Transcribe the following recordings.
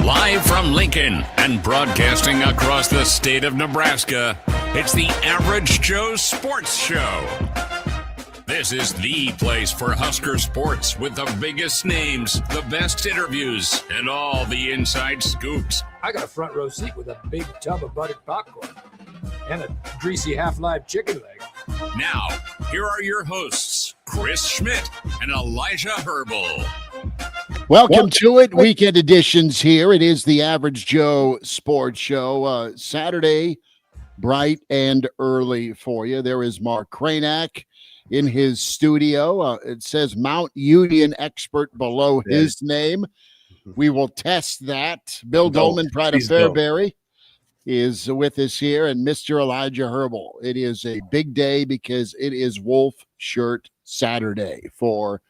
Live from Lincoln and broadcasting across the state of Nebraska, it's the Average Joe Sports Show. This is the place for Husker sports with the biggest names, the best interviews, and all the inside scoops. I got a front row seat with a big tub of buttered popcorn and a greasy half-live chicken leg. Now, here are your hosts, Chris Schmidt and Elijah Herbel. Welcome to it. Weekend editions here. It is the Average Joe Sports Show. Saturday, bright and early for you. There is Mark Kraynak in his studio. It says Mount Union expert below his name. We will test that. Bill Doleman, Pride of Fairbury, is with us here, and Mr. Elijah Herbel. It is a big day because it is Wolf Shirt Saturday for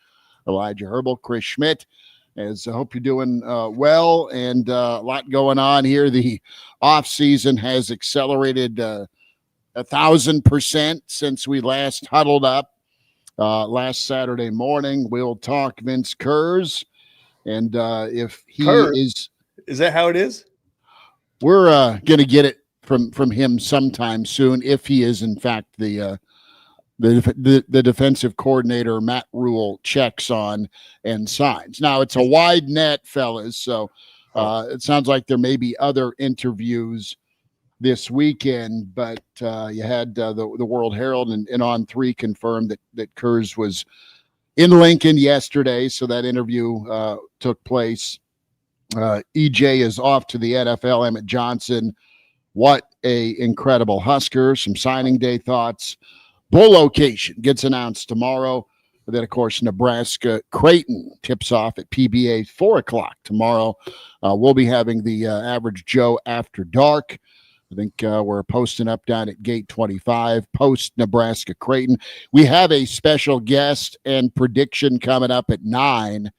Elijah Herbel, Chris Schmidt. As I hope you're doing well, and a lot going on here. The offseason has accelerated 1,000% since we last huddled up last Saturday morning. We'll talk Vince Kurz, and if he is that how it is? We're going to get it from him sometime soon, if he is in fact the defensive coordinator Matt Rule checks on and signs. Now, it's a wide net, fellas, so it sounds like there may be other interviews this weekend, but you had the World Herald and On3 confirmed that Kurz was in Lincoln yesterday, so that interview took place. EJ is off to the NFL. Emmett Johnson, what a incredible Husker. Some signing day thoughts. Bowl location gets announced tomorrow. And then, of course, Nebraska Creighton tips off at PBA 4 o'clock tomorrow. We'll be having the Average Joe After Dark. I think we're posting up down at Gate 25, post Nebraska Creighton. We have a special guest and prediction coming up at 9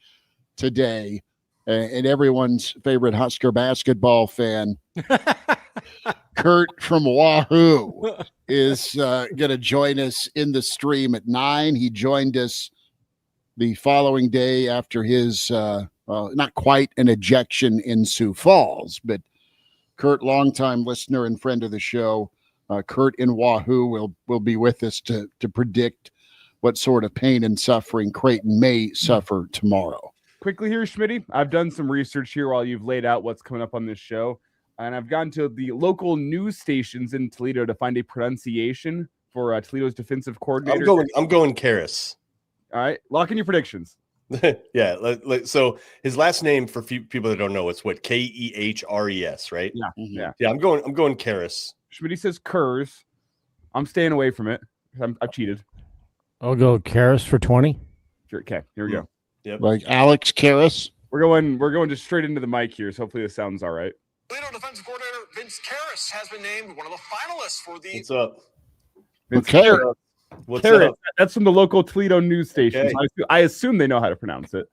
today. And everyone's favorite Husker basketball fan, Kurt from Wahoo, is going to join us in the stream at 9. He joined us the following day after his, not quite an ejection in Sioux Falls, but Kurt, longtime listener and friend of the show, Kurt in Wahoo will be with us to predict what sort of pain and suffering Creighton may suffer tomorrow. Quickly here, Schmitty, I've done some research here while you've laid out what's coming up on this show, and I've gone to the local news stations in Toledo to find a pronunciation for Toledo's defensive coordinator. I'm going Karras. All right, lock in your predictions. Yeah, so his last name, for people that don't know, it's what, Kehres, right? Yeah. I'm going Karras. Schmitty says Kurz. I'm staying away from it. I've cheated. I'll go Karras for 20. Sure, okay, here we go. Yep. Like Alex Karras. We're going just straight into the mic here, so hopefully this sounds all right. Toledo defensive coordinator Vince Karras has been named one of the finalists for the. What's up? Okay. What's Karras, up? That's from the local Toledo news station. Okay. So I assume they know how to pronounce it.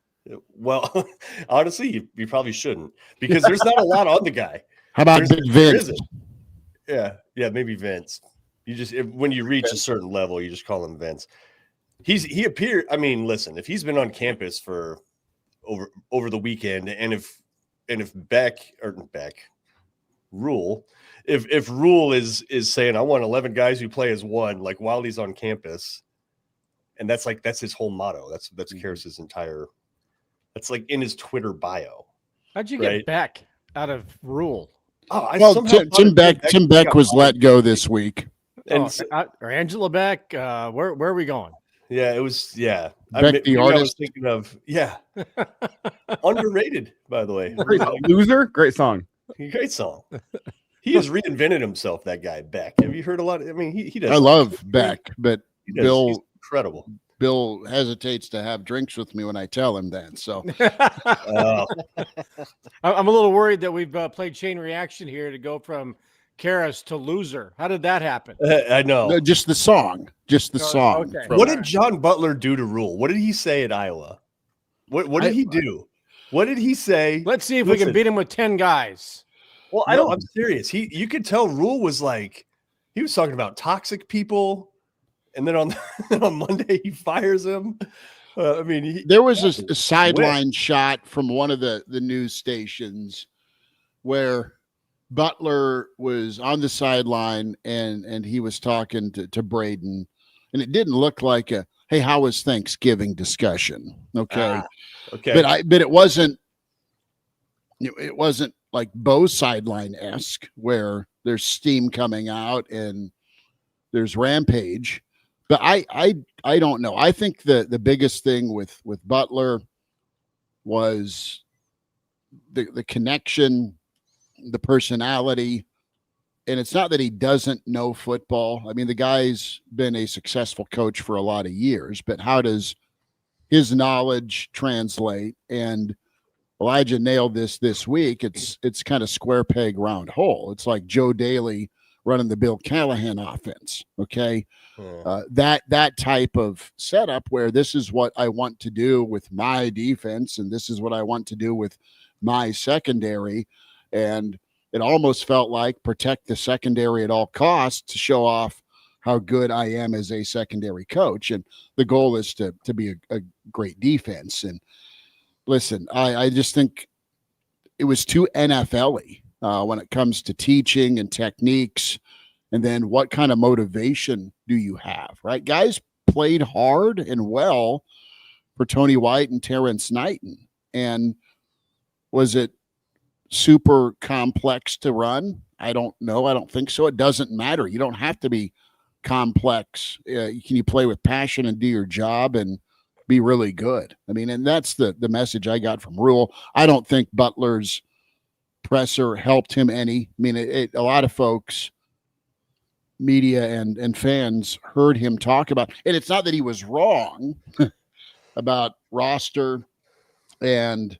Well, honestly, you probably shouldn't, because there's not a lot on the guy. How about Big Vince? Yeah, maybe Vince. You just when you reach a certain level, you just call him Vince. He appeared. I mean, listen, if he's been on campus for over the weekend, and if Rule, if Rule is saying I want 11 guys who play as one, like while he's on campus, and that's his whole motto. That's Karras' entire. That's like in his Twitter bio. How'd you get Beck out of Rule? Tim Beck was let go this week, or Angela Beck. Where are we going? Yeah, it was. Yeah, Beck, the artist. I was thinking of underrated, by the way. Loser, great song. Great song. He has reinvented himself. That guy Beck. Have you heard a lot? I mean, he does. I love Beck, but Bill, he's incredible. Bill hesitates to have drinks with me when I tell him that. So I'm a little worried that we've played chain reaction here to go from Karras to loser. How did that happen? I know. No, just the song. Song. Okay. What did John Butler do to Rule? What did he say at Iowa? What did he do? What did he say? Let's see if we can beat him with 10 guys. Well, I'm serious. You could tell Rule was like, he was talking about toxic people, and then on Monday he fires him. There was a sideline shot from one of the news stations where Butler was on the sideline and he was talking to Braden, and it didn't look like a, hey, how was Thanksgiving discussion? Okay. Okay. But it wasn't like Bo sideline-esque where there's steam coming out and there's rampage. But I don't know. I think the biggest thing with Butler was the connection, the personality. And it's not that he doesn't know football. I mean, the guy's been a successful coach for a lot of years, but how does his knowledge translate? And Elijah nailed this week. It's kind of square peg, round hole. It's like Joe Daly running the Bill Callahan offense. Okay. That type of setup where this is what I want to do with my defense, and this is what I want to do with my secondary. And it almost felt like protect the secondary at all costs to show off how good I am as a secondary coach. And the goal is to be a great defense. And listen, I just think it was too NFL-y when it comes to teaching and techniques. And then what kind of motivation do you have, right? Guys played hard and well for Tony White and Terrence Knighton. And was it super complex to run? I don't know. I don't think so. It doesn't matter. You don't have to be complex. Can you play with passion and do your job and be really good? I mean, and that's the message I got from Rule. I don't think Butler's presser helped him any. I mean, a lot of folks, media and fans heard him talk about, and it's not that he was wrong about roster and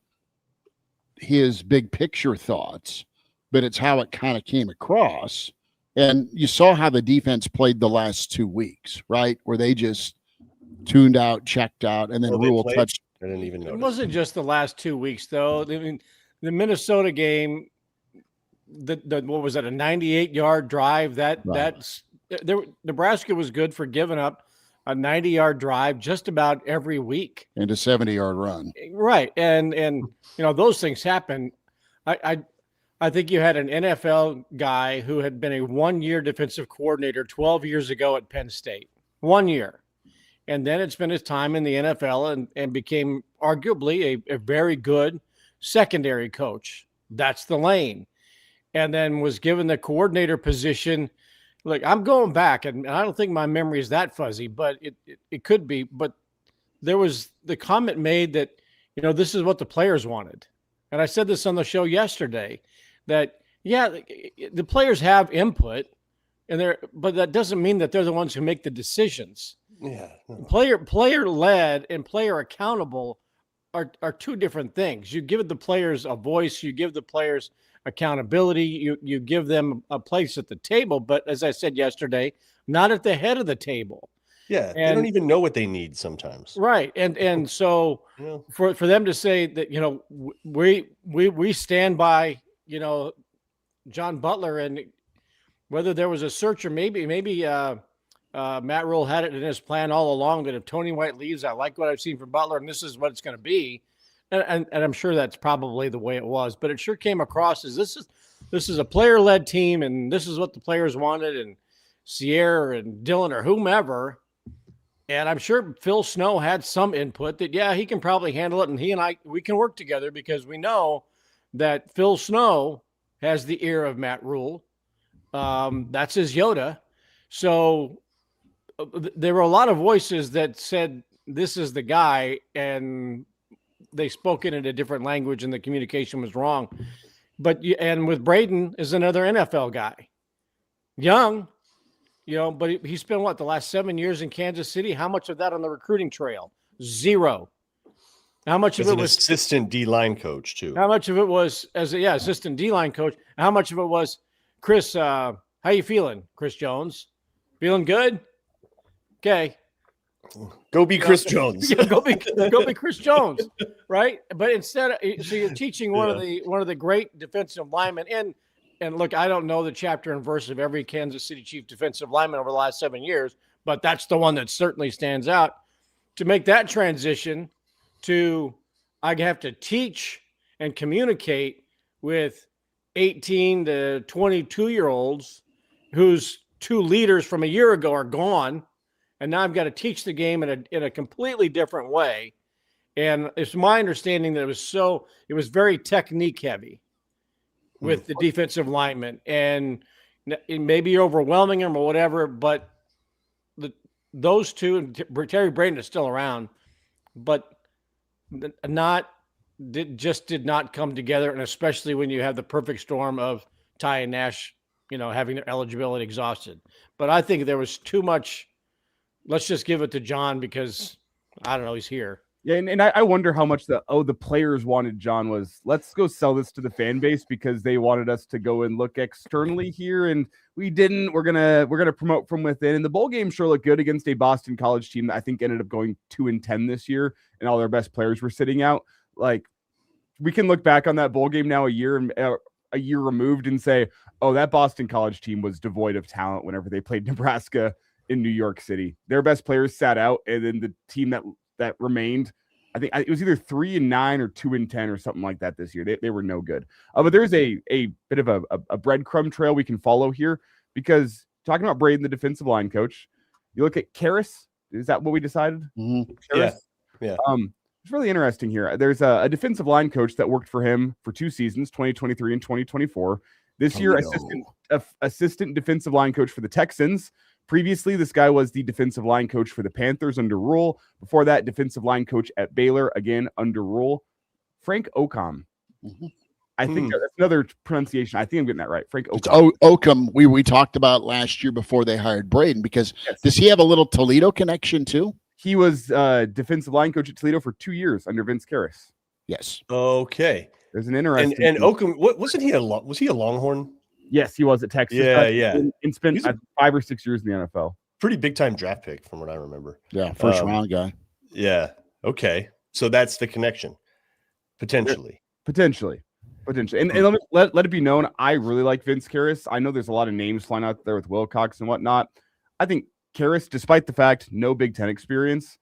his big picture thoughts, but it's how it kind of came across. And you saw how the defense played the last 2 weeks, right? Where they just tuned out, checked out, and then Rule touched. I didn't even notice. It wasn't just the last 2 weeks, though. I mean, the Minnesota game, the what was that, a 98-yard drive? Nebraska was good for giving up a 90-yard drive just about every week and a 70-yard run. Right. And you know, those things happen. I think you had an NFL guy who had been a 1-year defensive coordinator 12 years ago at Penn State. 1 year. And then it's been his time in the NFL and became arguably a very good secondary coach. That's the lane. And then was given the coordinator position. Look, I'm going back, and I don't think my memory is that fuzzy, but it could be. But there was the comment made that, you know, this is what the players wanted. And I said this on the show yesterday, that, yeah, the players have input, but that doesn't mean that they're the ones who make the decisions. Yeah. No. Player led and player accountable are two different things. You give the players a voice, you give the players accountability, you give them a place at the table, but as I said yesterday, not at the head of the table. Yeah, they don't even know what they need sometimes. Right. And so for them to say that, you know, we stand by, you know, John Butler, and whether there was a search or maybe Matt Rule had it in his plan all along that if Tony White leaves, I like what I've seen from Butler, and this is what it's going to be. And I'm sure that's probably the way it was, but it sure came across as this is a player-led team, and this is what the players wanted, and Sierra and Dylan or whomever. And I'm sure Phil Snow had some input that, yeah, he can probably handle it, and he and we can work together because we know that Phil Snow has the ear of Matt Rule. That's his Yoda. So there were a lot of voices that said this is the guy, and they spoke it in a different language and the communication was wrong. And with Braden is another NFL guy, young, you know, but he spent the last 7 years in Kansas City. How much of that on the recruiting trail? Zero. How much of it was assistant D-line coach too? How much of it was assistant D-line coach? How much of it was Chris? How you feeling, Chris Jones? Feeling good? Okay. Go be Chris Jones. Yeah, go be Chris Jones, right? But instead, so you're teaching one of the great defensive linemen. And look, I don't know the chapter and verse of every Kansas City Chief defensive lineman over the last 7 years, but that's the one that certainly stands out. To make that transition to, I have to teach and communicate with 18 to 22-year-olds whose two leaders from a year ago are gone, and now I've got to teach the game in a completely different way. And it's my understanding that it was very technique heavy with the defensive linemen, and it may be overwhelming them or whatever, but those two, and Terry Braden is still around, but just did not come together. And especially when you have the perfect storm of Ty and Nash, having their eligibility exhausted. But I think there was too much. Let's just give it to John because I don't know, he's here. Yeah, and I wonder how much the players wanted John was, let's go sell this to the fan base because they wanted us to go and look externally here, and we didn't. We're gonna promote from within. And the bowl game sure looked good against a Boston College team that I think ended up going 2-10 this year, and all their best players were sitting out. Like, we can look back on that bowl game now a year removed and say, oh, that Boston College team was devoid of talent whenever they played Nebraska in New York City. Their best players sat out, and then the team that remained, I think it was either 3-9 or 2-10 or something like that this year. They were no good. But there's a bit of a breadcrumb trail we can follow here, because talking about Braden, the defensive line coach, you look at Karras. Is that what we decided? Mm-hmm. Karras? Yeah. It's really interesting here. There's a defensive line coach that worked for him for 2 seasons, 2023 and 2024. This year, assistant defensive line coach for the Texans. Previously, this guy was the defensive line coach for the Panthers under Rule. Before that, defensive line coach at Baylor, again under Rule. Frank Okam. Mm-hmm. I think that's another pronunciation. I think I'm getting that right. Frank Okam. It's Okam. We talked about last year before they hired Braden, because does he have a little Toledo connection too? He was defensive line coach at Toledo for 2 years under Vince Karras. Yes. Okay. There's an interesting and Okam. Was he a Longhorn? Yes, he was at Texas. Yeah. And spent 5 or 6 years in the NFL. Pretty big time draft pick from what I remember. Yeah, first round guy. Yeah. Okay. So that's the connection. Potentially. And let it be known, I really like Vince Karras. I know there's a lot of names flying out there with Wilcox and whatnot. I think Karras, despite the fact no Big Ten experience,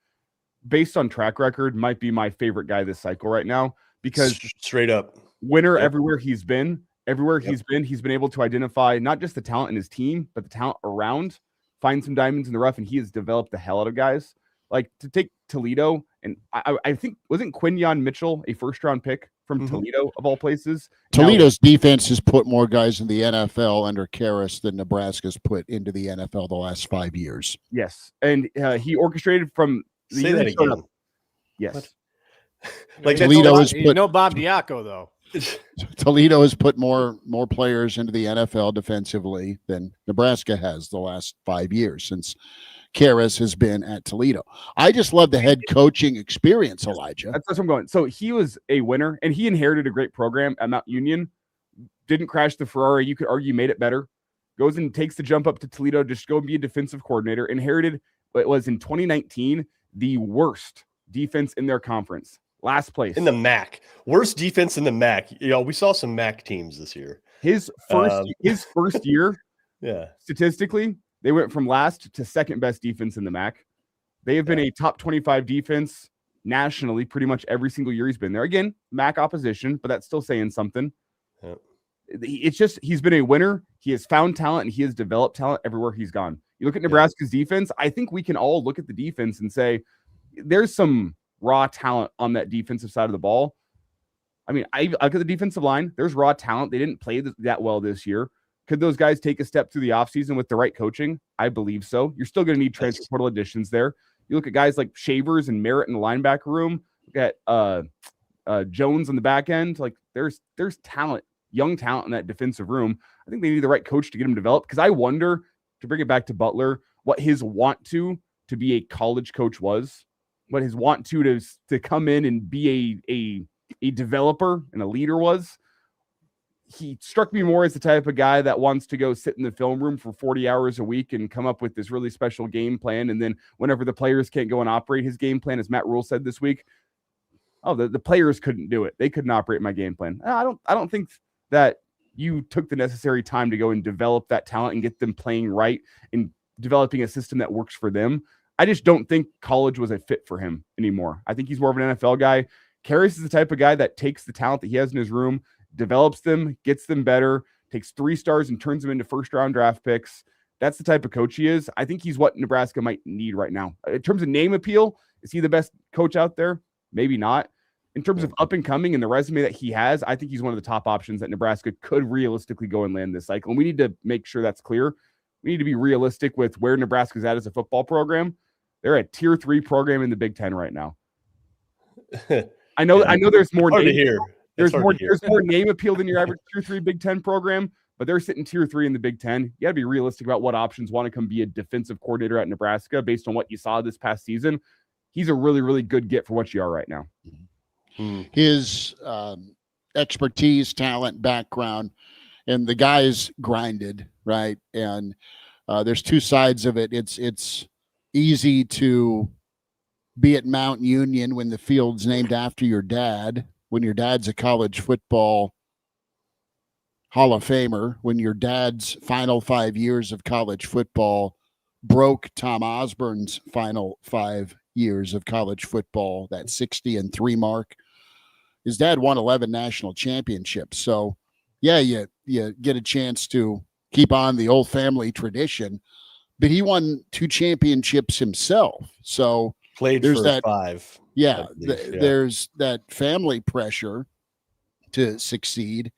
based on track record, might be my favorite guy this cycle right now, because straight up winner everywhere he's been. Everywhere he's been able to identify not just the talent in his team, but the talent around, find some diamonds in the rough, and he has developed the hell out of guys. Like, to take Toledo, and I think, wasn't Quinyon Mitchell a first-round pick from Toledo, of all places? Toledo's defense has put more guys in the NFL under Karras than Nebraska's put into the NFL the last 5 years. Yes, and he orchestrated from the Say that again. Yes. Like, Toledo has put Bob Diaco, though. Toledo has put more players into the NFL defensively than Nebraska has the last 5 years since Karras has been at Toledo. I just love the head coaching experience, Elijah. That's where I'm going. So he was a winner, and he inherited a great program at Mount Union. Didn't crash the Ferrari. You could argue made it better. Goes and takes the jump up to Toledo, just go and be a defensive coordinator. Inherited what was in 2019 the worst defense in their conference. Last place in the MAC. Worst defense in the MAC. We saw some MAC teams this year. His first year, yeah. Statistically, they went from last to second best defense in the MAC. They have been a top 25 defense nationally pretty much every single year he's been there. Again, MAC opposition, but that's still saying something. Yeah. It's just, he's been a winner. He has found talent, and he has developed talent everywhere he's gone. You look at Nebraska's defense, I think we can all look at the defense and say there's some raw talent on that defensive side of the ball. I mean, I look at the defensive line. There's raw talent. They didn't play that well this year. Could those guys take a step through the offseason with the right coaching? I believe so. You're still going to need transfer portal additions there. You look at guys like Shavers and Merritt in the linebacker room. Look at Jones on the back end. Like, there's talent, young talent in that defensive room. I think they need the right coach to get him developed, because I wonder, to bring it back to Butler, what his want to be a college coach was. What his want to come in and be a developer and a leader was. He struck me more as the type of guy that wants to go sit in the film room for 40 hours a week and come up with this really special game plan. And then whenever the players can't go and operate his game plan, as Matt Rule said this week, the players couldn't do it. They couldn't operate my game plan. I don't think that you took the necessary time to go and develop that talent and get them playing right and developing a system that works for them. I just don't think college was a fit for him anymore. I think he's more of an NFL guy. Karras is the type of guy that takes the talent that he has in his room, develops them, gets them better, takes 3 stars and turns them into first-round draft picks. That's the type of coach he is. I think he's what Nebraska might need right now. In terms of name appeal, is he the best coach out there? Maybe not. In terms of up and coming and the resume that he has, I think he's one of the top options that Nebraska could realistically go and land this cycle. And we need to make sure that's clear. We need to be realistic with where Nebraska's at as a football program. They're a tier 3 program in the Big Ten right now. I know there's more hard to hear. There's more name appeal than your average tier 3 Big Ten program, but they're sitting tier 3 in the Big Ten. You got to be realistic about what options want to come be a defensive coordinator at Nebraska based on what you saw this past season. He's a really, really good get for what you are right now. His expertise, talent, background, and the guy's grinded, right? And there's 2 sides of it. It's easy to be at Mount Union when the field's named after your dad, when your dad's a college football Hall of Famer, when your dad's final 5 years of college football broke Tom Osborne's final 5 years of college football, that 60-3 mark. His dad won 11 national championships. So, yeah, you get a chance to keep on the old family tradition, but he won 2 championships himself. So played there's for that 5. Yeah, there's that family pressure to succeed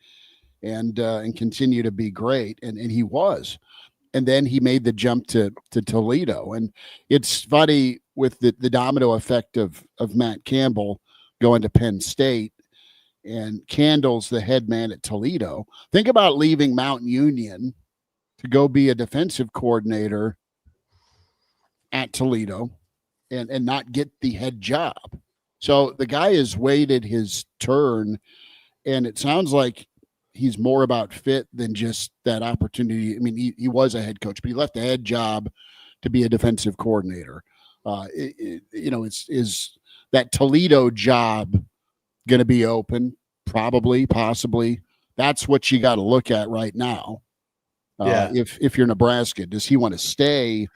and continue to be great, and he was. And then he made the jump to Toledo. And it's funny with the domino effect of Matt Campbell going to Penn State, and Candle's the head man at Toledo. Think about leaving Mount Union to go be a defensive coordinator at Toledo and not get the head job. So the guy has waited his turn, and it sounds like he's more about fit than just that opportunity. I mean, he was a head coach, but he left the head job to be a defensive coordinator. Is that Toledo job going to be open? Probably, possibly. That's what you got to look at right now. If you're Nebraska, does he want to stay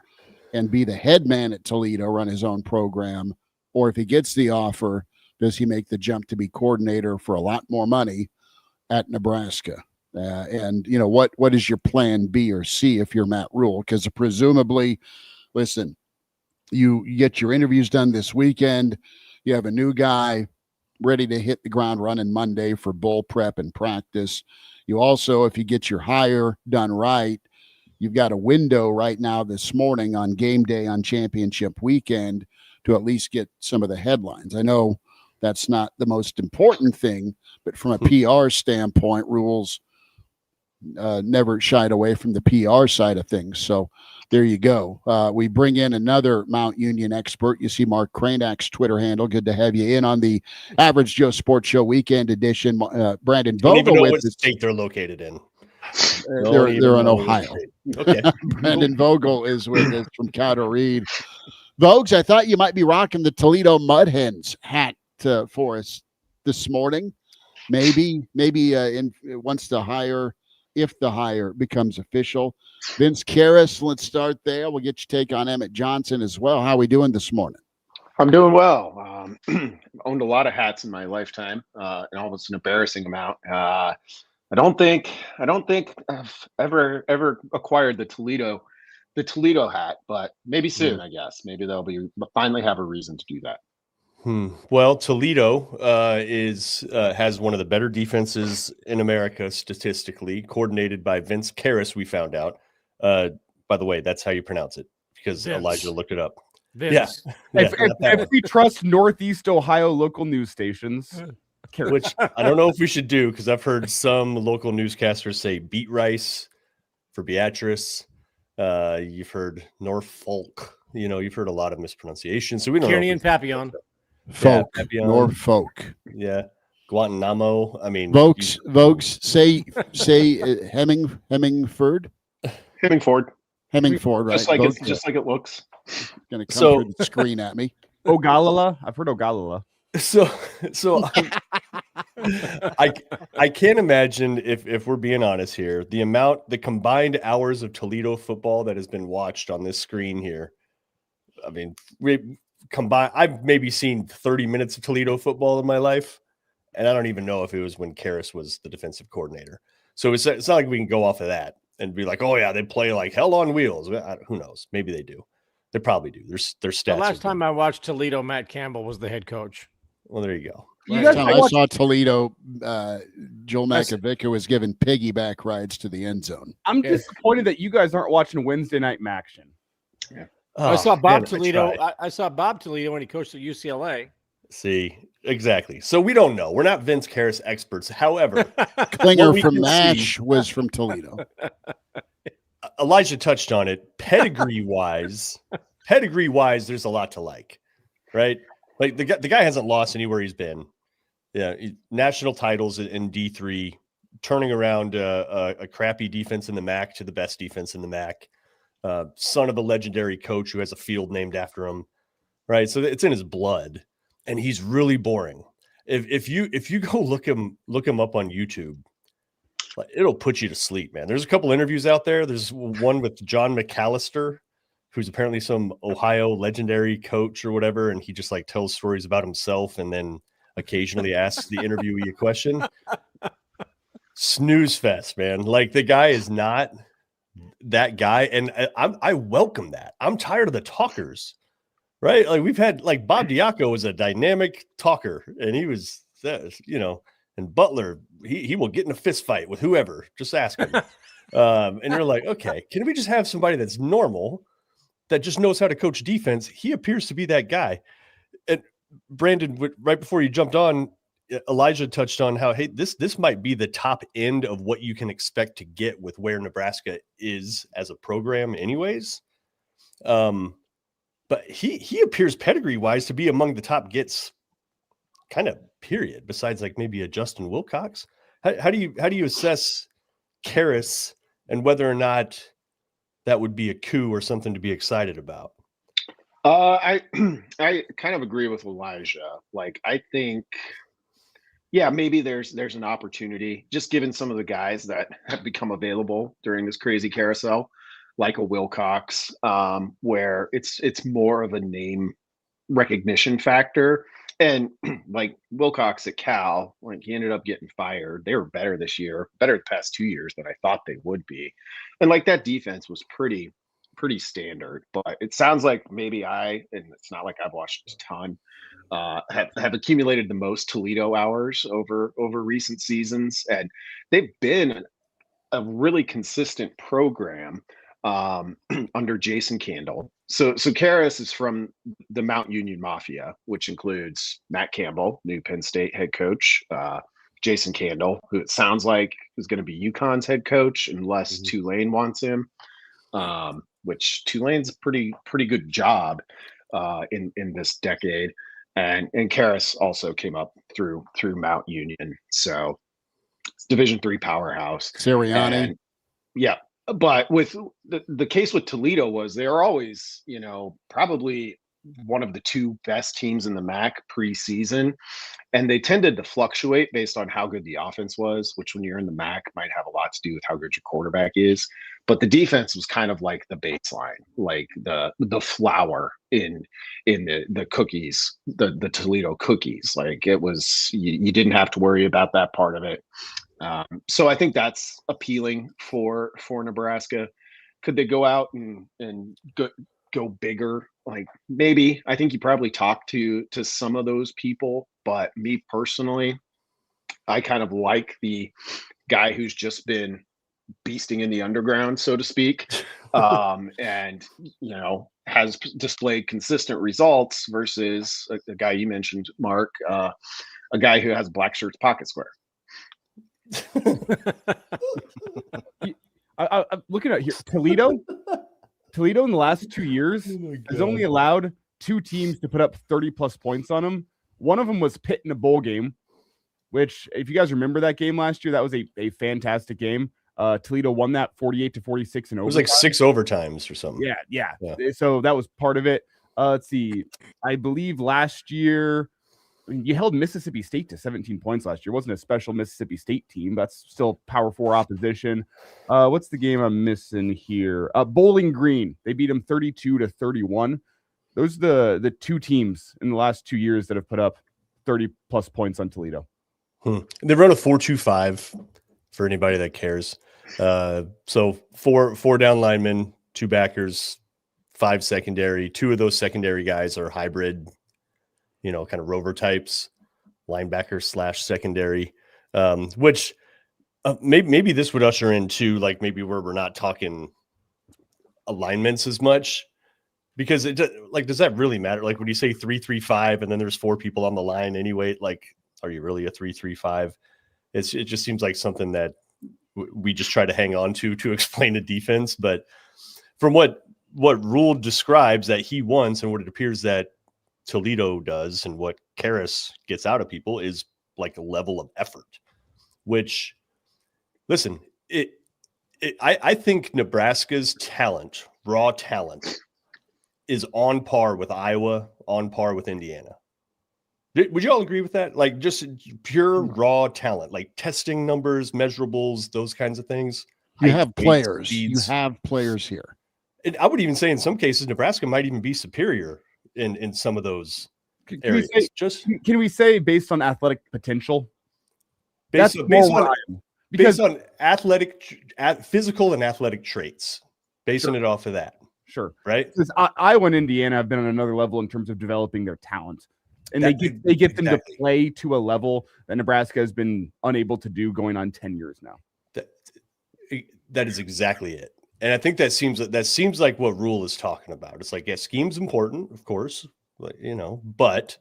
and be the head man at Toledo, run his own program? Or if he gets the offer, does he make the jump to be coordinator for a lot more money at Nebraska? What is your plan B or C if you're Matt Rule? Because presumably, listen, you get your interviews done this weekend. You have a new guy ready to hit the ground running Monday for bowl prep and practice. You also, if you get your hire done right, you've got a window right now this morning on game day on championship weekend to at least get some of the headlines. I know that's not the most important thing, but from a PR standpoint, Rules never shied away from the PR side of things. So there you go. We bring in another Mount Union expert. You see Mark Kraynak's Twitter handle. Good to have you in on the Average Joe Sports Show Weekend Edition. Brandon Vogel. Don't even know with what state they're located in. They're in Ohio. Okay. Brandon Vogel is with us from Cowder Reed. Vogues, I thought you might be rocking the Toledo Mud Hens hat for us this morning. Maybe once the hire, if the hire becomes official. Vince Karras, let's start there. We'll get your take on Emmett Johnson as well. How are we doing this morning? I'm doing well. Owned a lot of hats in my lifetime, and almost an embarrassing amount. I don't think I've ever acquired the Toledo hat, but maybe soon. I guess maybe they'll finally have a reason to do that. Well, Toledo has one of the better defenses in America statistically, coordinated by Vince Karras. We found out. By the way, that's how you pronounce it because Vince. Elijah looked it up. Vince. Yeah. If we trust Northeast Ohio local news stations, Which I don't know if we should do because I've heard some local newscasters say Beat Rice for Beatrice. You've heard Norfolk. You've heard a lot of mispronunciations. So we don't Kearney know. and Papillon. Folk, Papillon. Norfolk. Yeah. Guantanamo. I mean, Vogues, say Hemingford. Hemingford, right? Just like it looks. Going to come through the screen at me. Ogallala. I've heard Ogallala. So I can't imagine if we're being honest here, the combined hours of Toledo football that has been watched on this screen here. I mean, I've maybe seen 30 minutes of Toledo football in my life, And I don't even know if it was when Karras was the defensive coordinator. So it's not like we can go off of that and be like, oh yeah, they play like hell on wheels. Who knows? Maybe they do. They probably do. Their stats. The last time I watched Toledo, Matt Campbell was the head coach. Well, there you go. You Right. guys I watch- saw Toledo. Joel Makovica was giving piggyback rides to the end zone. I'm disappointed that you guys aren't watching Wednesday night action. Yeah. Oh, I saw Bob man, Toledo. tried. I saw Bob Toledo when he coached at UCLA. See, exactly. So we don't know. We're not Vince Karras experts. However, Klinger we from can MASH was from Toledo. Elijah touched on it. Pedigree wise, there's a lot to like, right? Like the guy hasn't lost anywhere he's been. Yeah, national titles in D3, turning around a crappy defense in the MAC to the best defense in the MAC. Son of a legendary coach who has a field named after him, right? So it's in his blood, and he's really boring. If you go look him up on YouTube, it'll put you to sleep, man. There's a couple interviews out there. There's one with John McAllister, who's apparently some Ohio legendary coach or whatever, and he just like tells stories about himself and then occasionally asks the interviewee a question. Snooze fest, man. Like the guy is not that guy, and I welcome that. I'm tired of the talkers, right? Like we've had like Bob Diaco was a dynamic talker, and he was, and Butler, he will get in a fist fight with whoever. Just ask him. And you're like, okay, can we just have somebody that's normal, that just knows how to coach defense? He appears to be that guy. And Brandon, right before you jumped on, Elijah touched on how, hey, this might be the top end of what you can expect to get with where Nebraska is as a program anyways. But he appears pedigree wise to be among the top gets kind of period, besides like maybe a Justin Wilcox. How do you assess Karras and whether or not that would be a coup or something to be excited about? I kind of agree with Elijah. Like, I think, yeah, maybe there's an opportunity, just given some of the guys that have become available during this crazy carousel, like a Wilcox, where it's more of a name recognition factor. And like Wilcox at Cal, like he ended up getting fired. They were better this year, better the past 2 years than I thought they would be. And like that defense was pretty standard. But it sounds like maybe and it's not like I've watched a ton, have accumulated the most Toledo hours over recent seasons. And they've been a really consistent program under Jason Candle. So Karras is from the Mount Union Mafia, which includes Matt Campbell, new Penn State head coach, Jason Candle, who it sounds like is going to be UConn's head coach unless Tulane wants him, which Tulane's a pretty good job in this decade. And Karras also came up through Mount Union, so it's Division III powerhouse. Sirianni. Yeah. But with the case with Toledo was they were always, probably one of the two best teams in the MAC preseason. And they tended to fluctuate based on how good the offense was, which when you're in the MAC might have a lot to do with how good your quarterback is. But the defense was kind of like the baseline, like the flour in the cookies, the Toledo cookies. Like it was, you didn't have to worry about that part of it. So I think that's appealing for Nebraska. Could they go out and go bigger? Like maybe. I think you probably talk to some of those people, but me personally, I kind of like the guy who's just been beasting in the underground, so to speak, and has displayed consistent results versus a guy you mentioned, Mark, a guy who has black shirt's pocket square. I'm looking at here. Toledo in the last 2 years has only allowed 2 teams to put up 30+ points on them. One of them was Pitt in a bowl game, which, if you guys remember that game last year, that was a fantastic game. Toledo won that 48-46 in overtime. It was like 6 overtimes or something. Yeah. So that was part of it. Let's see. I believe last year you held Mississippi State to 17 points last year. It wasn't a special Mississippi State team. That's still Power 4 opposition. What's the game I'm missing here? Bowling Green. They beat them 32-31. Those are the 2 teams in the last 2 years that have put up 30+ points on Toledo. They run a 4-2-5 for anybody that cares. So four down linemen, 2 backers, 5 secondary. 2 of those secondary guys are hybrid, kind of rover types, linebacker / secondary, which maybe this would usher into like maybe where we're not talking alignments as much, because does that really matter? Like when you say 3-3-5 and then there's 4 people on the line anyway, like, are you really a 3-3-5? It just seems like something that we just try to hang on to explain a defense. But from what Rule describes that he wants and what it appears that Toledo does and what Karras gets out of people is like a level of effort, which, listen, I think Nebraska's talent, raw talent, is on par with Iowa, on par with Indiana. Would you all agree with that? Like just pure raw talent, like testing numbers, measurables, those kinds of things. You have players. You have players here. And I would even say in some cases, Nebraska might even be superior in some of those areas. Can we say based on athletic potential? Based on physical and athletic traits, basing it off of that. Sure. Right. Because Iowa and Indiana have been on another level in terms of developing their talent. And they get them to play to a level that Nebraska has been unable to do going on 10 years now. That is exactly it. And I think that seems like what Rule is talking about. It's like, yeah, scheme's important, of course, but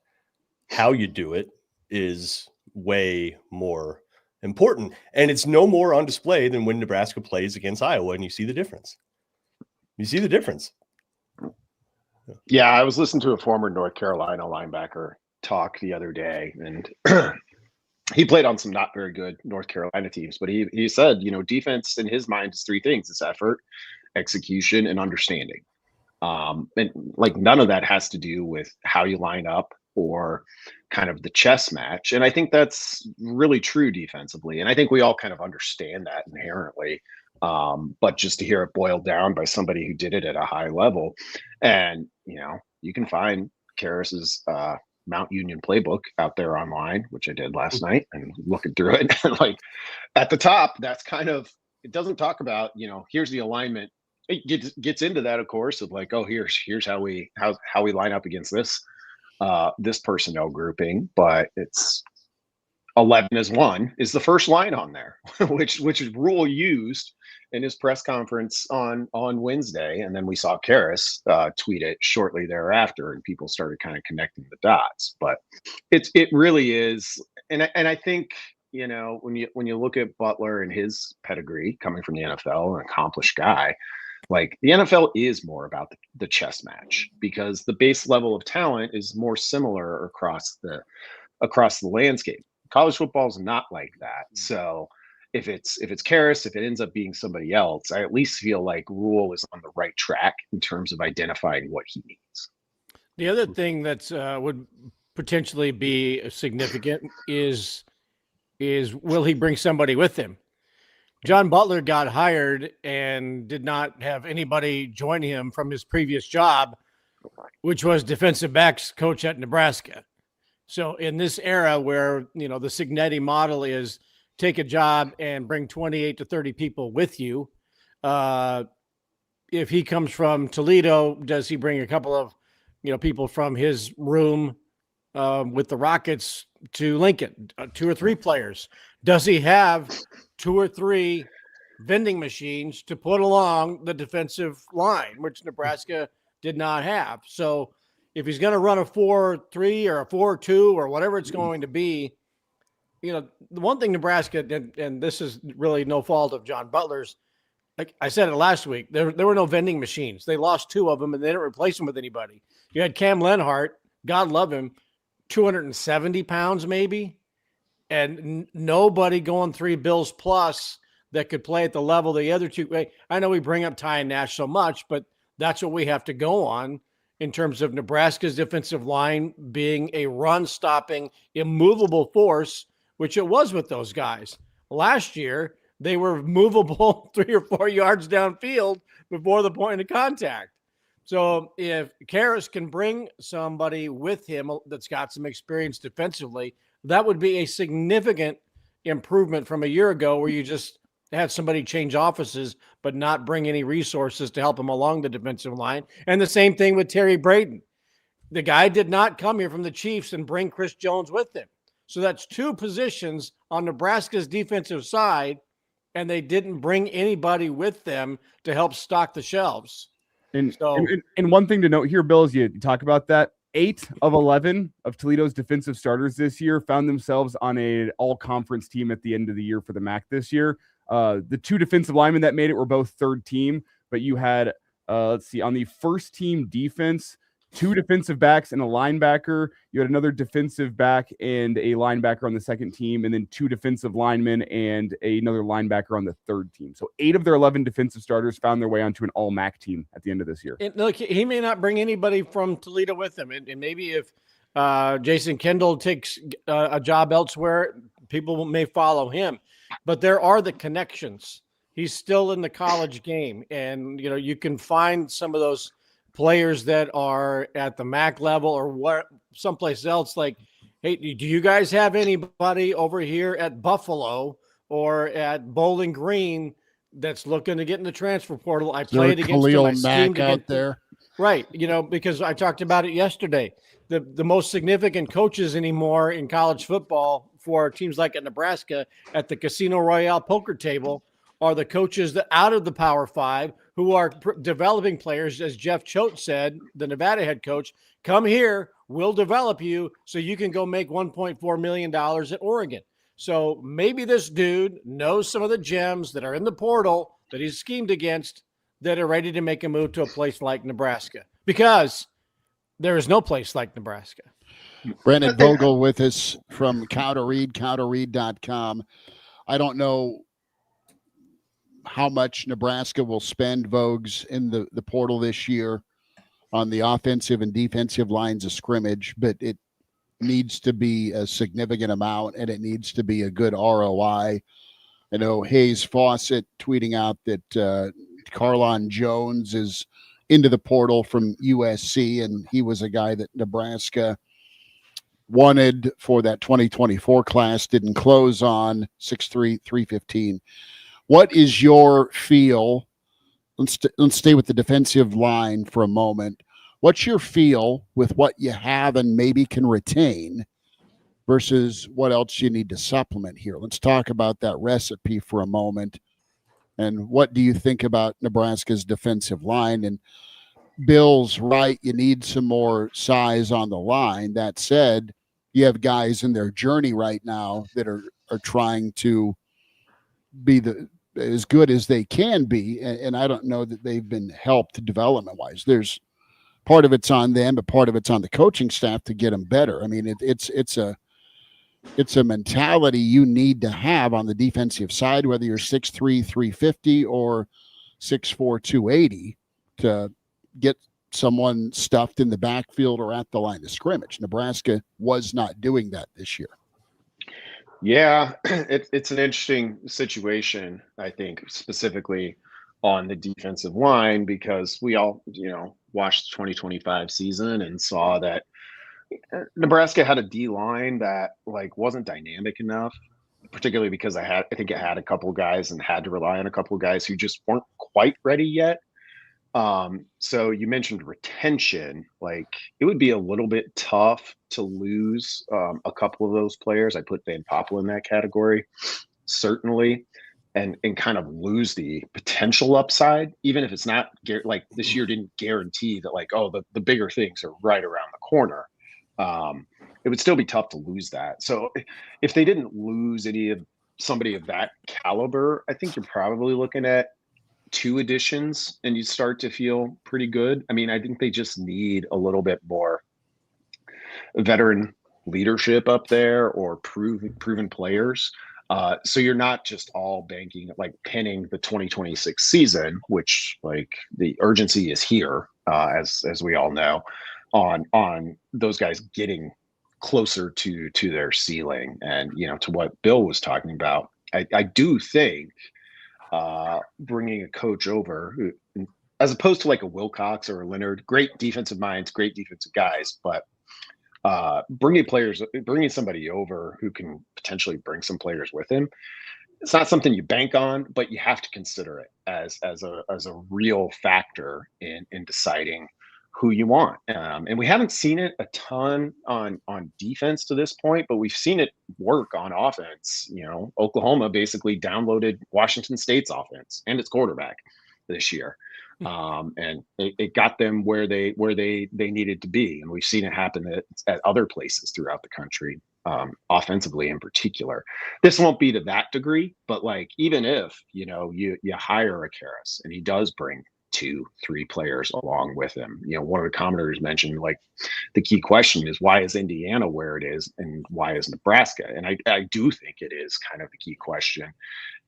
how you do it is way more important. And it's no more on display than when Nebraska plays against Iowa and you see the difference. Yeah, I was listening to a former North Carolina linebacker talk the other day, and he played on some not very good North Carolina teams, but he said, defense in his mind is 3 things: it's effort, execution, and understanding. And like none of that has to do with how you line up or kind of the chess match. And I think that's really true defensively. And I think we all kind of understand that inherently. But just to hear it boiled down by somebody who did it at a high level, and you can find Karras's Mount Union playbook out there online, which I did last night, and looking through it, and like at the top, that's kind of, it doesn't talk about here's the alignment. It gets into that, of course, of like, oh, here's how we line up against this personnel grouping, but it's 11-1 is the first line on there, which is Rule used in his press conference on Wednesday, and then we saw Karras tweet it shortly thereafter, and people started kind of connecting the dots. But it really is, and I think when you look at Butler and his pedigree coming from the NFL, an accomplished guy, like the NFL is more about the chess match, because the base level of talent is more similar across the landscape. College football is not like that. So if it's Karras, if it ends up being somebody else, I at least feel like Rule is on the right track in terms of identifying what he needs. The other thing that would potentially be significant is will he bring somebody with him? John Butler got hired and did not have anybody join him from his previous job, which was defensive backs coach at Nebraska. So in this era where, the Cignetti model is take a job and bring 28 to 30 people with you. If he comes from Toledo, does he bring a couple of, people from his room with the Rockets to Lincoln, 2 or 3 players? Does he have 2 or 3 vending machines to put along the defensive line, which Nebraska did not have? So if he's going to run a 4-3 or a 4-2 or whatever it's going to be, the one thing Nebraska did, and this is really no fault of John Butler's, like I said it last week, there were no vending machines. They lost 2 of them, and they didn't replace them with anybody. You had Cam Lenhart, God love him, 270 pounds maybe, and nobody going 3 bills plus that could play at the level the other 2. I know we bring up Ty and Nash so much, but that's what we have to go on in terms of Nebraska's defensive line being a run-stopping, immovable force, which it was with those guys. Last year, they were movable 3 or 4 yards downfield before the point of contact. So if Karras can bring somebody with him that's got some experience defensively, that would be a significant improvement from a year ago where you just had somebody change offices but not bring any resources to help him along the defensive line. And the same thing with Terry Braden. The guy did not come here from the Chiefs and bring Chris Jones with him. So that's two positions on Nebraska's defensive side, and they didn't bring anybody with them to help stock the shelves. And one thing to note here, Bill, is you talk about that. 8 of 11 of Toledo's defensive starters this year found themselves on an all-conference team at the end of the year for the MAC this year. The 2 defensive linemen that made it were both third team, but you had, on the first team defense, 2 defensive backs and a linebacker. You had another defensive back and a linebacker on the second team, and then 2 defensive linemen and another linebacker on the third team. So 8 of their 11 defensive starters found their way onto an all-MAC team at the end of this year. And look, he may not bring anybody from Toledo with him. And maybe if Jason Kendall takes a job elsewhere, people may follow him. But there are the connections. He's still in the college game. And, you can find some of those players that are at the MAC level or someplace else. Like, hey, do you guys have anybody over here at Buffalo or at Bowling Green that's looking to get in the transfer portal? I played against Khalil Mack out there. Right. Because I talked about it yesterday. The most significant coaches anymore in college football for teams like at Nebraska at the Casino Royale poker table are the coaches that out of the Power 5 who are developing players, as Jeff Choate said, the Nevada head coach, come here, we'll develop you so you can go make $1.4 million at Oregon. So maybe this dude knows some of the gems that are in the portal that he's schemed against that are ready to make a move to a place like Nebraska, because there is no place like Nebraska. Brandon Vogel with us from Counterread, counterread.com. I don't know how much Nebraska will spend, Vogues, in the portal this year on the offensive and defensive lines of scrimmage, but it needs to be a significant amount, and it needs to be a good ROI. I know Hayes Fawcett tweeting out that Carlon Jones is into the portal from USC, and he was a guy that Nebraska wanted for that 2024 class, didn't close on, 6'3", 315. What is your feel? Let's stay with the defensive line for a moment. What's your feel with what you have and maybe can retain versus what else you need to supplement here? Let's talk about that recipe for a moment. And what do you think about Nebraska's defensive line? And Bill's right, you need some more size on the line. That said, you have guys in their journey right now that are trying to be as good as they can be, and I don't know that they've been helped development-wise. There's part of it's on them, but part of it's on the coaching staff to get them better. I mean, it's a mentality you need to have on the defensive side, whether you're 6'3", 350 or 6'4", 280, to get someone stuffed in the backfield or at the line of scrimmage. Nebraska was not doing that this year. Yeah, it's an interesting situation, I think, specifically on the defensive line, because we all, watched the 2025 season and saw that Nebraska had a D line that wasn't dynamic enough, particularly because I think it had a couple guys and had to rely on a couple of guys who just weren't quite ready yet. So you mentioned retention. It would be a little bit tough to lose a couple of those players. I put Van Poppel in that category, certainly, and kind of lose the potential upside, even if it's not this year didn't guarantee that the bigger things are right around the corner. It would still be tough to lose that. So if they didn't lose somebody of that caliber, I think you're probably looking at 2 additions and you start to feel pretty good. I mean, I think they just need a little bit more veteran leadership up there, or proven players. So you're not just all banking, pinning the 2026 season, which the urgency is here, as we all know, on those guys getting closer to their ceiling. And, to what Bill was talking about, I do think bringing a coach over who, as opposed to a Wilcox or a Leonard, great defensive minds, great defensive guys, but bringing somebody over who can potentially bring some players with him. It's not something you bank on, but you have to consider it as a real factor in deciding who you want. And we haven't seen it a ton on defense to this point, but we've seen it work on offense. Oklahoma basically downloaded Washington State's offense and its quarterback this year. And it got them where they needed to be. And we've seen it happen at other places throughout the country, offensively in particular. This won't be to that degree, but like, even if, you hire a Karras and he does bring 2-3 players along with him, one of the commenters mentioned, like, the key question is, why is Indiana where it is and why is Nebraska? And I do think it is kind of the key question.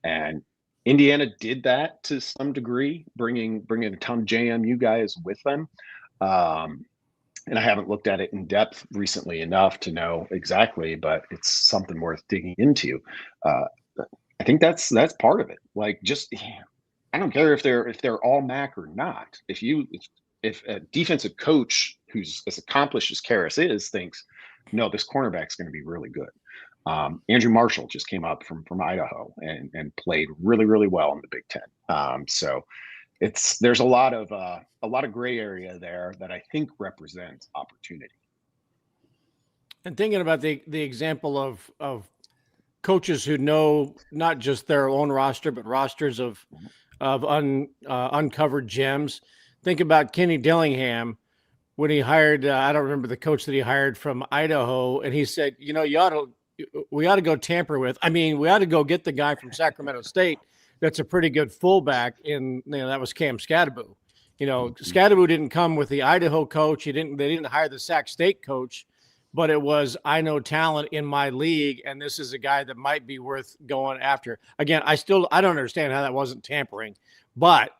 And Indiana did that to some degree, bringing a ton of JMU guys with them. And I haven't looked at it in depth recently enough to know exactly, but it's something worth digging into. I think that's part of it. Like, just, I don't care if they're all MAC or not. If a defensive coach who's as accomplished as Karras is thinks, no, this cornerback's going to be really good. Andrew Marshall just came up from Idaho and played really, really well in the Big Ten. So there's a lot of gray area there that I think represents opportunity. And thinking about the example of coaches who know not just their own roster, but rosters of uncovered gems. Think about Kenny Dillingham when he hired, I don't remember the coach that he hired from Idaho, and he said, we ought to go tamper with. We ought to go get the guy from Sacramento State that's a pretty good fullback. That was Cam Scadaboo. Scadaboo didn't come with the Idaho coach. They didn't hire the Sac State coach, but it was, I know talent in my league, and this is a guy that might be worth going after. Again, I don't understand how that wasn't tampering, but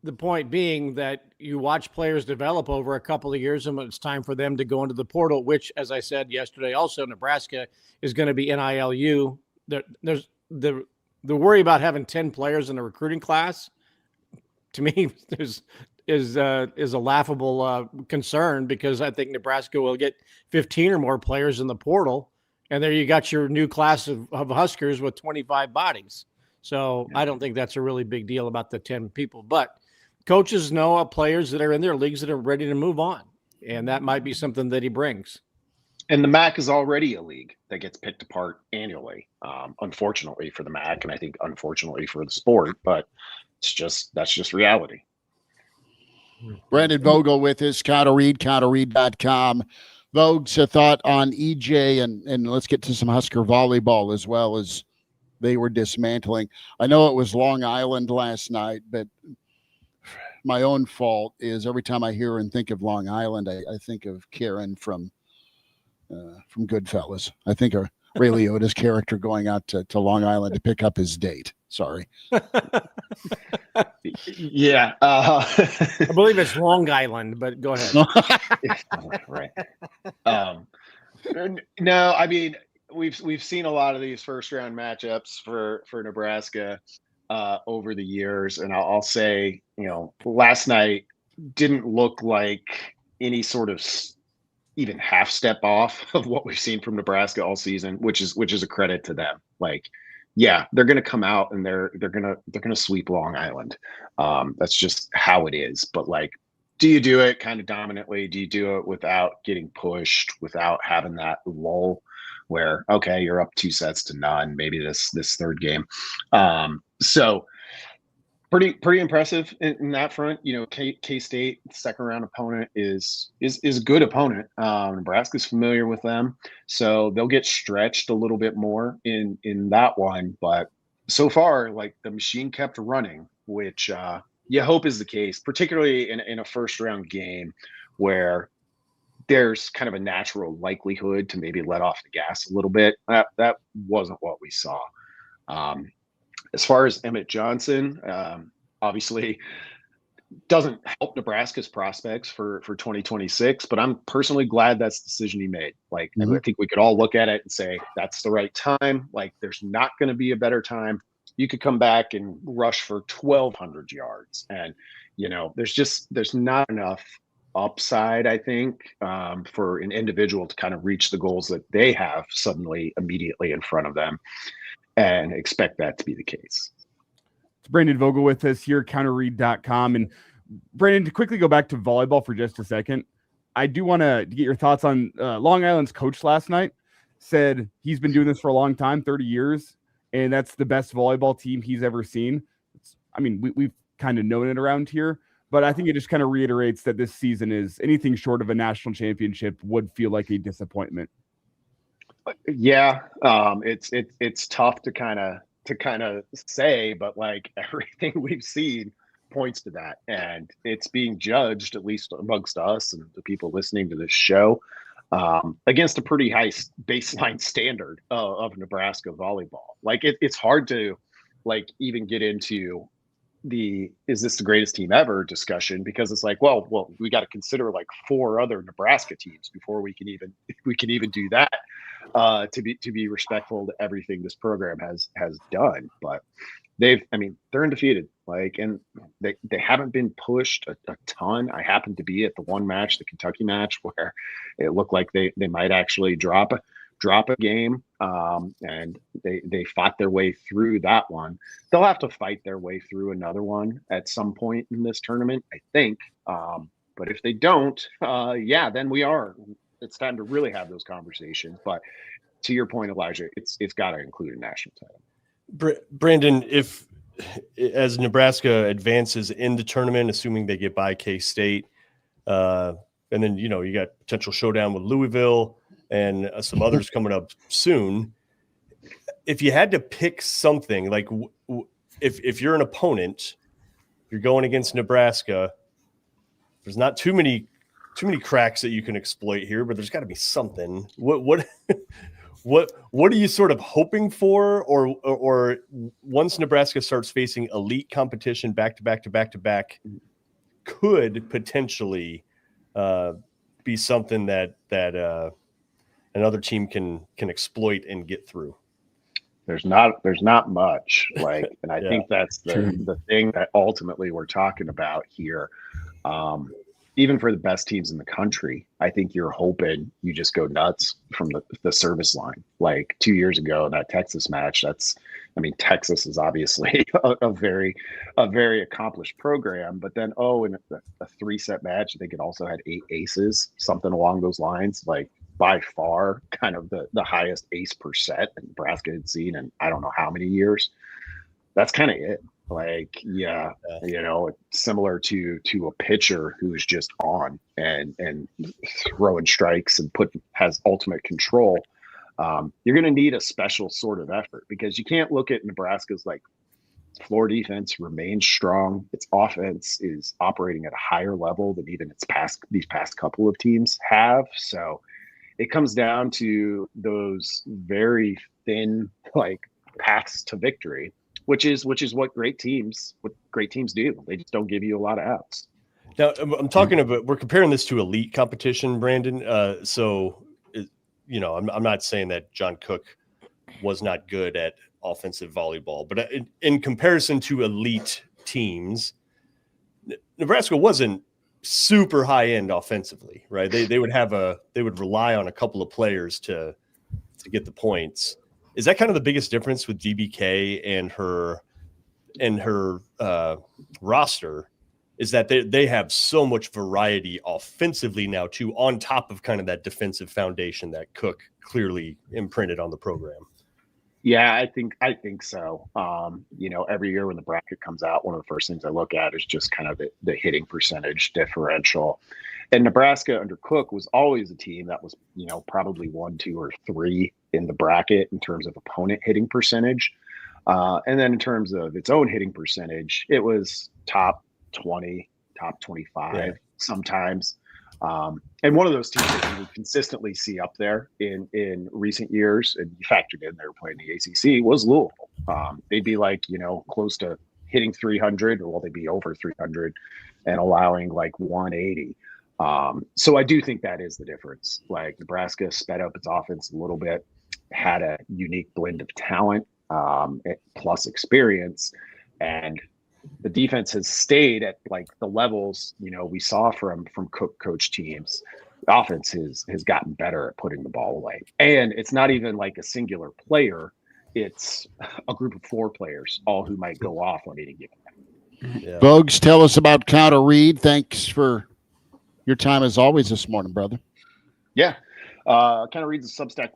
the point being that you watch players develop over a couple of years, and when it's time for them to go into the portal, which, as I said yesterday, also Nebraska is going to be NILU. There's the worry about having 10 players in a recruiting class. To me, is a laughable concern, because I think Nebraska will get 15 or more players in the portal, and there you got your new class of Huskers with 25 bodies. So I don't think that's a really big deal about the 10 people, but coaches know players that are in their leagues that are ready to move on, and that might be something that he brings. And the MAC is already a league that gets picked apart annually, unfortunately for the MAC, and I think unfortunately for the sport, but that's just reality. Brandon Vogel with us, counterread.com. Vogue's a thought on EJ, and let's get to some Husker volleyball as well, as they were dismantling. I know it was Long Island last night, but my own fault is every time I hear and think of Long Island, I think of Karen from Goodfellas. I think of Ray Liotta's character going out to Long Island to pick up his date. Sorry. Yeah. I believe it's Long Island, but go ahead. Right. No, we've seen a lot of these first round matchups for Nebraska over the years, and I'll say, last night didn't look like any sort of even half step off of what we've seen from Nebraska all season, which is a credit to them. Like, yeah, they're going to come out and they're going to sweep Long Island. That's just how it is. But like, do you do it kind of dominantly? Do you do it without getting pushed, without having that lull where, okay, you're up 2-0, maybe this third game. So pretty impressive in that front. K-State, second round opponent, is a good opponent. Nebraska's familiar with them, so they'll get stretched a little bit more in that one. But so far, like, the machine kept running, which you hope is the case, particularly in a first round game where there's kind of a natural likelihood to maybe let off the gas a little bit. That wasn't what we saw. As far as Emmett Johnson, obviously doesn't help Nebraska's prospects for 2026, but I'm personally glad that's the decision he made. Like, I think we could all look at it and say that's the right time. Like, there's not going to be a better time. You could come back and rush for 1,200 yards, and there's not enough upside, I think, for an individual to kind of reach the goals that they have suddenly immediately in front of them, and expect that to be the case. It's Brandon Vogel with us here, counterread.com. And Brandon, to quickly go back to volleyball for just a second, I do want to get your thoughts on Long Island's coach last night. Said he's been doing this for a long time, 30 years, and that's the best volleyball team he's ever seen. We've kind of known it around here, but I think it just kind of reiterates that this season is anything short of a national championship would feel like a disappointment. Yeah, it's tough to kind of say, but like everything we've seen points to that, and it's being judged, at least amongst us and the people listening to this show, against a pretty high baseline standard of Nebraska volleyball. Like it's hard to like even get into is this the greatest team ever discussion, because it's like, well, we got to consider like 4 other Nebraska teams before we can even do that, to be respectful to everything this program has done. But they're undefeated, like, and they haven't been pushed a ton. I happened to be at the one match, the Kentucky match, where it looked like they might actually drop a game, and they fought their way through that one. They'll have to fight their way through another one at some point in this tournament, I think. But if they don't, then it's time to really have those conversations. But to your point, Elijah, it's got to include a national title. Brandon, if as Nebraska advances in the tournament, assuming they get by K-State, and then you got potential showdown with Louisville and some others coming up soon. If you had to pick something, like if you're an opponent, you're going against Nebraska, there's not too many cracks that you can exploit here, but there's got to be something. What are you sort of hoping for, or once Nebraska starts facing elite competition back to back, could potentially be something that another team can exploit and get through? There's not much, like, and I think that's the thing that ultimately we're talking about here. Even for the best teams in the country, I think you're hoping you just go nuts from the service line. Like 2 years ago, that Texas match, Texas is obviously a very accomplished program, but then, in a 3-set match, I think it also had 8 aces, something along those lines, like by far kind of the highest ace per set that Nebraska had seen in I don't know how many years. That's kind of it. Like, similar to a pitcher who is just on and throwing strikes and has ultimate control. You're going to need a special sort of effort, because you can't look at Nebraska's like floor defense remains strong. Its offense is operating at a higher level than even these past couple of teams have. So it comes down to those very thin like paths to victory, which is what great teams do. They just don't give you a lot of outs. Now I'm talking about, we're comparing this to elite competition, Brandon. I'm not saying that John Cook was not good at offensive volleyball, but in comparison to elite teams, Nebraska wasn't super high end offensively, right? They would rely on a couple of players to get the points. Is that kind of the biggest difference with DBK and her roster? Is that they have so much variety offensively now too, on top of kind of that defensive foundation that Cook clearly imprinted on the program? Yeah, I think so. Every year when the bracket comes out, one of the first things I look at is just kind of the hitting percentage differential. And Nebraska under Cook was always a team that was, probably 1, 2, or 3 in the bracket in terms of opponent hitting percentage. And then in terms of its own hitting percentage, it was top 20, top 25 sometimes. And one of those teams that you would consistently see up there in recent years, and you factored in they were playing the ACC, was Louisville. They'd be like, close to hitting 300, or they'd be over 300 and allowing like 180. So I do think that is the difference. Like Nebraska sped up its offense a little bit, had a unique blend of talent plus experience, and the defense has stayed at like the levels, we saw from coach teams. The offense has gotten better at putting the ball away. And it's not even like a singular player. It's a group of 4 players, all who might go off on any given night. Yeah. Vogues, tell us about Counter Read. Thanks for your time as always this morning, brother. Yeah. Counter Read's a Substack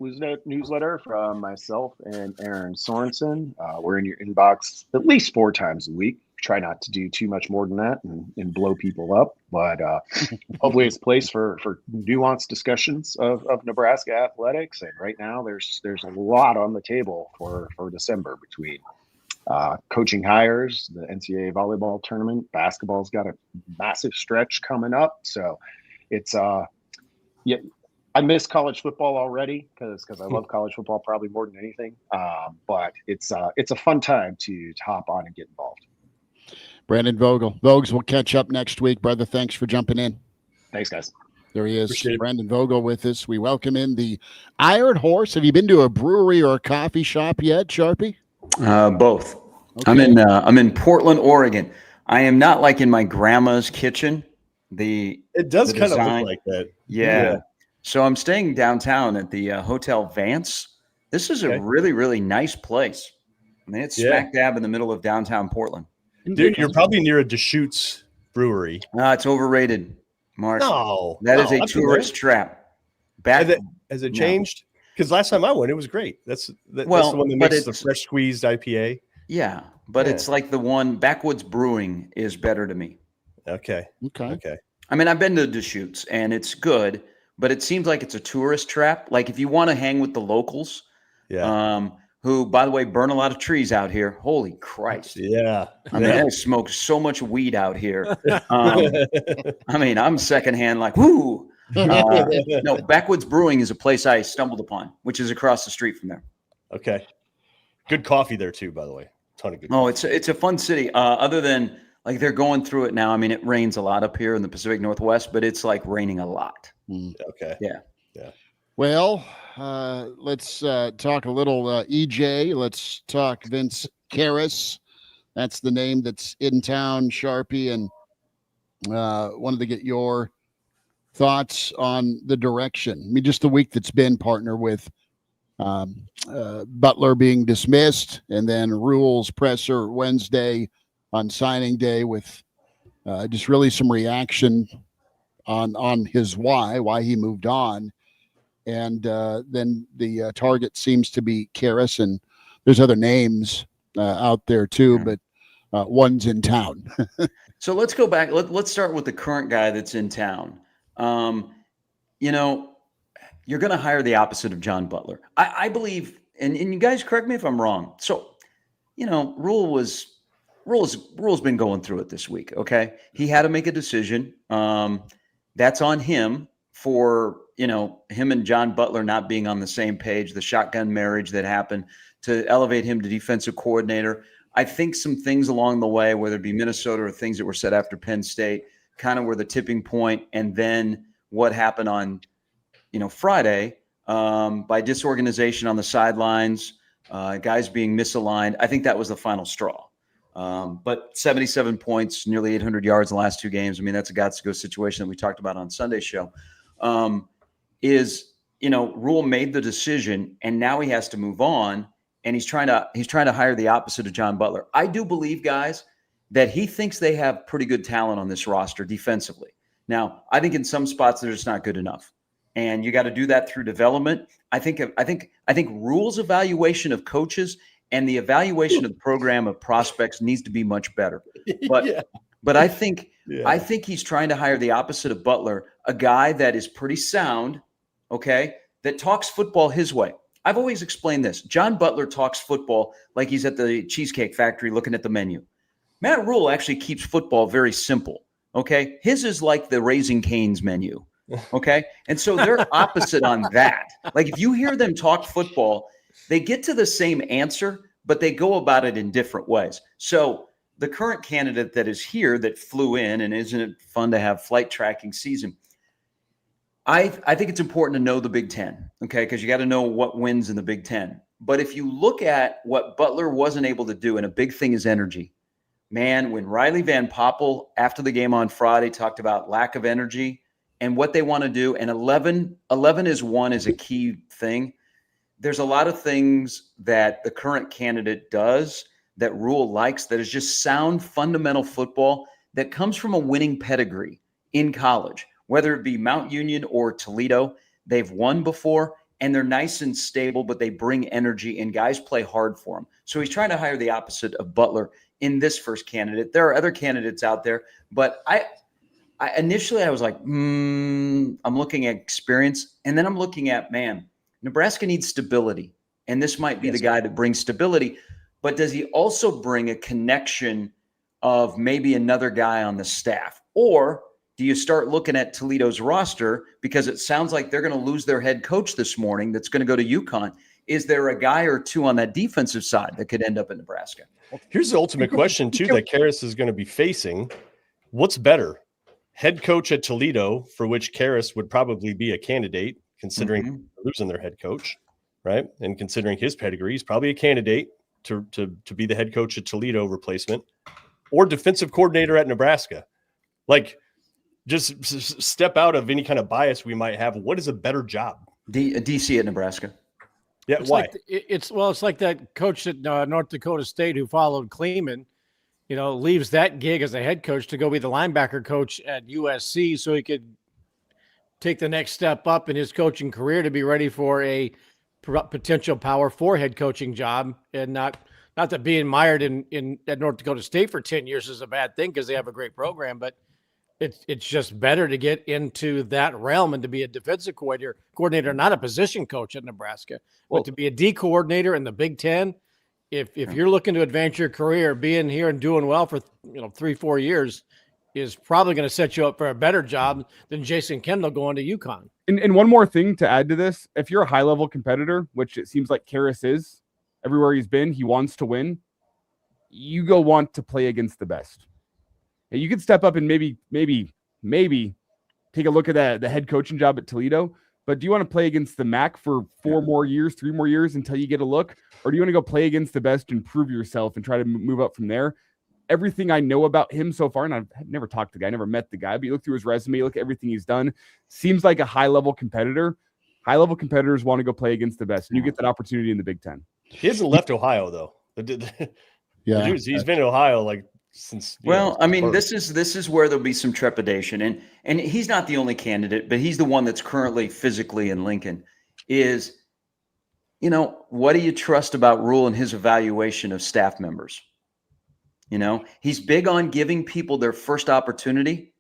newsletter from myself and Aaron Sorensen. We're in your inbox at least 4 times a week. Try not to do too much more than that and blow people up, but hopefully it's a place for nuanced discussions of Nebraska athletics. And right now there's a lot on the table for December between coaching hires, the NCAA volleyball tournament, basketball's got a massive stretch coming up. So it's I miss college football already because I love college football probably more than anything. But it's a fun time to hop on and get involved. Brandon Vogel. Vogues, we'll catch up next week, brother. Thanks for jumping in. Thanks, guys. There he is, Brandon Vogel with us. We welcome in the Iron Horse. Have you been to a brewery or a coffee shop yet, Sharpie? Both. Okay. I'm in Portland, Oregon. I am not like in my grandma's kitchen. It does kind of look like that. Yeah. So I'm staying downtown at the Hotel Vance. This is a really, really nice place. I mean, it's smack dab in the middle of downtown Portland. Dude, you're probably near a Deschutes brewery. It's overrated, Mark. No, that is a tourist trap. Has it changed? Because last time I went, it was great. That's the one that makes the fresh squeezed IPA. Yeah, but it's like the one Backwoods Brewing is better to me. Okay. I mean, I've been to Deschutes and it's good, but it seems like it's a tourist trap. Like if you want to hang with the locals, who, by the way, burn a lot of trees out here. Holy Christ. Yeah. I mean, I smoke so much weed out here. I mean, I'm secondhand like, whoo. No, Backwoods Brewing is a place I stumbled upon, which is across the street from there. Okay. Good coffee there too, by the way. Ton of good coffee. It's a fun city. Other than like they're going through it now. I mean, it rains a lot up here in the Pacific Northwest, but it's like raining a lot. Okay. Yeah. Well, let's talk a little EJ. Let's talk Vince Karras. That's the name that's in town, Sharpie, and wanted to get your thoughts on the direction. I mean, just the week that's been, partner, with Butler being dismissed, and then Rule's presser Wednesday on signing day with just really some reaction on his why he moved on. And then the target seems to be Karras, and there's other names out there too, but one's in town. So let's go back. Let's start with the current guy that's in town. You're going to hire the opposite of John Butler. I believe, and you guys correct me if I'm wrong. So, Rule's been going through it this week. Okay. He had to make a decision. That's on him for, him and John Butler not being on the same page, the shotgun marriage that happened to elevate him to defensive coordinator. I think some things along the way, whether it be Minnesota or things that were said after Penn State, kind of were the tipping point. And then what happened on, Friday, by disorganization on the sidelines, guys being misaligned. I think that was the final straw. But 77 points, nearly 800 yards in the last 2 games. I mean, that's a got-to-go situation that we talked about on Sunday's show. Rule made the decision, and now he has to move on, and he's trying to hire the opposite of John Butler. I do believe, guys, that he thinks they have pretty good talent on this roster defensively. Now, I think in some spots they're just not good enough, and you got to do that through development. I think Rule's evaluation of coaches and the evaluation of the program of prospects needs to be much better. But I think he's trying to hire the opposite of Butler, a guy that is pretty sound, okay, that talks football his way. I've always explained this. John Butler talks football like he's at the Cheesecake Factory looking at the menu. Matt Rule actually keeps football very simple, okay? His is like the Raising Cane's menu, okay? And so they're opposite on that. Like if you hear them talk football, they get to the same answer, but they go about it in different ways. So the current candidate that is here that flew in, and isn't it fun to have flight tracking season? I think it's important to know the Big Ten, okay, because you got to know what wins in the Big Ten. But if you look at what Butler wasn't able to do, and a big thing is energy, man, when Riley Van Poppel, after the game on Friday, talked about lack of energy and what they want to do, and 11 is one is a key thing. There's a lot of things that the current candidate does that Rule likes that is just sound fundamental football that comes from a winning pedigree in college, whether it be Mount Union or Toledo. They've won before, and they're nice and stable, but they bring energy, and guys play hard for them. So he's trying to hire the opposite of Butler in this first candidate. There are other candidates out there, but I initially was like, I'm looking at experience, and then I'm looking at, man, Nebraska needs stability, and this might be the guy that brings stability. But does he also bring a connection of maybe another guy on the staff? Or do you start looking at Toledo's roster, because it sounds like they're going to lose their head coach this morning that's going to go to UConn? Is there a guy or two on that defensive side that could end up in Nebraska? Here's the ultimate question, too, that Karras is going to be facing. What's better? Head coach at Toledo, for which Karras would probably be a candidate, considering losing their head coach, right? And considering his pedigree, he's probably a candidate to be the head coach at Toledo replacement, or defensive coordinator at Nebraska. Like, just step out of any kind of bias we might have. What is a better job? DC at Nebraska. Yeah, it's why? Like, it's like that coach at North Dakota State who followed Kleeman, leaves that gig as a head coach to go be the linebacker coach at USC so he could take the next step up in his coaching career to be ready for a potential Power 4 head coaching job, and not that being mired at North Dakota State for 10 years is a bad thing because they have a great program, but it's just better to get into that realm and to be a defensive coordinator, not a position coach at Nebraska, but to be a D coordinator in the Big Ten. If you're looking to advance your career, being here and doing well for 3-4 years is probably going to set you up for a better job than Jason Kendall going to UConn. And one more thing to add to this, if you're a high-level competitor, which it seems like Karras is, everywhere he's been, he wants to win, you go want to play against the best. You could step up and maybe take a look at the head coaching job at Toledo, but do you want to play against the MAC for 3 more years until you get a look? Or do you want to go play against the best and prove yourself and try to move up from there? Everything I know about him so far, and I've never talked to the guy, never met the guy, but you look through his resume, look at everything he's done, seems like a high-level competitor. High-level competitors want to go play against the best, and you get that opportunity in the Big Ten. He hasn't left Ohio, though. Yeah, he's been in Ohio since. This is where there'll be some trepidation, and he's not the only candidate, but he's the one that's currently physically in Lincoln. What do you trust about Rule and his evaluation of staff members? He's big on giving people their first opportunity.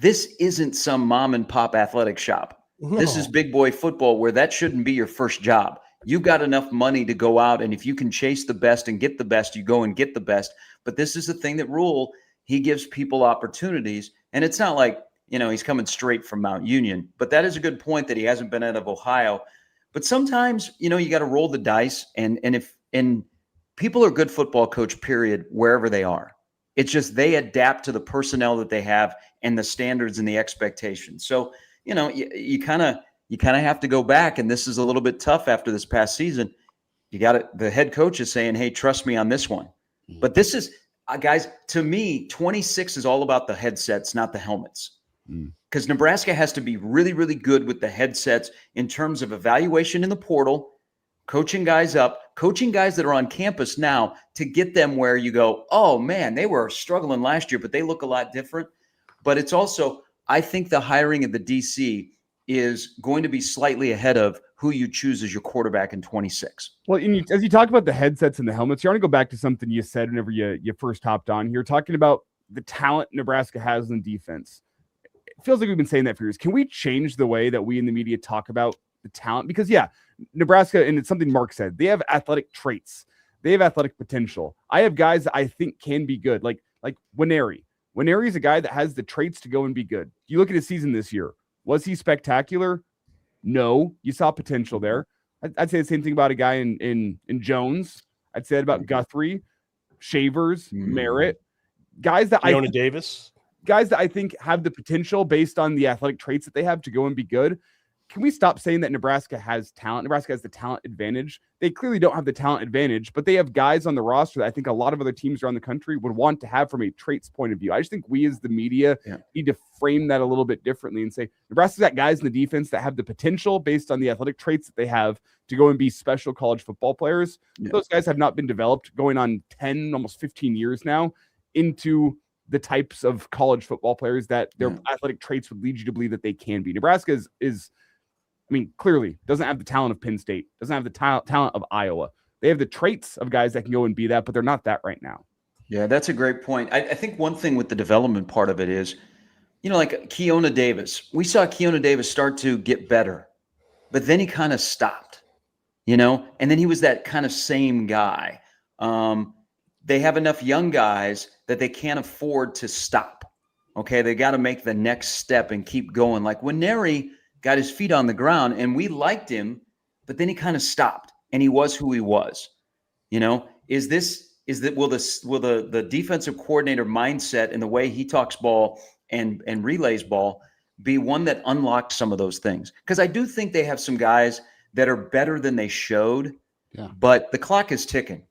This isn't some mom and pop athletic shop. No. This is big boy football where that shouldn't be your first job. You've got enough money to go out, and if you can chase the best and get the best, you go and get the best. But this is the thing that Rule, he gives people opportunities. And it's not like, he's coming straight from Mount Union. But that is a good point that he hasn't been out of Ohio. But sometimes, you got to roll the dice. And people are good football coach, period, wherever they are. It's just they adapt to the personnel that they have and the standards and the expectations. So, you kind of have to go back, and this is a little bit tough after this past season. The head coach is saying, hey, trust me on this one. But this is, guys, to me, 26 is all about the headsets, not the helmets. Because Nebraska has to be really, really good with the headsets in terms of evaluation in the portal, coaching guys up, coaching guys that are on campus now to get them where you go, oh, man, they were struggling last year, but they look a lot different. But it's also, I think the hiring of the DC is going to be slightly ahead of who you choose as your quarterback in 26. Well, as you talk about the headsets and the helmets, you want to go back to something you said whenever you first hopped on here, talking about the talent Nebraska has in defense. It feels like we've been saying that for years. Can we change the way that we in the media talk about the talent? Because, Nebraska, and it's something Mark said, they have athletic traits. They have athletic potential. I have guys that I think can be good, like Winery. Winery is a guy that has the traits to go and be good. You look at his season this year. Was he spectacular? No. You saw potential there. I'd say the same thing about a guy in Jones. I'd say that about Guthrie, Shavers, Merritt. Guys that Davis. Guys that I think have the potential based on the athletic traits that they have to go and be good. can we stop saying that Nebraska has talent? Nebraska has the talent advantage. They clearly don't have the talent advantage, but they have guys on the roster that I think a lot of other teams around the country would want to have from a traits point of view. I just think we as the media need to frame that a little bit differently and say Nebraska's got guys in the defense that have the potential based on the athletic traits that they have to go and be special college football players. Those guys have not been developed going on 10, almost 15 years now into the types of college football players that their athletic traits would lead you to believe that they can be. Nebraska is I mean, clearly doesn't have the talent of Penn State, doesn't have the talent of Iowa. They have the traits of guys that can go and be that, but they're not that right now. Yeah, that's a great point. I think one thing with the development part of it is, like Keona Davis. We saw Keona Davis start to get better, but then he kind of stopped, and then he was that kind of same guy. They have enough young guys that they can't afford to stop. Okay, they got to make the next step and keep going. Like when Neri got his feet on the ground and we liked him, but then he kind of stopped and he was who he was. Will the defensive coordinator mindset and the way he talks ball and relays ball be one that unlocks some of those things? Because I do think they have some guys that are better than they showed, but the clock is ticking.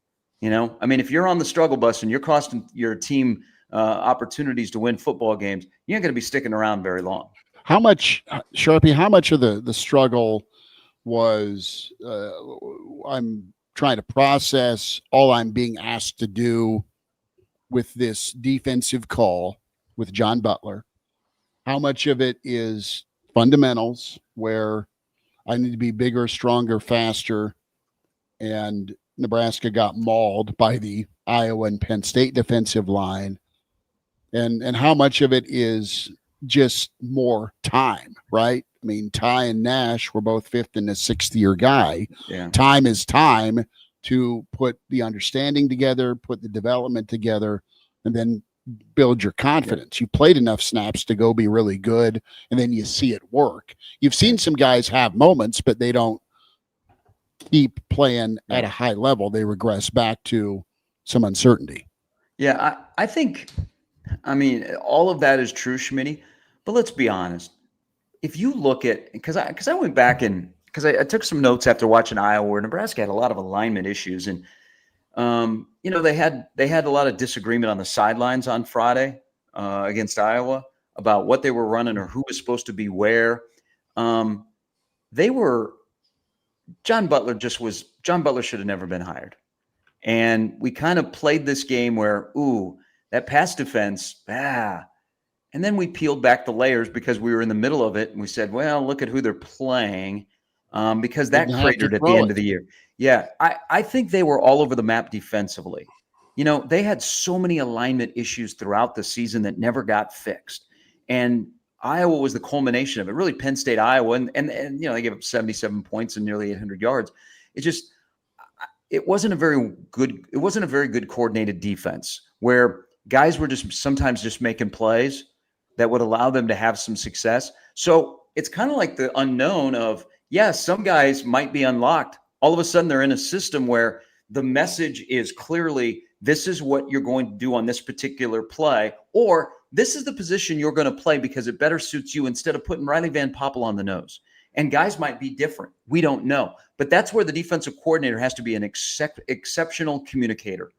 I mean, if you're on the struggle bus and you're costing your team opportunities to win football games, you ain't going to be sticking around very long. How much, Sharpie, how much of the struggle was I'm trying to process all I'm being asked to do with this defensive call with John Butler? How much of it is fundamentals where I need to be bigger, stronger, faster, and Nebraska got mauled by the Iowa and Penn State defensive line? And how much of it is just more time, right? I mean, Ty and Nash were both fifth and a sixth year guy. Yeah. Time is time to put the understanding together, put the development together, and then build your confidence. You played enough snaps to go be really good, and then you see it work. You've seen some guys have moments, but they don't keep playing at a high level. They regress back to some uncertainty. Yeah, I think, all of that is true, Schmidt, but let's be honest. If you look at, because I went back and because I took some notes after watching Iowa, where Nebraska had a lot of alignment issues, and they had a lot of disagreement on the sidelines on Friday against Iowa about what they were running or who was supposed to be where. John Butler should have never been hired, and we kind of played this game where that pass defense, and then we peeled back the layers because we were in the middle of it, and we said, well, look at who they're playing. Because that cratered at the end of the year. Yeah, I think they were all over the map defensively. They had so many alignment issues throughout the season that never got fixed. And Iowa was the culmination of it. Really, Penn State, Iowa, and they gave up 77 points and nearly 800 yards. It wasn't a very good coordinated defense where guys were sometimes just making plays that would allow them to have some success. So it's kind of like the unknown of, some guys might be unlocked. All of a sudden, they're in a system where the message is clearly, this is what you're going to do on this particular play, or this is the position you're going to play because it better suits you, instead of putting Riley Van Poppel on the nose. And guys might be different. We don't know. But that's where the defensive coordinator has to be an exceptional communicator.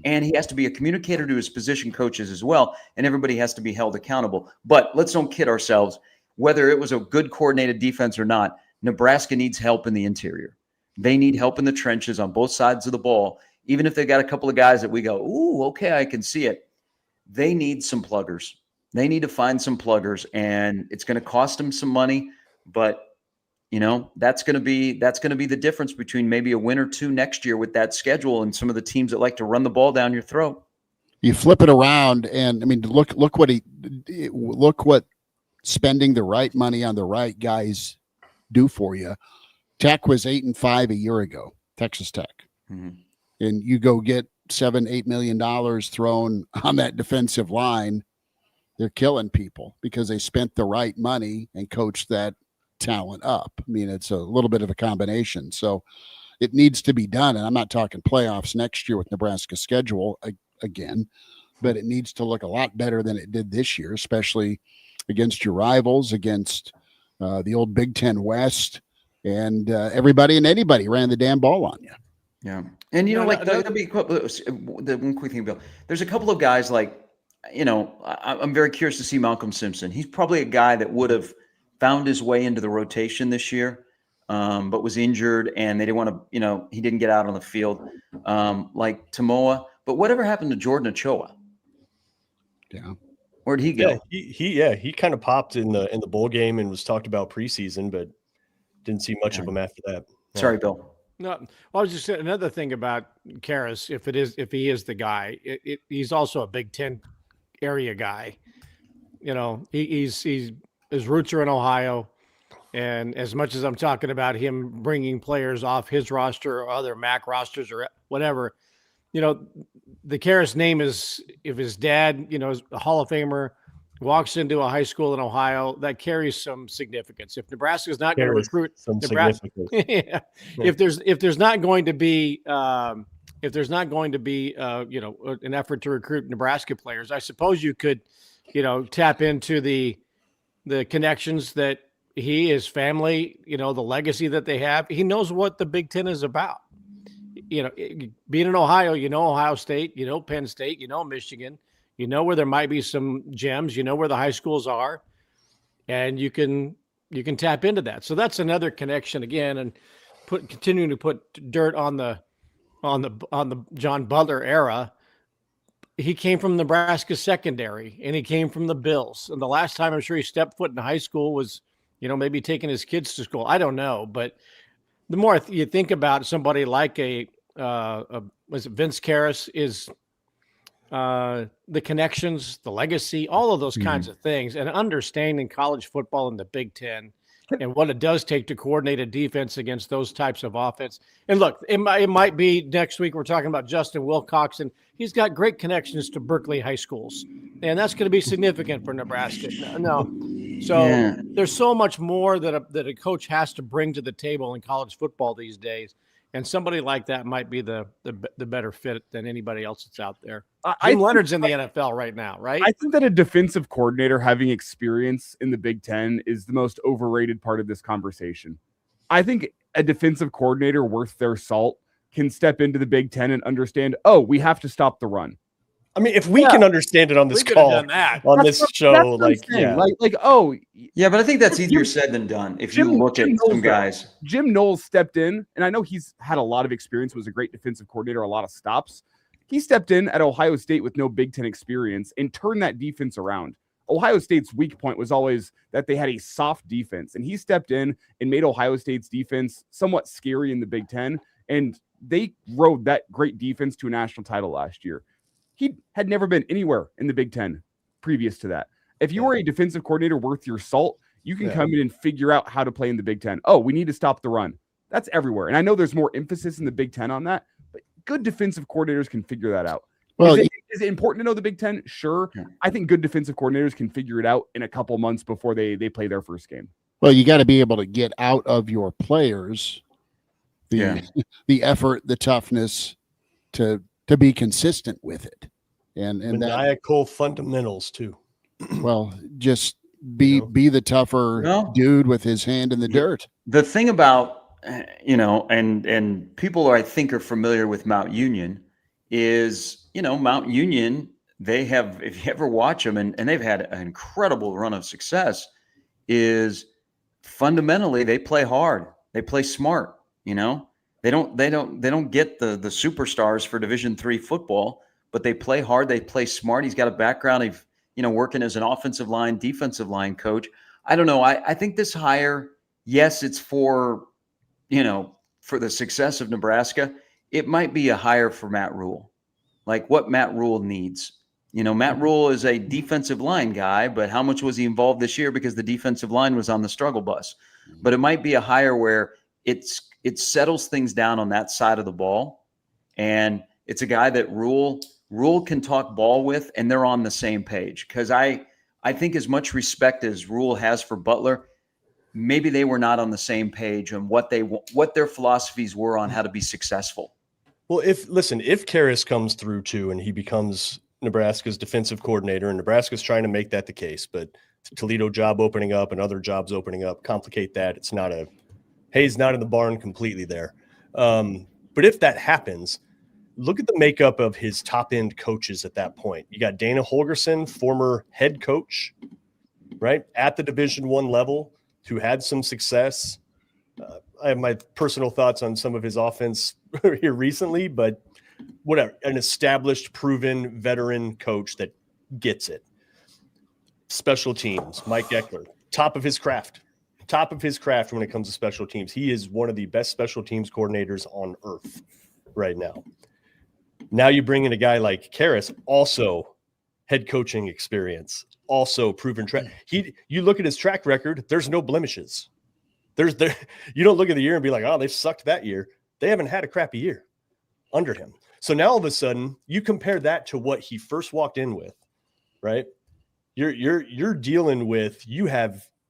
And he has to be a communicator to his position coaches as well. And everybody has to be held accountable. But let's don't kid ourselves. Whether it was a good coordinated defense or not, Nebraska needs help in the interior. They need help in the trenches on both sides of the ball. Even if they got a couple of guys that we go, okay, I can see it. They need some pluggers. They need to find some pluggers, and it's going to cost them some money. But that's going to be the difference between maybe a win or two next year with that schedule and some of the teams that like to run the ball down your throat. You flip it around, and look what spending the right money on the right guys do for you. Tech was 8-5 a year ago, Texas Tech. Mm-hmm. And you go get $7-8 million thrown on that defensive line. They're killing people because they spent the right money and coached that talent up. It's a little bit of a combination. So it needs to be done. And I'm not talking playoffs next year with Nebraska's schedule again, but it needs to look a lot better than it did this year, especially against your rivals, against the old Big Ten West, and everybody and anybody ran the damn ball on you. Yeah. And, the one quick thing, Bill, there's a couple of guys like, I'm very curious to see Malcolm Simpson. He's probably a guy that would have found his way into the rotation this year, but was injured and they didn't want to, he didn't get out on the field like Tamoa. But whatever happened to Jordan Ochoa? Yeah. Where'd he go? Yeah, he kind of popped in the bowl game and was talked about preseason, but didn't see much of him after that. Yeah. Sorry, Bill. No, well, I was just saying another thing about Karras. If he is the guy, he's also a Big Ten area guy. He's his roots are in Ohio, and as much as I'm talking about him bringing players off his roster or other MAC rosters or whatever, the Karras name is, if his dad, is a Hall of Famer, walks into a high school in Ohio, that carries some significance. If Nebraska is not going to recruit Nebraska, if there's not going to be an effort to recruit Nebraska players, I suppose you could, tap into the connections that his family, the legacy that they have. He knows what the Big Ten is about. Being in Ohio, Ohio State, Penn State, Michigan, where there might be some gems, where the high schools are, and you can tap into that. So that's another connection again, and continuing to put dirt on the John Butler era. He came from Nebraska secondary, and he came from the Bills. And the last time I'm sure he stepped foot in high school was, maybe taking his kids to school. I don't know, but the more you think about somebody like was it Vince Karras, is the connections, the legacy, all of those kinds of things, and understanding college football in the Big Ten and what it does take to coordinate a defense against those types of offense. And look, it might be next week we're talking about Justin Wilcox, and he's got great connections to Berkeley high schools, and that's going to be significant for Nebraska. There's so much more that a coach has to bring to the table in college football these days. And somebody like that might be the better fit than anybody else that's out there. Jim Leonard's in the NFL right now, right? I think that a defensive coordinator having experience in the Big Ten is the most overrated part of this conversation. I think a defensive coordinator worth their salt can step into the Big Ten and understand, we have to stop the run. I mean, if we can understand it on this call, on this show, but I think that's easier said than done. If you look at some guys, Jim Knowles stepped in, and I know he's had a lot of experience, was a great defensive coordinator, a lot of stops. He stepped in at Ohio State with no Big Ten experience and turned that defense around. Ohio State's weak point was always that they had a soft defense, and he stepped in and made Ohio State's defense somewhat scary in the Big Ten, and they rode that great defense to a national title last year. He had never been anywhere in the Big Ten previous to that. If you are a defensive coordinator worth your salt, you can come in and figure out how to play in the Big Ten. We need to stop the run. That's everywhere. And I know there's more emphasis in the Big Ten on that, but good defensive coordinators can figure that out. Well, is it important to know the Big Ten? Sure. Yeah. I think good defensive coordinators can figure it out in a couple months before they play their first game. Well, you got to be able to get out of your players the effort, the toughness to be consistent with it. And maniacal fundamentals too. Well, just be the tougher dude with his hand in the dirt. The thing about, and people I think are familiar with Mount Union is, Mount Union, they have, if you ever watch them, and they've had an incredible run of success, is fundamentally they play hard. They play smart, They don't get the superstars for Division III football, but they play hard. They play smart. He's got a background of, working as an offensive line, defensive line coach. I don't know. I think this hire, yes, it's for the success of Nebraska. It might be a hire for Matt Rule, like what Matt Rule needs. Matt Rule is a defensive line guy, but how much was he involved this year because the defensive line was on the struggle bus? But it might be a hire where it settles things down on that side of the ball, and it's a guy that Rule can talk ball with, and they're on the same page. Because I think as much respect as Rule has for Butler, maybe they were not on the same page on what their philosophies were on how to be successful. Well, if Karras comes through too, and he becomes Nebraska's defensive coordinator, and Nebraska's trying to make that the case, but Toledo job opening up and other jobs opening up complicate that. It's not hay's not in the barn completely there. But if that happens, look at the makeup of his top end coaches at that point. You got Dana Holgerson, former head coach, right, at the Division I level, who had some success. I have my personal thoughts on some of his offense here recently, but whatever. An established, proven veteran coach that gets it. Special teams, Mike Eckler, top of his craft when it comes to special teams. He is one of the best special teams coordinators on earth right now. Now you bring in a guy like Karras, also head coaching experience, also proven track. You look at his track record, there's no blemishes. You don't look at the year and be like, oh, they sucked that year. They haven't had a crappy year under him. So now all of a sudden you compare that to what he first walked in with, right? You're dealing with,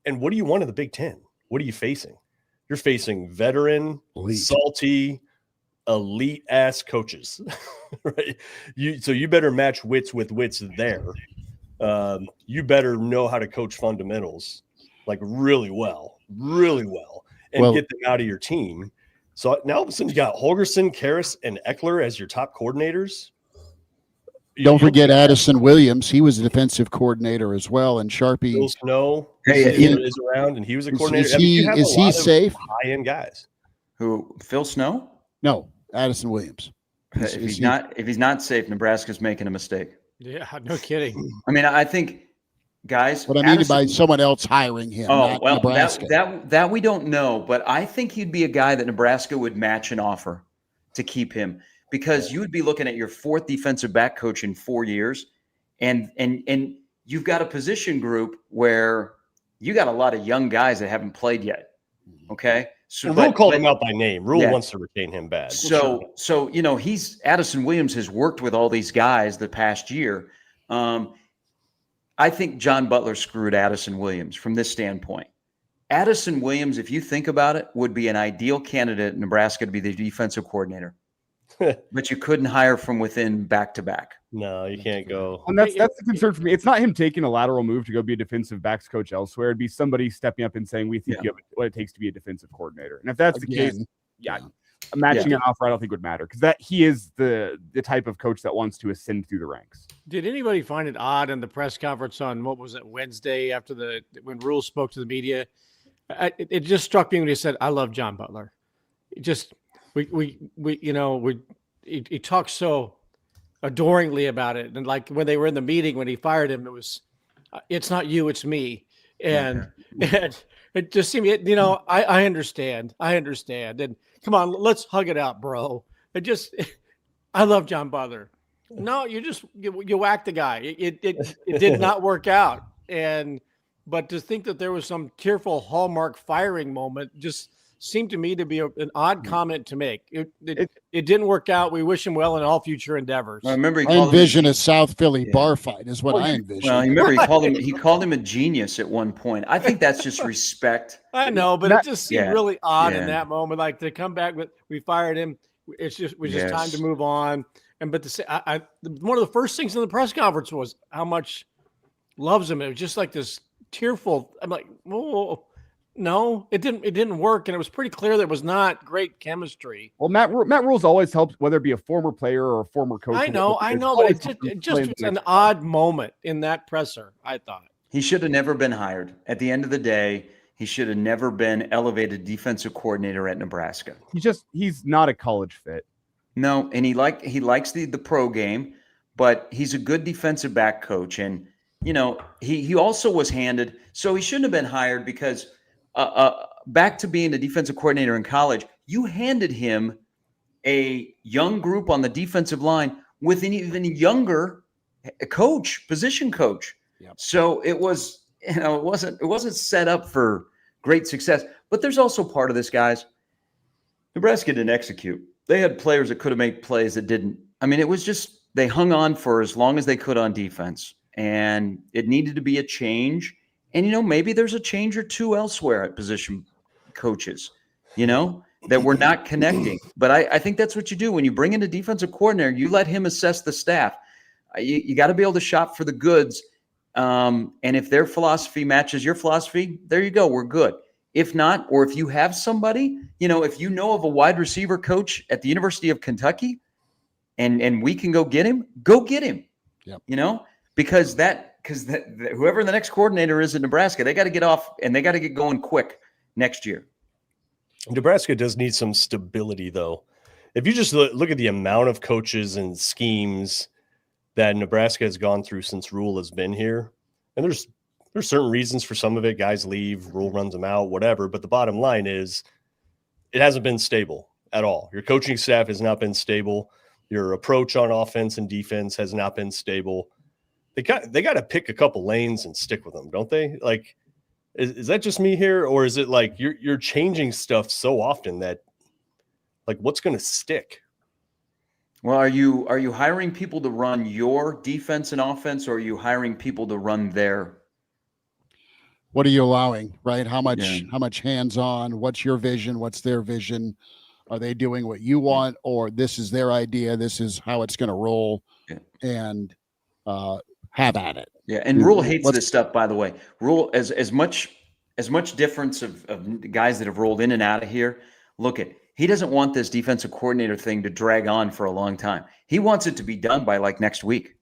and what do you want in the Big Ten? What are you facing? You're facing veteran, salty, elite ass coaches, right? So you better match wits with wits there. You better know how to coach fundamentals like really well, and get them out of your team. So now all of a sudden you got Holgerson, Karras, and Eckler as your top coordinators. Don't forget Addison Williams. He was a defensive coordinator as well, and Sharpie. Phil Snow is around, and he was a coordinator. Is he safe? High-end guys. Who? Phil Snow? No, Addison Williams. If he's not safe, Nebraska's making a mistake. Yeah, no kidding. I mean, I think, guys. What I mean by someone else hiring him. Oh, well, Nebraska. that we don't know, but I think he'd be a guy that Nebraska would match an offer to keep him, because you would be looking at your fourth defensive back coach in 4 years, and you've got a position group where you got a lot of young guys that haven't played yet. Okay. So Rule called him out by name. Rule wants to retain him bad. So Addison Williams has worked with all these guys the past year. I think John Butler screwed Addison Williams from this standpoint. Addison Williams, if you think about it, would be an ideal candidate in Nebraska to be the defensive coordinator. But you couldn't hire from within back to back. No, you can't go. And that's the concern for me. It's not him taking a lateral move to go be a defensive backs coach elsewhere. It'd be somebody stepping up and saying, we think you have what it takes to be a defensive coordinator. And if that's the case, matching an offer I don't think would matter, because that he is the type of coach that wants to ascend through the ranks. Did anybody find it odd in the press conference on, what was it, Wednesday, after when Rule spoke to the media? It just struck me when he said, I love John Butler. It just, he talked so adoringly about it. And like when they were in the meeting, when he fired him, it was, it's not you, it's me. And it just seemed, I understand. And come on, let's hug it out, bro. I love John Butler. No, you whacked the guy. It did not work out. But to think that there was some tearful Hallmark firing moment just seemed to me to be an odd comment to make. It didn't work out. We wish him well in all future endeavors. I envision a South Philly bar fight is what I envision. Well, remember he called him a genius at one point. I think that's just respect. I know, but it just seemed really odd in that moment. Like to come back with, we fired him. It was just time to move on. But to say, one of the first things in the press conference was how much loves him. It was just like this tearful. I'm like, whoa. No, it didn't work, and it was pretty clear there was not great chemistry. Well, Matt Rule's always helped, whether it be a former player or a former coach. I know, but it just was an odd moment in that presser, I thought. He should have never been hired. At the end of the day, he should have never been elevated defensive coordinator at Nebraska. He's not a college fit. No, and he likes the pro game, but he's a good defensive back coach, and he also was handed, so he shouldn't have been hired because. Back to being a defensive coordinator in college, you handed him a young group on the defensive line with an even younger position coach. Yep. So it was, it wasn't set up for great success. But there's also part of this, guys. Nebraska didn't execute. They had players that could have made plays that didn't. I mean, it was just they hung on for as long as they could on defense, and it needed to be a change. And, maybe there's a change or two elsewhere at position coaches, that we're not connecting. But I think that's what you do. When you bring in a defensive coordinator, you let him assess the staff. You got to be able to shop for the goods And if their philosophy matches your philosophy, there you go. We're good. If not, or if you have somebody, if you know of a wide receiver coach at the University of Kentucky and we can go get him. Yep. Because whoever the next coordinator is in Nebraska, they got to get off and they got to get going quick next year. Nebraska does need some stability, though. If you just look at the amount of coaches and schemes that Nebraska has gone through since Rule has been here, and there's certain reasons for some of it. Guys leave, Rule runs them out, whatever. But the bottom line is it hasn't been stable at all. Your coaching staff has not been stable. Your approach on offense and defense has not been stable. They got to pick a couple lanes and stick with them, don't they? Like, is that just me here, or is it like you're changing stuff so often that, like, what's going to stick? Well, are you hiring people to run your defense and offense, or are you hiring people to run their? What are you allowing, right? How much hands-on? What's your vision? What's their vision? Are they doing what you want, or this is their idea? This is how it's going to roll, and have at it. Yeah, and Rule hates this stuff, by the way. Rule, as much difference of guys that have rolled in and out of here. Look at. He doesn't want this defensive coordinator thing to drag on for a long time. He wants it to be done by like next week.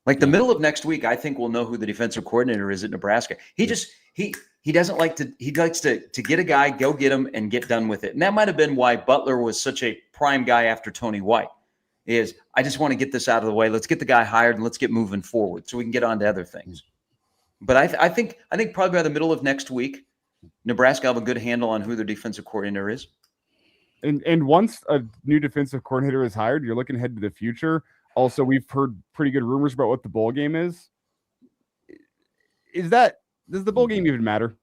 Like the middle of next week, I think we'll know who the defensive coordinator is at Nebraska. He doesn't like to, he likes to get a guy, go get him and get done with it. And that might've been why Butler was such a prime guy after Tony White is I just want to get this out of the way. Let's get the guy hired and let's get moving forward so we can get on to other things. But I think probably by the middle of next week, Nebraska will have a good handle on who their defensive coordinator is. And once a new defensive coordinator is hired, you're looking ahead to the future. Also, we've heard pretty good rumors about what the bowl game is. Does the bowl game even matter?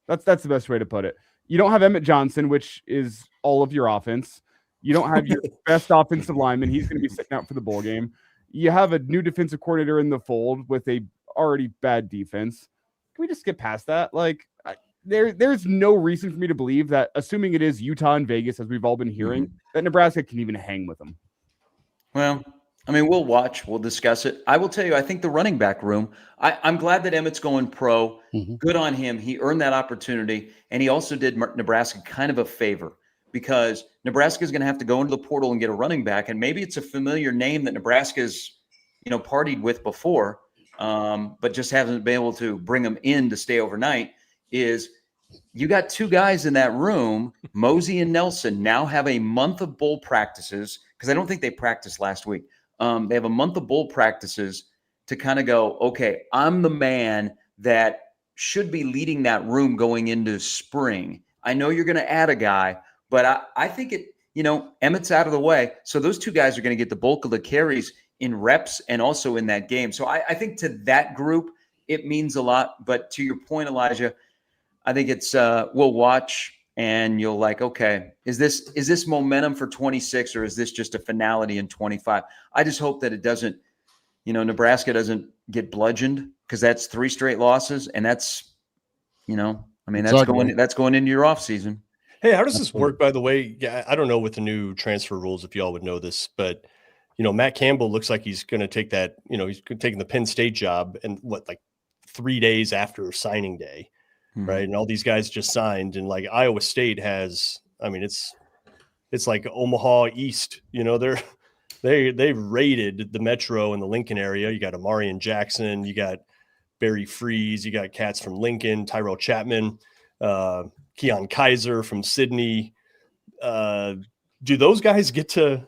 That's the best way to put it. You don't have Emmett Johnson, which is all of your offense. You don't have your best offensive lineman. He's going to be sitting out for the bowl game. You have a new defensive coordinator in the fold with a already bad defense. Can we just get past that? Like, there's no reason for me to believe that, assuming it is Utah and Vegas, as we've all been hearing, that Nebraska can even hang with them. Well, I mean, we'll watch. We'll discuss it. I will tell you, I think the running back room, I'm glad that Emmett's going pro. Good on him. He earned that opportunity. And he also did Nebraska kind of a favor because Nebraska is going to have to go into the portal and get a running back. And maybe it's a familiar name that Nebraska's, partied with before, but just hasn't been able to bring them in to stay overnight. Is you got two guys in that room, Mosey and Nelson, now have a month of bowl practices because I don't think they practiced last week. They have a month of bowl practices to kind of go, okay, I'm the man that should be leading that room going into spring. I know you're going to add a guy, but I think Emmett's out of the way. So those two guys are going to get the bulk of the carries in reps and also in that game. So I think to that group, it means a lot. But to your point, Elijah, I think it's we'll watch and you'll like, okay, is this momentum for 26 or is this just a finality in 25? I just hope that it doesn't, Nebraska doesn't get bludgeoned because that's 3 straight losses. And that's, that's going into your offseason. Hey, how does this work, by the way? Yeah, I don't know with the new transfer rules if y'all would know this, but Matt Campbell looks like he's going to take that, he's taking the Penn State job and 3 days after signing day. Right. And all these guys just signed and like Iowa State has, it's like Omaha East, they've raided the Metro and the Lincoln area. You got Amarian Jackson, you got Barry Freeze, you got cats from Lincoln, Tyrell Chapman, Keon Kaiser from Sydney. Do those guys get to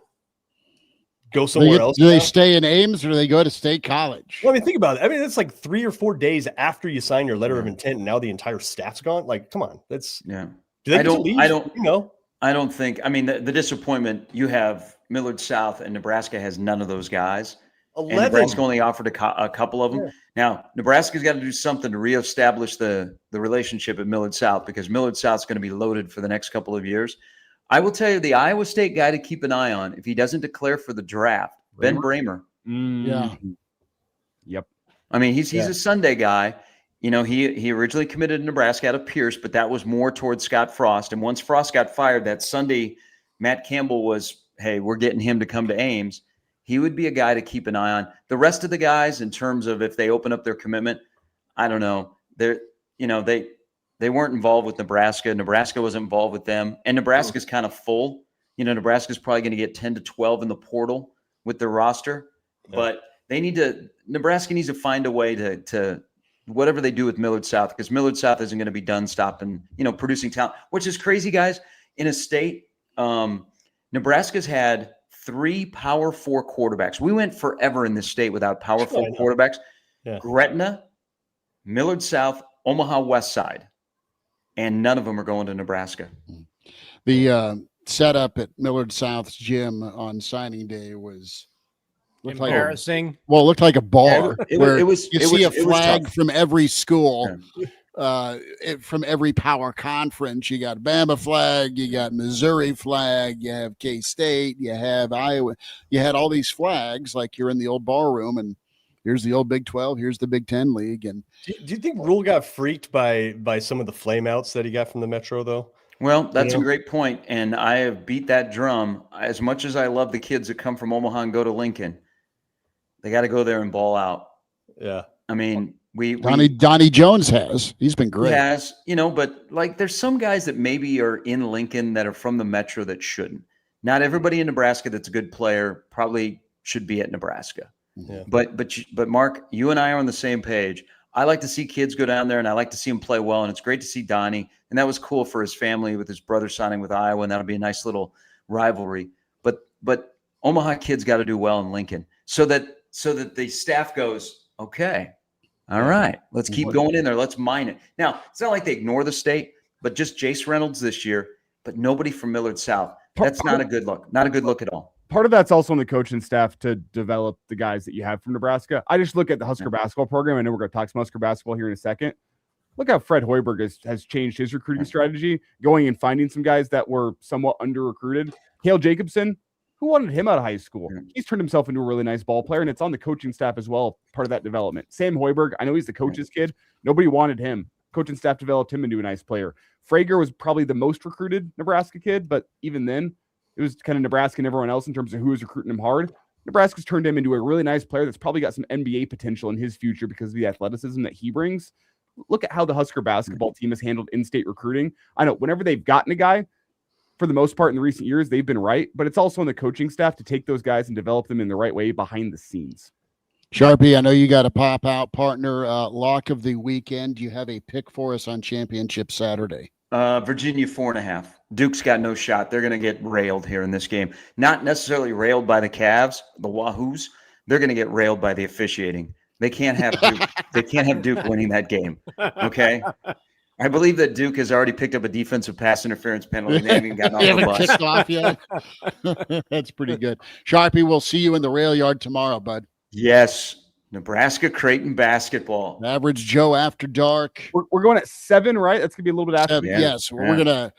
go somewhere else? Do they stay in Ames or do they go to State College? Well, think about it. It's like 3 or 4 days after you sign your letter of intent, and now the entire staff's gone. Like, come on, that's yeah. Do they leave? I don't think. The disappointment you have Millard South and Nebraska has none of those guys. 11. And Nebraska only offered a couple of them. Yeah. Now Nebraska's got to do something to reestablish the relationship at Millard South because Millard South's going to be loaded for the next couple of years. I will tell you the Iowa State guy to keep an eye on if he doesn't declare for the draft, Ben Bramer. Yeah. Yep. He's a Sunday guy. He originally committed to Nebraska out of Pierce, but that was more towards Scott Frost. And once Frost got fired that Sunday, Matt Campbell was, hey, we're getting him to come to Ames. He would be a guy to keep an eye on. The rest of the guys, in terms of if they open up their commitment, I don't know. They weren't involved with Nebraska. Nebraska wasn't involved with them. And Nebraska's kind of full. Nebraska's probably going to get 10 to 12 in the portal with their roster. Yeah. But Nebraska needs to find a way to whatever they do with Millard South, because Millard South isn't going to be done stopping, producing talent, which is crazy, guys. In a state, Nebraska's had 3 Power 4 quarterbacks. We went forever in this state without Power 4 quarterbacks. Yeah. Gretna, Millard South, Omaha West Side, and none of them are going to Nebraska. The setup at Millard South's gym on signing day was embarrassing. It looked like a bar. Yeah, you see a flag from every school, from every power conference. You got Bama flag, you got Missouri flag, you have K-State, you have Iowa. You had all these flags like you're in the old bar room, and here's the old Big 12, here's the Big 10 league. And do you think Rule got freaked by some of the flameouts that he got from the Metro, though? Well, that's a great point, and I have beat that drum. As much as I love the kids that come from Omaha and go to Lincoln, they got to go there and ball out. Yeah. I mean, Donnie Jones has. He's been great. He has, but like there's some guys that maybe are in Lincoln that are from the Metro that shouldn't. Not everybody in Nebraska that's a good player probably should be at Nebraska. Yeah. But Mark, you and I are on the same page. I like to see kids go down there, and I like to see them play well, and it's great to see Donnie. And that was cool for his family with his brother signing with Iowa, and that'll be a nice little rivalry. But Omaha kids got to do well in Lincoln so that the staff goes, okay, all right, let's keep going in there. Let's mine it. Now, it's not like they ignore the state, but just Jace Reynolds this year, but nobody from Millard South. That's not a good look. Not a good look at all. Part of that's also on the coaching staff to develop the guys that you have from Nebraska. I just look at the Husker basketball program. I know we're going to talk some Husker basketball here in a second. Look how Fred Hoiberg has changed his recruiting strategy, going and finding some guys that were somewhat under-recruited. Cale Jacobson, who wanted him out of high school? He's turned himself into a really nice ball player, and it's on the coaching staff as well, part of that development. Sam Hoiberg, I know he's the coach's kid. Nobody wanted him. Coaching staff developed him into a nice player. Frager was probably the most recruited Nebraska kid, but even then, it was kind of Nebraska and everyone else in terms of who was recruiting him hard. Nebraska's turned him into a really nice player that's probably got some NBA potential in his future because of the athleticism that he brings. Look at how the Husker basketball team has handled in-state recruiting. I know whenever they've gotten a guy, for the most part in the recent years, they've been right, but it's also on the coaching staff to take those guys and develop them in the right way behind the scenes. Sharpie, I know you got a pop-out partner lock of the weekend. Do you have a pick for us on Championship Saturday? Virginia 4.5. Duke's got no shot. They're going to get railed here in this game. Not necessarily railed by the Cavs, the Wahoos. They're going to get railed by the officiating. They can't have Duke. They can't have Duke winning that game. Okay. I believe that Duke has already picked up a defensive pass interference penalty. They haven't even gotten off the bus. Kicked off yet. That's pretty good. Sharpie, we'll see you in the rail yard tomorrow, bud. Yes. Nebraska Creighton basketball. Average Joe after dark. We're going at 7, right? That's gonna be a little bit after. Yes, we're gonna.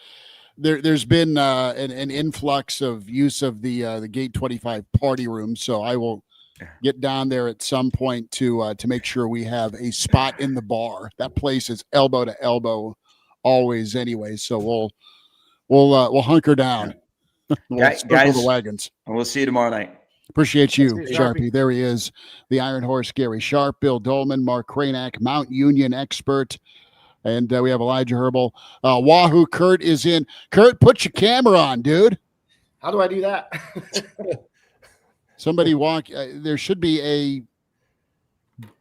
There's been an influx of use of the Gate 25 party room, so I will get down there at some point to make sure we have a spot in the bar. That place is elbow to elbow, always anyway. So we'll hunker down. We'll guys, the wagons. And we'll see you tomorrow night. Appreciate you, Sharpie. There he is, the Iron Horse, Gary Sharp, Bill Doleman, Mark Kraynak, Mount Union expert, and we have Elijah Herbel. Wahoo, Kurt is in. Kurt, put your camera on, dude. How do I do that? Somebody walk. There should be a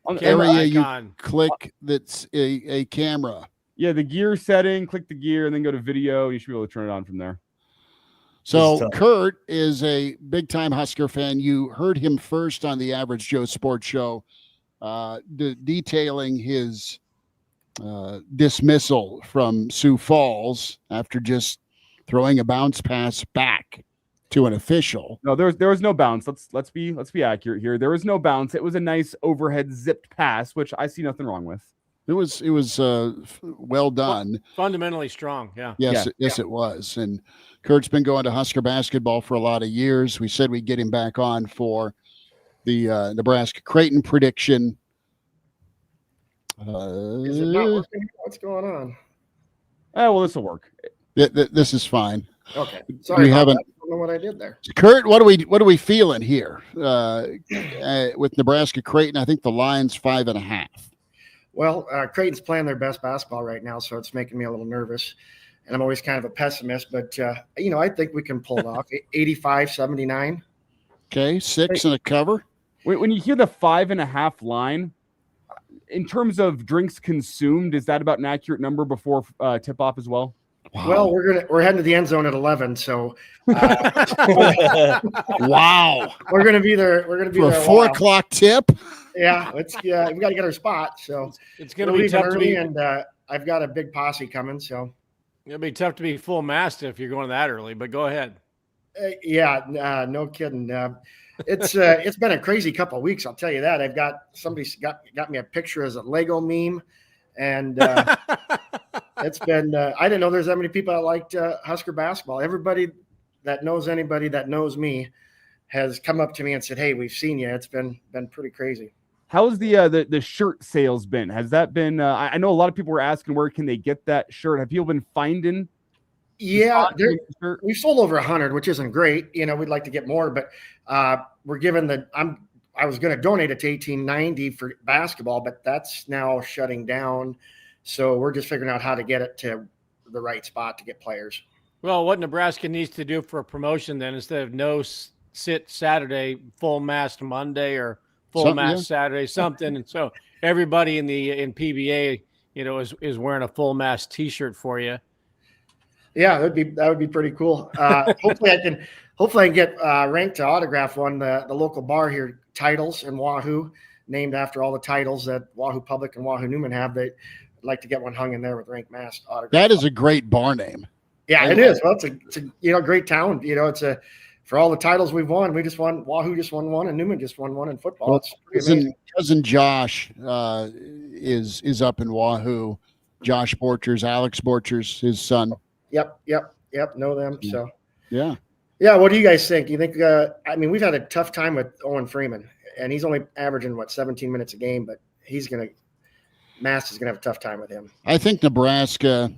area area you icon. click that's a camera. Yeah, the gear setting, click the gear, and then go to video. You should be able to turn it on from there. So Kurt is a big-time Husker fan. You heard him first on the Average Joe Sports Show, detailing his dismissal from Sioux Falls after just throwing a bounce pass back to an official. No, there was no bounce. Let's be accurate here. There was no bounce. It was a nice overhead zipped pass, which I see nothing wrong with. It was well done. Fundamentally strong, yeah. Yes, it was. And Kurt's been going to Husker basketball for a lot of years. We said we'd get him back on for the Nebraska Creighton prediction. Is it not working? What's going on? Well, this will work. This is fine. Okay. Sorry, I don't know what I did there. Kurt, what are we feeling here with Nebraska Creighton? I think the line's 5.5. Well, Creighton's playing their best basketball right now, so it's making me a little nervous. And I'm always kind of a pessimist, but, I think we can pull it off. 85-79. Okay, 6 and a cover. When you hear the 5.5 line, in terms of drinks consumed, is that about an accurate number before tip-off as well? Wow. Well, we're heading to the end zone at 11, so wow, we're going to be there. We're going to be for there a 4 o'clock tip. Yeah, we got to get our spot. So it's going to be tough early, to be, and I've got a big posse coming. So it'll be tough to be full mast if you're going that early. But go ahead. No kidding. It's been a crazy couple of weeks. I'll tell you that. I've got somebody's got me a picture as a Lego meme, and it's been. I didn't know there's that many people that liked Husker basketball. Everybody that knows anybody that knows me has come up to me and said, "Hey, we've seen you." It's been pretty crazy. How's the shirt sales been? Has that been? I know a lot of people were asking where can they get that shirt. Have people been finding? Yeah, we've sold over 100, which isn't great. We'd like to get more, but we're given I was going to donate it to 1890 for basketball, but that's now shutting down. So we're just figuring out how to get it to the right spot to get players. Well, what Nebraska needs to do for a promotion then, instead of no sit Saturday, full mast Monday, or full mast Saturday, something. And so everybody in PBA, is wearing a full mast T-shirt for you. Yeah, that would be pretty cool. Hopefully I can get ranked to autograph one. The local bar here, Titles in Wahoo, named after all the titles that Wahoo Public and Wahoo Newman have. They'd like to get one hung in there with Rank Mast autograph. That is a great bar name. Yeah, it is. Well, it's a great town. It's for all the titles we've won. Wahoo just won one, and Newman just won one in football. It's pretty amazing. Cousin Josh is up in Wahoo. Josh Borchers, Alex Borchers, his son. Yep. Know them. So yeah. What do you guys think? You think? We've had a tough time with Owen Freeman, and he's only averaging 17 minutes a game, but Mast is gonna have a tough time with him. I think Nebraska.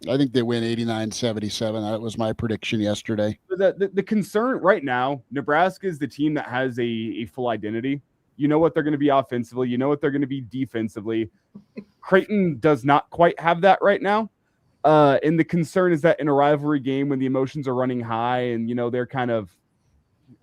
I think they win 89-77. That was my prediction yesterday. The concern right now, Nebraska is the team that has a full identity. You know what they're going to be offensively. You know what they're going to be defensively. Creighton does not quite have that right now. And the concern is that in a rivalry game when the emotions are running high and, they're kind of,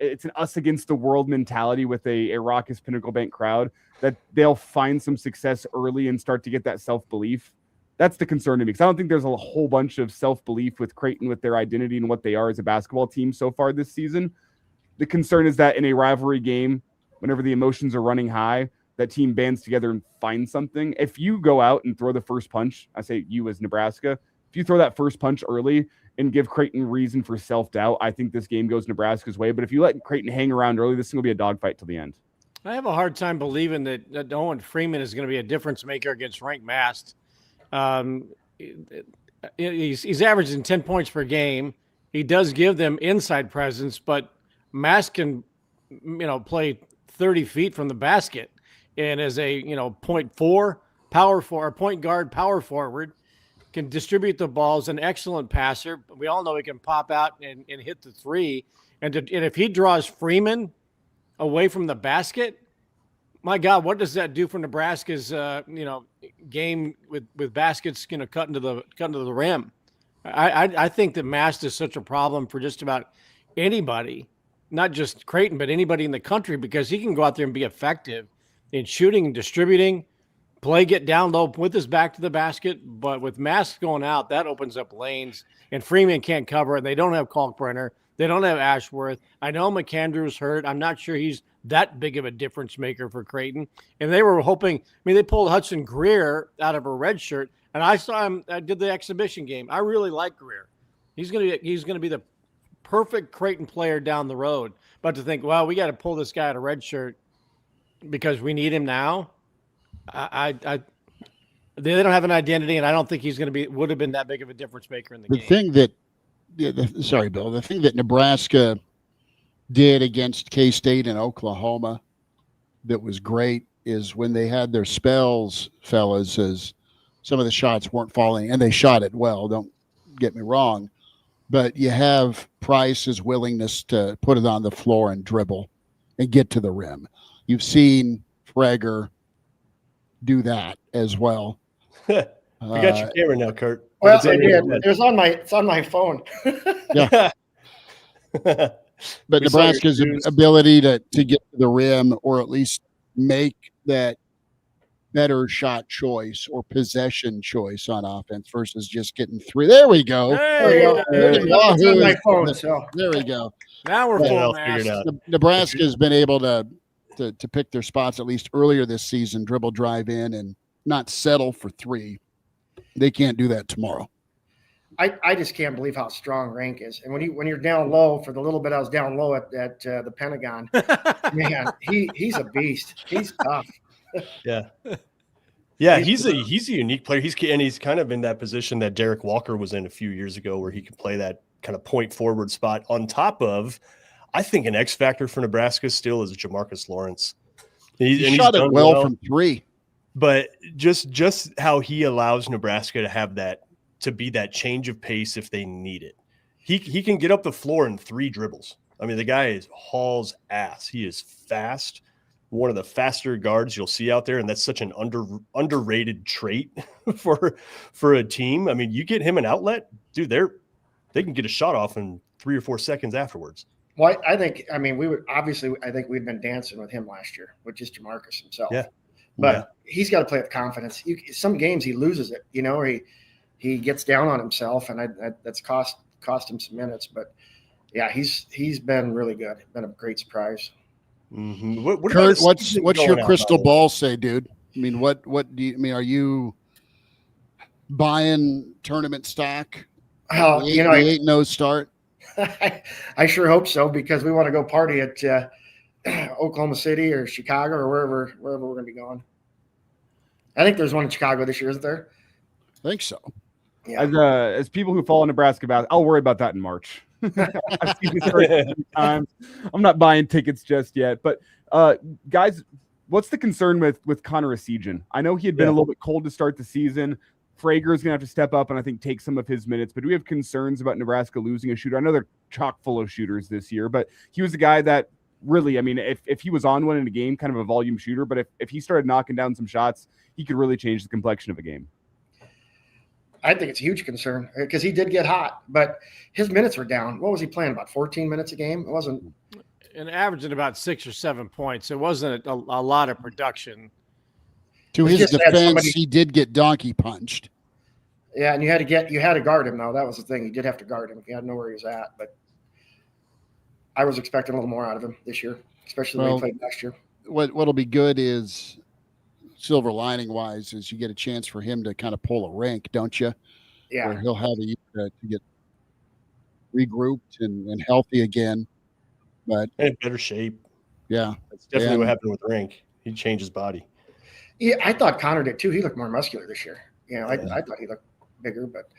it's an us against the world mentality with a raucous Pinnacle Bank crowd, that they'll find some success early and start to get that self-belief. That's the concern to me, because I don't think there's a whole bunch of self-belief with Creighton, with their identity and what they are as a basketball team so far this season. The concern is that in a rivalry game, whenever the emotions are running high, that team bands together and finds something. If you go out and throw the first punch, I say you as Nebraska, if you throw that first punch early and give Creighton reason for self-doubt, I think this game goes Nebraska's way. But if you let Creighton hang around early, this is going to be a dogfight till the end. I have a hard time believing that Owen Freeman is going to be a difference maker against Rank Mast. He's averaging 10 points per game. He does give them inside presence, but Mast can, play 30 feet from the basket, and as a 0.4 power forward, point guard, power forward, can distribute the balls, an excellent passer. We all know he can pop out and hit the three. And if he draws Freeman away from the basket, my God, what does that do for Nebraska's game with baskets cut into the rim? I think that Mast is such a problem for just about anybody, not just Creighton, but anybody in the country, because he can go out there and be effective in shooting and distributing, get down low with his back to the basket. But with Mast going out, that opens up lanes, and Freeman can't cover it. They don't have Kalkbrenner. They don't have Ashworth. I know McAndrew's hurt. I'm not sure he's that big of a difference maker for Creighton. And they were hoping, they pulled Hudson Greer out of a red shirt, and I saw him. I did the exhibition game. I really like Greer. He's gonna be the perfect Creighton player down the road. But to think, well, we got to pull this guy out of red shirt because we need him now. They don't have an identity, and I don't think he's would have been that big of a difference maker in the game. Sorry, Bill. The thing that Nebraska did against K-State and Oklahoma that was great is when they had their spells, fellas, as some of the shots weren't falling, and they shot it well, don't get me wrong, but you have Price's willingness to put it on the floor and dribble and get to the rim. You've seen Freger do that as well. You got your camera now, Kurt. Well, It's I on did. your- It's on my phone. Yeah. But We saw your Nebraska's shoes. ability to get to the rim, or at least make that better shot choice or possession choice on offense versus just getting three. There we go. There we go. It's on my phone. So There we go. Now we're Got it full all mast. figured out. Nebraska's been able to pick their spots, at least earlier this season, dribble, drive in, and not settle for three. They can't do that tomorrow. I just can't believe how strong Rank is. And when you're down low, for the little bit I was down low at the Pentagon, man, he's a beast. He's tough. Yeah. Yeah, he's a unique player. He's kind of in that position that Derek Walker was in a few years ago, where he could play that kind of point forward spot. On top of, I think an X factor for Nebraska still is Jamarcus Lawrence. He shot it well from three, but just how he allows Nebraska to have to be that change of pace if they need it. He can get up the floor in 3 dribbles. I mean, the guy hauls ass. He is fast. One of the faster guards you'll see out there, and that's such an underrated trait for a team. I mean, you get him an outlet, dude, they can get a shot off in 3 or 4 seconds afterwards. Well, I think we've been dancing with him last year with just Jamarcus himself. Yeah. But he's got to play with confidence. Some games he loses it, or he gets down on himself, and that's cost him some minutes. But yeah, he's been really good. Been a great surprise. Mm-hmm. Kurt, what's your crystal ball say, dude? I mean, what do you mean? Are you buying tournament stock? Oh, the 8-0 start. I sure hope so, because we want to go party at Oklahoma City or Chicago or wherever we're going to be going. I think there's one in Chicago this year, isn't there? I think so. Yeah. As people who follow Nebraska basketball, I'll worry about that in March. I've seen this story a few times. I'm not buying tickets just yet. But guys, what's the concern with Connor Esigian? I know he had been a little bit cold to start the season. Frager is going to have to step up and I think take some of his minutes. But do we have concerns about Nebraska losing a shooter? I know they're chock full of shooters this year, but he was a guy that really, I mean, if he was on one in a game, kind of a volume shooter, but if he started knocking down some shots, he could really change the complexion of a game. I think it's a huge concern because he did get hot, but his minutes were down. What was he playing? About 14 minutes a game? It wasn't. And averaging about 6 or 7 points. It wasn't a lot of production. To his defense, he did get donkey punched. Yeah, and you had to guard him though. That was the thing. You did have to guard him. You had to know where he was at. But I was expecting a little more out of him this year, especially when he played last year. What'll be good is, silver lining wise, is you get a chance for him to kind of pull a rank, don't you? Yeah. Where he'll have a year to get regrouped and healthy again. But in better shape. Yeah. That's definitely what happened with Rank. He changed his body. Yeah, I thought Connor did too. He looked more muscular this year. I thought he looked bigger, but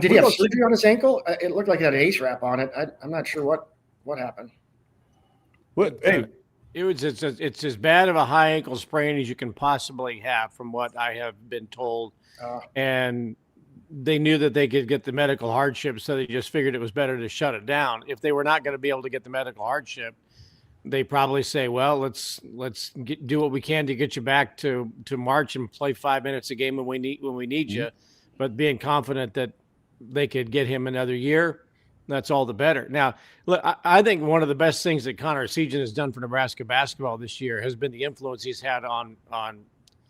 did he have surgery on his ankle? It looked like he had an ace wrap on it. I'm not sure what happened. It's as bad of a high ankle sprain as you can possibly have, from what I have been told. And they knew that they could get the medical hardship, so they just figured it was better to shut it down. If they were not going to be able to get the medical hardship, they probably say, well, let's do what we can to get you back to March and play 5 minutes a game when we need you. But being confident that they could get him another year, that's all the better. Now, look, I think one of the best things that Connor Esigian has done for Nebraska basketball this year has been the influence he's had on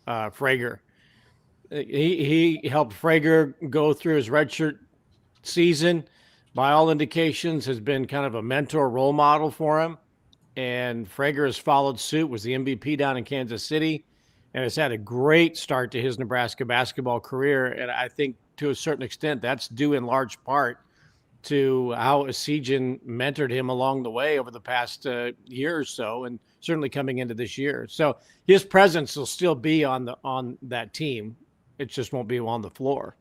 Frager. He helped Frager go through his redshirt season. By all indications, has been kind of a mentor role model for him. And Frager has followed suit, was the MVP down in Kansas City, and has had a great start to his Nebraska basketball career. And I think to a certain extent, that's due in large part to how Esigian mentored him along the way over the past year or so, and certainly coming into this year. So his presence will still be on that team. It just won't be on the floor.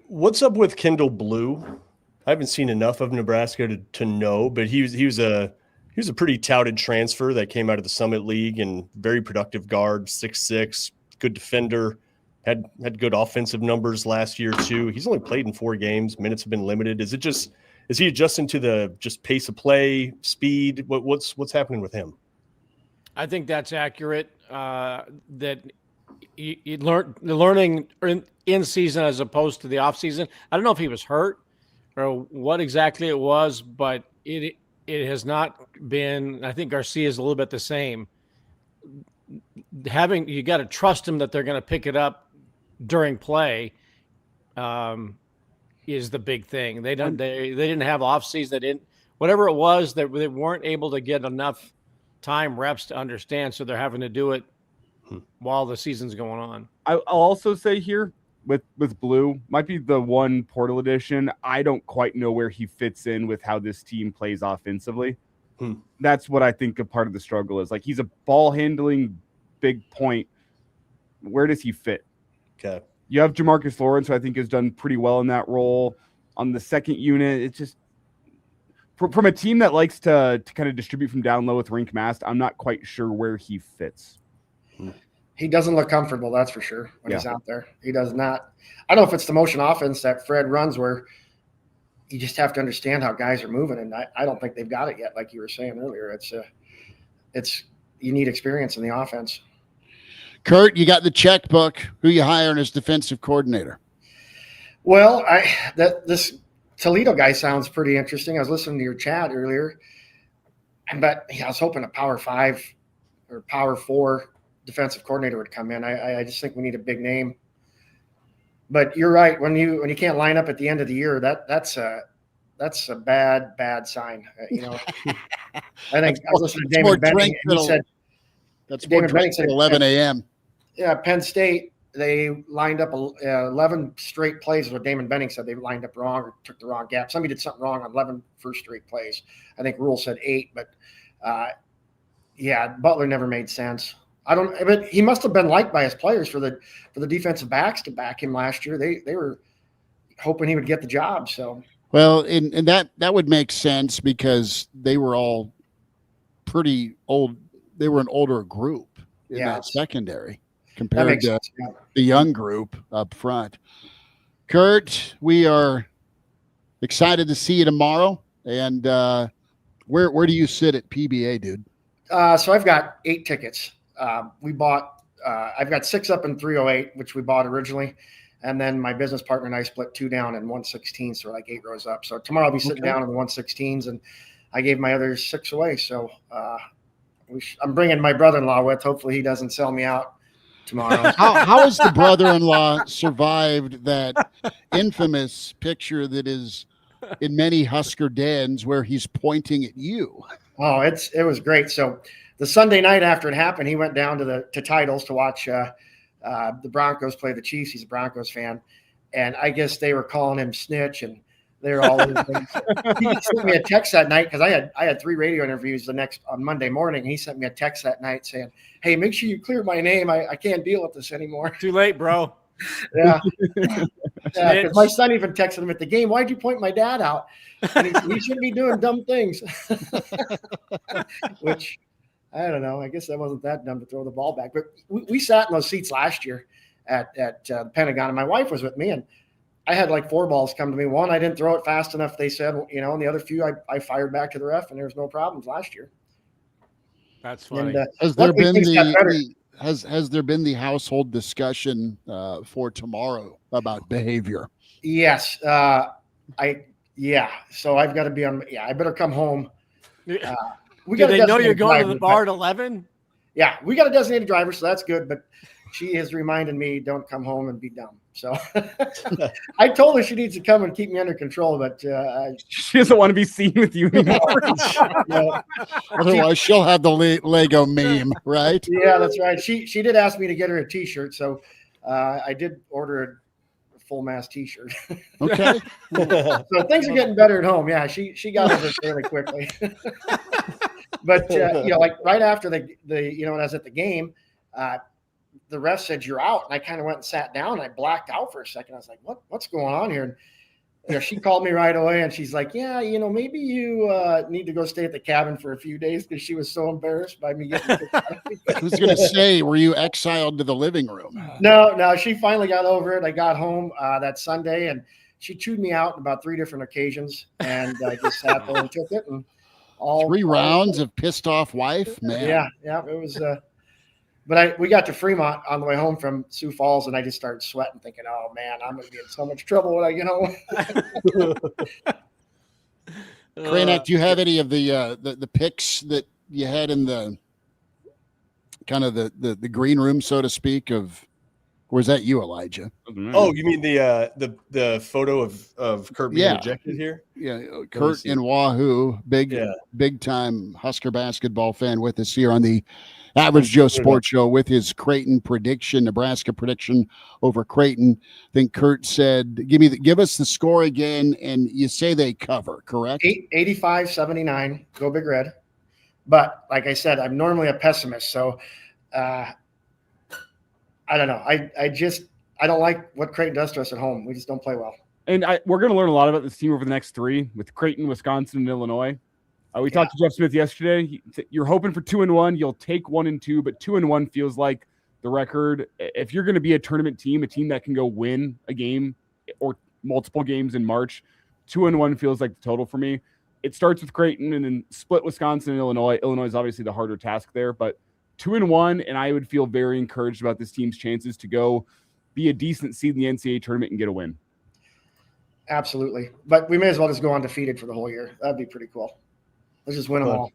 What's up with Kendall Blue? I haven't seen enough of Nebraska to know, but he was a pretty touted transfer that came out of the Summit League, and very productive guard, 6'6", good defender, had good offensive numbers last year too. He's only played in 4 games. Minutes have been limited. Is he adjusting to the just pace of play, speed? What's happening with him? I think that's accurate. That you learning in season as opposed to the off season. I don't know if he was hurt or what exactly it was, but it has not been. I think Garcia's a little bit the same. You got to trust them that they're going to pick it up during play. Is the big thing. They didn't have off season. They didn't, whatever it was, they weren't able to get enough time reps to understand. So they're having to do it while the season's going on. I'll also say here with Blue might be the one portal edition. I don't quite know where he fits in with how this team plays offensively. That's what I think a part of the struggle is. Like, he's a ball handling big point. Where does he fit? Okay. You have Jamarcus Lawrence, who I think has done pretty well in that role. On the second unit, it's just from a team that likes to kind of distribute from down low with rink mast, I'm not quite sure where he fits. He doesn't look comfortable, that's for sure, when he's out there. He does not. I don't know if it's the motion offense that Fred runs where you just have to understand how guys are moving, and I don't think they've got it yet, like you were saying earlier. It's you need experience in the offense. Kurt, you got the checkbook. Who you hiring as defensive coordinator? Well, this Toledo guy sounds pretty interesting. I was listening to your chat earlier, but I was hoping a Power 5 or Power 4 defensive coordinator would come in. I just think we need a big name. But you're right. When you can't line up at the end of the year, that's a bad sign. I think I was listening to David Benning, and he said that's David Benning said 11 a.m. Yeah, Penn State, they lined up 11 straight plays is what Damon Benning said. They lined up wrong or took the wrong gap. Somebody did something wrong on 11 first straight plays. I think Rule said 8, but Butler never made sense. But he must have been liked by his players for the defensive backs to back him last year. They were hoping he would get the job. So well, and that would make sense because they were all pretty old. They were an older group in that secondary compared to the young group up front. Kurt, we are excited to see you tomorrow. And where do you sit at PBA, dude? So I've got 8 tickets. We bought. I've got 6 up in 308, which we bought originally, and then my business partner and I split 2 down in 116, so like 8 rows up. So tomorrow I'll be sitting down in the 116s, and I gave my other 6 away. So I'm bringing my brother-in-law with. Hopefully he doesn't sell me out tomorrow. How has the brother-in-law survived that infamous picture that is in many Husker dens where he's pointing at you? Oh, it was great. So the Sunday night after it happened, he went down to Titles to watch the Broncos play the Chiefs. He's a Broncos fan, and I guess they were calling him snitch, and they're all over things. He sent me a text that night because I had 3 radio interviews on Monday morning. And he sent me a text that night saying, "Hey, make sure you clear my name. I can't deal with this anymore." Too late, bro. Yeah. Because my son even texted him at the game, "Why'd you point my dad out? And he shouldn't be doing dumb things." Which, I don't know. I guess that wasn't that dumb to throw the ball back. But we sat in those seats last year at the Pentagon, and my wife was with me, and I had like 4 balls come to me. One, I didn't throw it fast enough, they said, and the other few I fired back to the ref, and there was no problems last year. That's funny. And, has there been the household discussion for tomorrow about behavior? Yes. So I've got to be on. Yeah, I better come home. Do they know you're going to the bar at 11? Yeah, we got a designated driver, so that's good. But she has reminded me, don't come home and be dumb. So I told her she needs to come and keep me under control, but she doesn't want to be seen with you anymore. Otherwise, she'll have the Lego meme, right? Yeah, that's right. She did ask me to get her a T-shirt, so I did order a full mass T-shirt. Okay. So things are getting better at home. Yeah, she got over it fairly quickly. But like right after the when I was at the game, the ref said, "You're out." And I kind of went and sat down, and I blacked out for a second. I was like, what's going on here? And she called me right away, and she's like, "Yeah, maybe you need to go stay at the cabin for a few days," because she was so embarrassed by me getting kicked out. I was going to say, were you exiled to the living room? No, she finally got over it. I got home that Sunday, and she chewed me out on about 3 different occasions, and I just sat there and took it. And 3 rounds of pissed off wife, man. Yeah, it was But we got to Fremont on the way home from Sioux Falls, and I just started sweating, thinking, "Oh man, I'm going to be in so much trouble when I get home." Kraynak, do you have any of the picks that you had in the kind of the green room, so to speak, of? Or is that you, Elijah? Oh, you mean the photo of Kurt being ejected here? Yeah, Kurt in Wahoo, big time Husker basketball fan with us here on the Average Joe Sports Show with his Creighton prediction, Nebraska prediction over Creighton. I think Kurt said, give us the score again, and you say they cover, correct? 85-79, go Big Red. But like I said, I'm normally a pessimist, so I don't know. I don't like what Creighton does to us at home. We just don't play well. And we're going to learn a lot about this team over the next 3 with Creighton, Wisconsin, and Illinois. We talked to Jeff Smith yesterday. You're hoping for 2-1. You'll take 1-2, but 2-1 feels like the record. If you're going to be a tournament team, a team that can go win a game or multiple games in March, 2-1 feels like the total for me. It starts with Creighton and then split Wisconsin and Illinois. Illinois is obviously the harder task there, but 2-1, and I would feel very encouraged about this team's chances to go be a decent seed in the NCAA tournament and get a win. Absolutely. But we may as well just go undefeated for the whole year. That'd be pretty cool. Let's just win them all.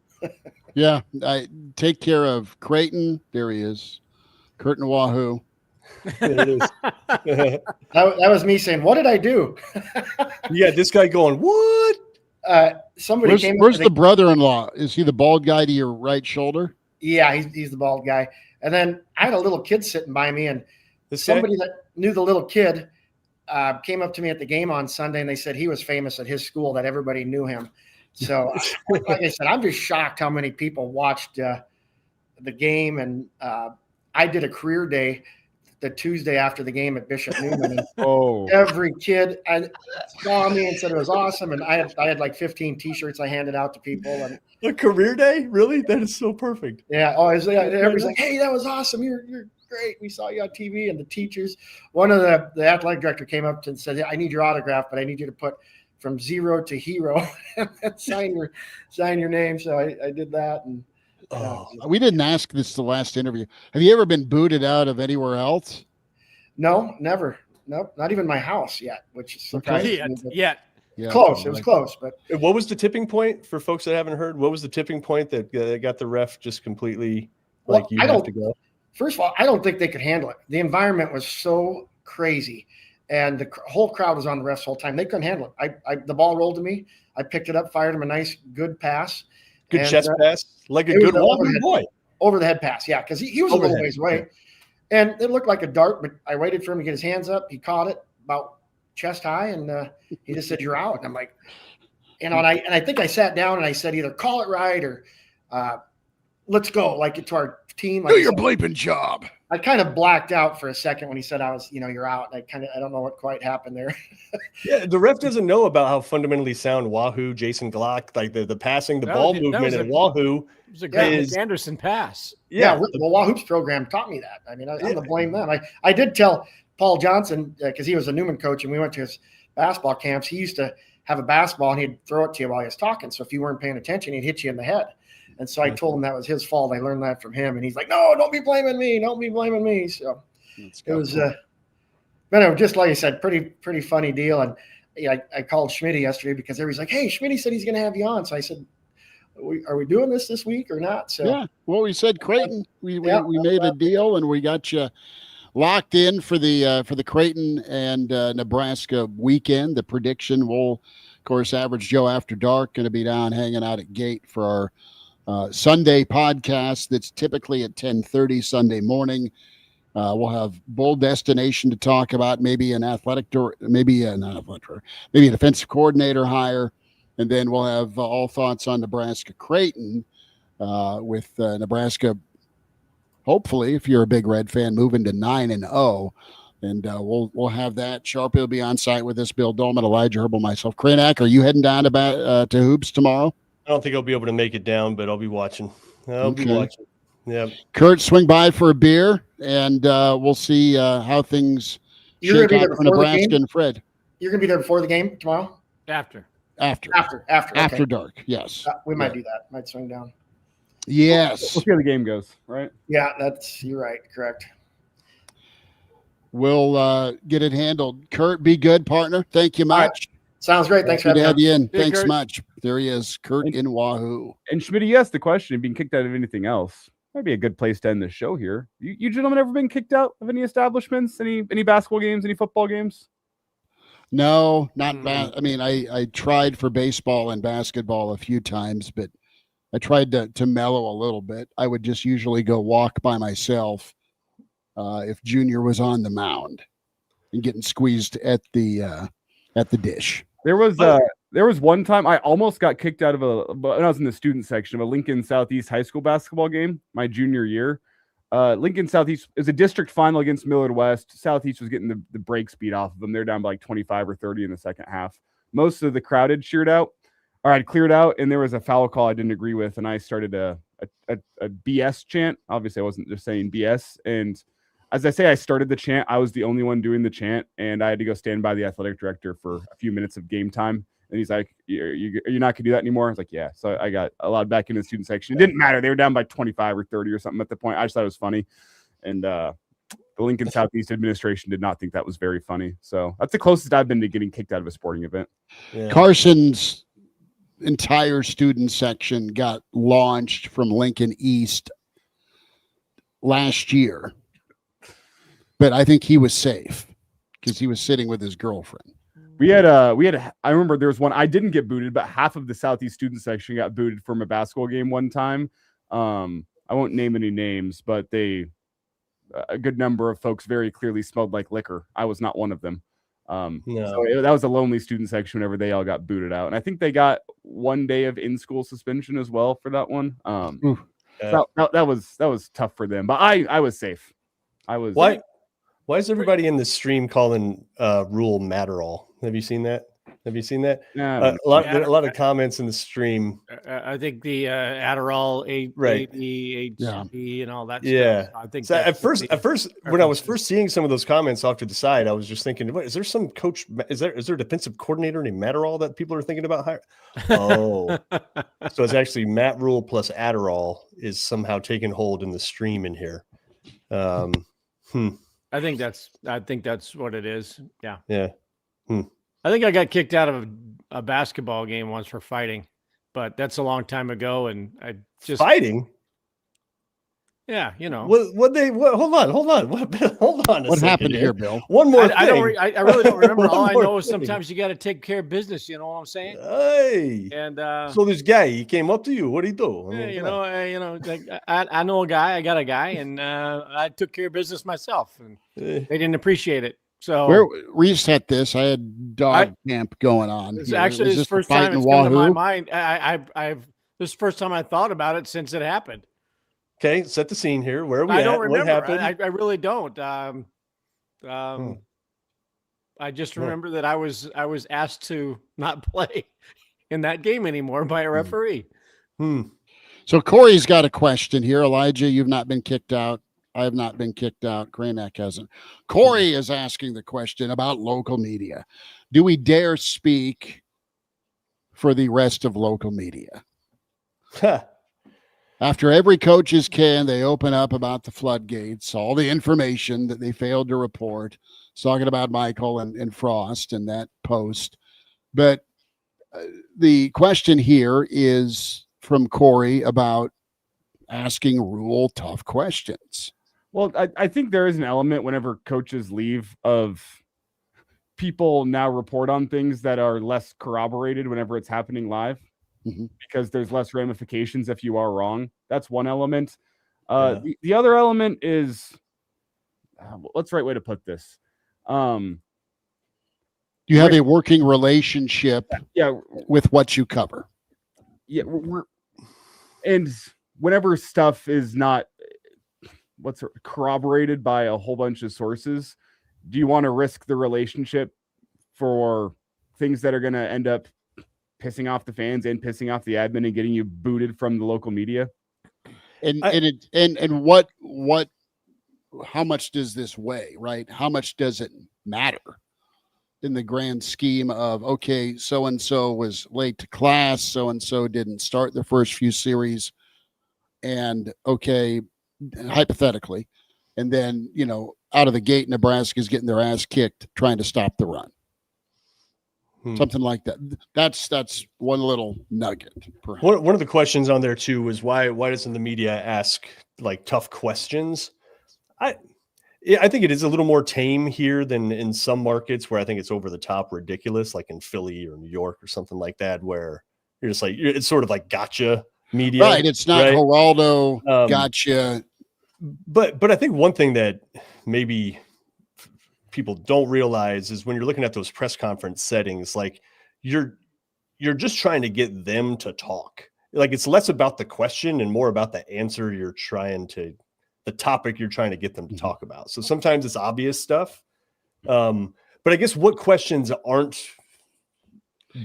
Yeah. I take care of Creighton. There he is. Kurt and Wahoo. There it is. that was me saying, what did I do? Yeah, this guy going, what? Somebody came. Where's the brother-in-law? Is he the bald guy to your right shoulder? Yeah, he's the bald guy. And then I had a little kid sitting by me, and somebody that knew the little kid came up to me at the game on Sunday, and they said he was famous at his school, that everybody knew him. So, like I said, I'm just shocked how many people watched the game. And I did a career day the Tuesday after the game at Bishop Newman. And every kid saw me and said it was awesome. And I had like 15 T-shirts I handed out to people. And a career day, really? That is so perfect. Yeah. Oh, everybody's like, "Hey, that was awesome. You're great. We saw you on TV." And the teachers, one of the athletic director came up and said, "I need your autograph, but I need you to put from 0 to hero and sign your name." So I did that. And we didn't ask this the last interview. Have you ever been booted out of anywhere else? No, never. Nope, not even my house yet, which is surprising. Yet. Yeah, close. It was close, but what was the tipping point for folks that haven't heard? What was the tipping point that got the ref just completely like you have to go? First of all, I don't think they could handle it. The environment was so crazy, and the whole crowd was on the refs the whole time. They couldn't handle it. The ball rolled to me. I picked it up, fired him a nice, good pass. Good chest pass, like a good boy. Over the head pass, yeah, because he was a little ways away. And it looked like a dart, but I waited for him to get his hands up. He caught it about chest high, and he just said, "You're out." And I'm like, and I think I sat down and I said, either call it right or let's go, like to our team. Like do your bleeping job. I kind of blacked out for a second when he said I was, you're out. I don't know what quite happened there. Yeah, the ref doesn't know about how fundamentally sound Wahoo, Jason Glock, like the passing, the ball movement at Wahoo. It was a great Anderson pass. Yeah, well, Wahoo's program taught me that. I mean, I'm going to blame them. I did tell Paul Johnson, because he was a Newman coach, and we went to his basketball camps. He used to have a basketball, and he'd throw it to you while he was talking. So if you weren't paying attention, he'd hit you in the head. And so I told him that was his fault. I learned that from him. And he's like, "No, don't be blaming me. Don't be blaming me." So it was, just like I said, pretty funny deal. And I called Schmidt yesterday because everybody's like, "Hey, Schmidt said he's going to have you on." So I said, "Are we doing this week or not?" So yeah, well, we said Creighton. We made a deal, and we got you locked in for the Creighton and Nebraska weekend. The prediction will, of course, Average Joe After Dark going to be down hanging out at Gate for our Sunday podcast that's typically at 10:30 Sunday morning. We'll have Bold Destination to talk about, maybe an athletic maybe a defensive coordinator hire, and then we'll have all thoughts on Nebraska Creighton with Nebraska. Hopefully, if you're a big Red fan, moving to 9-0, and we'll have that. Sharp will be on site with us. Bill Doleman, Elijah Herbel, myself. Kraynak, are you heading down to hoops tomorrow? I don't think I'll be able to make it down, but I'll be watching. I'll be watching. Yeah. Kurt, swing by for a beer, and we'll see how things shake out for Nebraska and Fred. You're going to be there before the game tomorrow? After okay. dark, yes. We might do that. Might swing down. Yes. We'll see how the game goes, right? Yeah, you're right. Correct. We'll get it handled. Kurt, be good, partner. Thank you much. Right. Sounds great. Thanks for Good to having have you in. Hey, Thanks Kurt. much. There he is, Kurt in Wahoo. And Schmidt, you asked the question, being kicked out of anything else. Might be a good place to end the show here. You gentlemen ever been kicked out of any establishments? Any basketball games? Any football games? No, not bad. I mean, I tried for baseball and basketball a few times, but I tried to mellow a little bit. I would just usually go walk by myself if Junior was on the mound and getting squeezed at the dish. There was one time I almost got kicked out of when I was in the student section of a Lincoln Southeast high school basketball game my junior year. Lincoln Southeast is a district final against Millard West. Southeast was getting the break speed off of them. They're down by like 25 or 30 in the second half. Most of the crowd had cheered out, or I'd cleared out, and there was a foul call I didn't agree with, and I started a BS chant. Obviously, I wasn't just saying BS. And as I say, I started the chant. I was the only one doing the chant, and I had to go stand by the athletic director for a few minutes of game time. And he's like, you're not going to do that anymore? I was like, yeah. So I got allowed back in the student section. It didn't matter. They were down by 25 or 30 or something at the point. I just thought it was funny. And the Lincoln Southeast administration did not think that was very funny. So that's the closest I've been to getting kicked out of a sporting event. Yeah. Carson's entire student section got launched from Lincoln East last year. But I think he was safe because he was sitting with his girlfriend. I remember there was one, I didn't get booted, but half of the Southeast student section got booted from a basketball game one time. I won't name any names, but a good number of folks very clearly smelled like liquor. I was not one of them. So that was a lonely student section whenever they all got booted out. And I think they got 1 day of in-school suspension as well for that one. That was tough for them, but I was safe. Why is everybody in the stream calling Rule Matterall? Have you seen that? A lot of comments in the stream. I think the Adderall, HB, and all that stuff. I think so at first, when I was first seeing some of those comments off to the side, I was just thinking, what, is there some coach? Is there a defensive coordinator named Matterall that people are thinking about hiring? Oh, so it's actually Matt Rule plus Adderall is somehow taking hold in the stream in here. I think that's what it is. Yeah. Yeah. I think I got kicked out of a basketball game once for fighting, but that's a long time ago. And I just fighting. Yeah, you know. Hold on. What happened here, Bill? One more thing. I really don't remember. All I know is sometimes you got to take care of business. You know what I'm saying? Hey. And so this guy, he came up to you. What did he do? Like, I know a guy. I got a guy, and I took care of business myself, and they didn't appreciate it. So where reset this. I had dog camp going on. It's actually this first time it's come to my mind. This is the first time I thought about it since it happened. Okay, set the scene here. Where are we I at? don't remember. What happened? I really don't. I just remember that I was asked to not play in that game anymore by a referee. So Corey's got a question here. Elijah, you've not been kicked out. I have not been kicked out. Kraynak hasn't. Corey is asking the question about local media. Do we dare speak for the rest of local media? After every coach's can, they open up about the floodgates, all the information that they failed to report. It's talking about Michael and Frost and that post. But the question here is from Corey about asking Rule tough questions. Well, I think there is an element whenever coaches leave of people now report on things that are less corroborated whenever it's happening live. Because there's less ramifications if you are wrong. That's one element. The other element is, what's the right way to put this? You have a working relationship with what you cover. Yeah. And whenever stuff is not corroborated by a whole bunch of sources, do you want to risk the relationship for things that are going to end up pissing off the fans and pissing off the admin and getting you booted from the local media? And what how much does this weigh, right? How much does it matter in the grand scheme of, okay, so-and-so was late to class, so-and-so didn't start the first few series. and okay, hypothetically, and then, out of the gate, Nebraska's getting their ass kicked trying to stop the run. Something like that. That's one little nugget. One of the questions on there too was why doesn't the media ask like tough questions? I think it is a little more tame here than in some markets where I think it's over the top ridiculous, like in Philly or New York or something like that, where you're just like, it's sort of like gotcha media. Right. It's not right? Geraldo, gotcha. But I think one thing that maybe people don't realize is when you're looking at those press conference settings, like you're just trying to get them to talk. Like it's less about the question and more about the answer the topic you're trying to get them to talk about. So sometimes it's obvious stuff. But I guess what questions aren't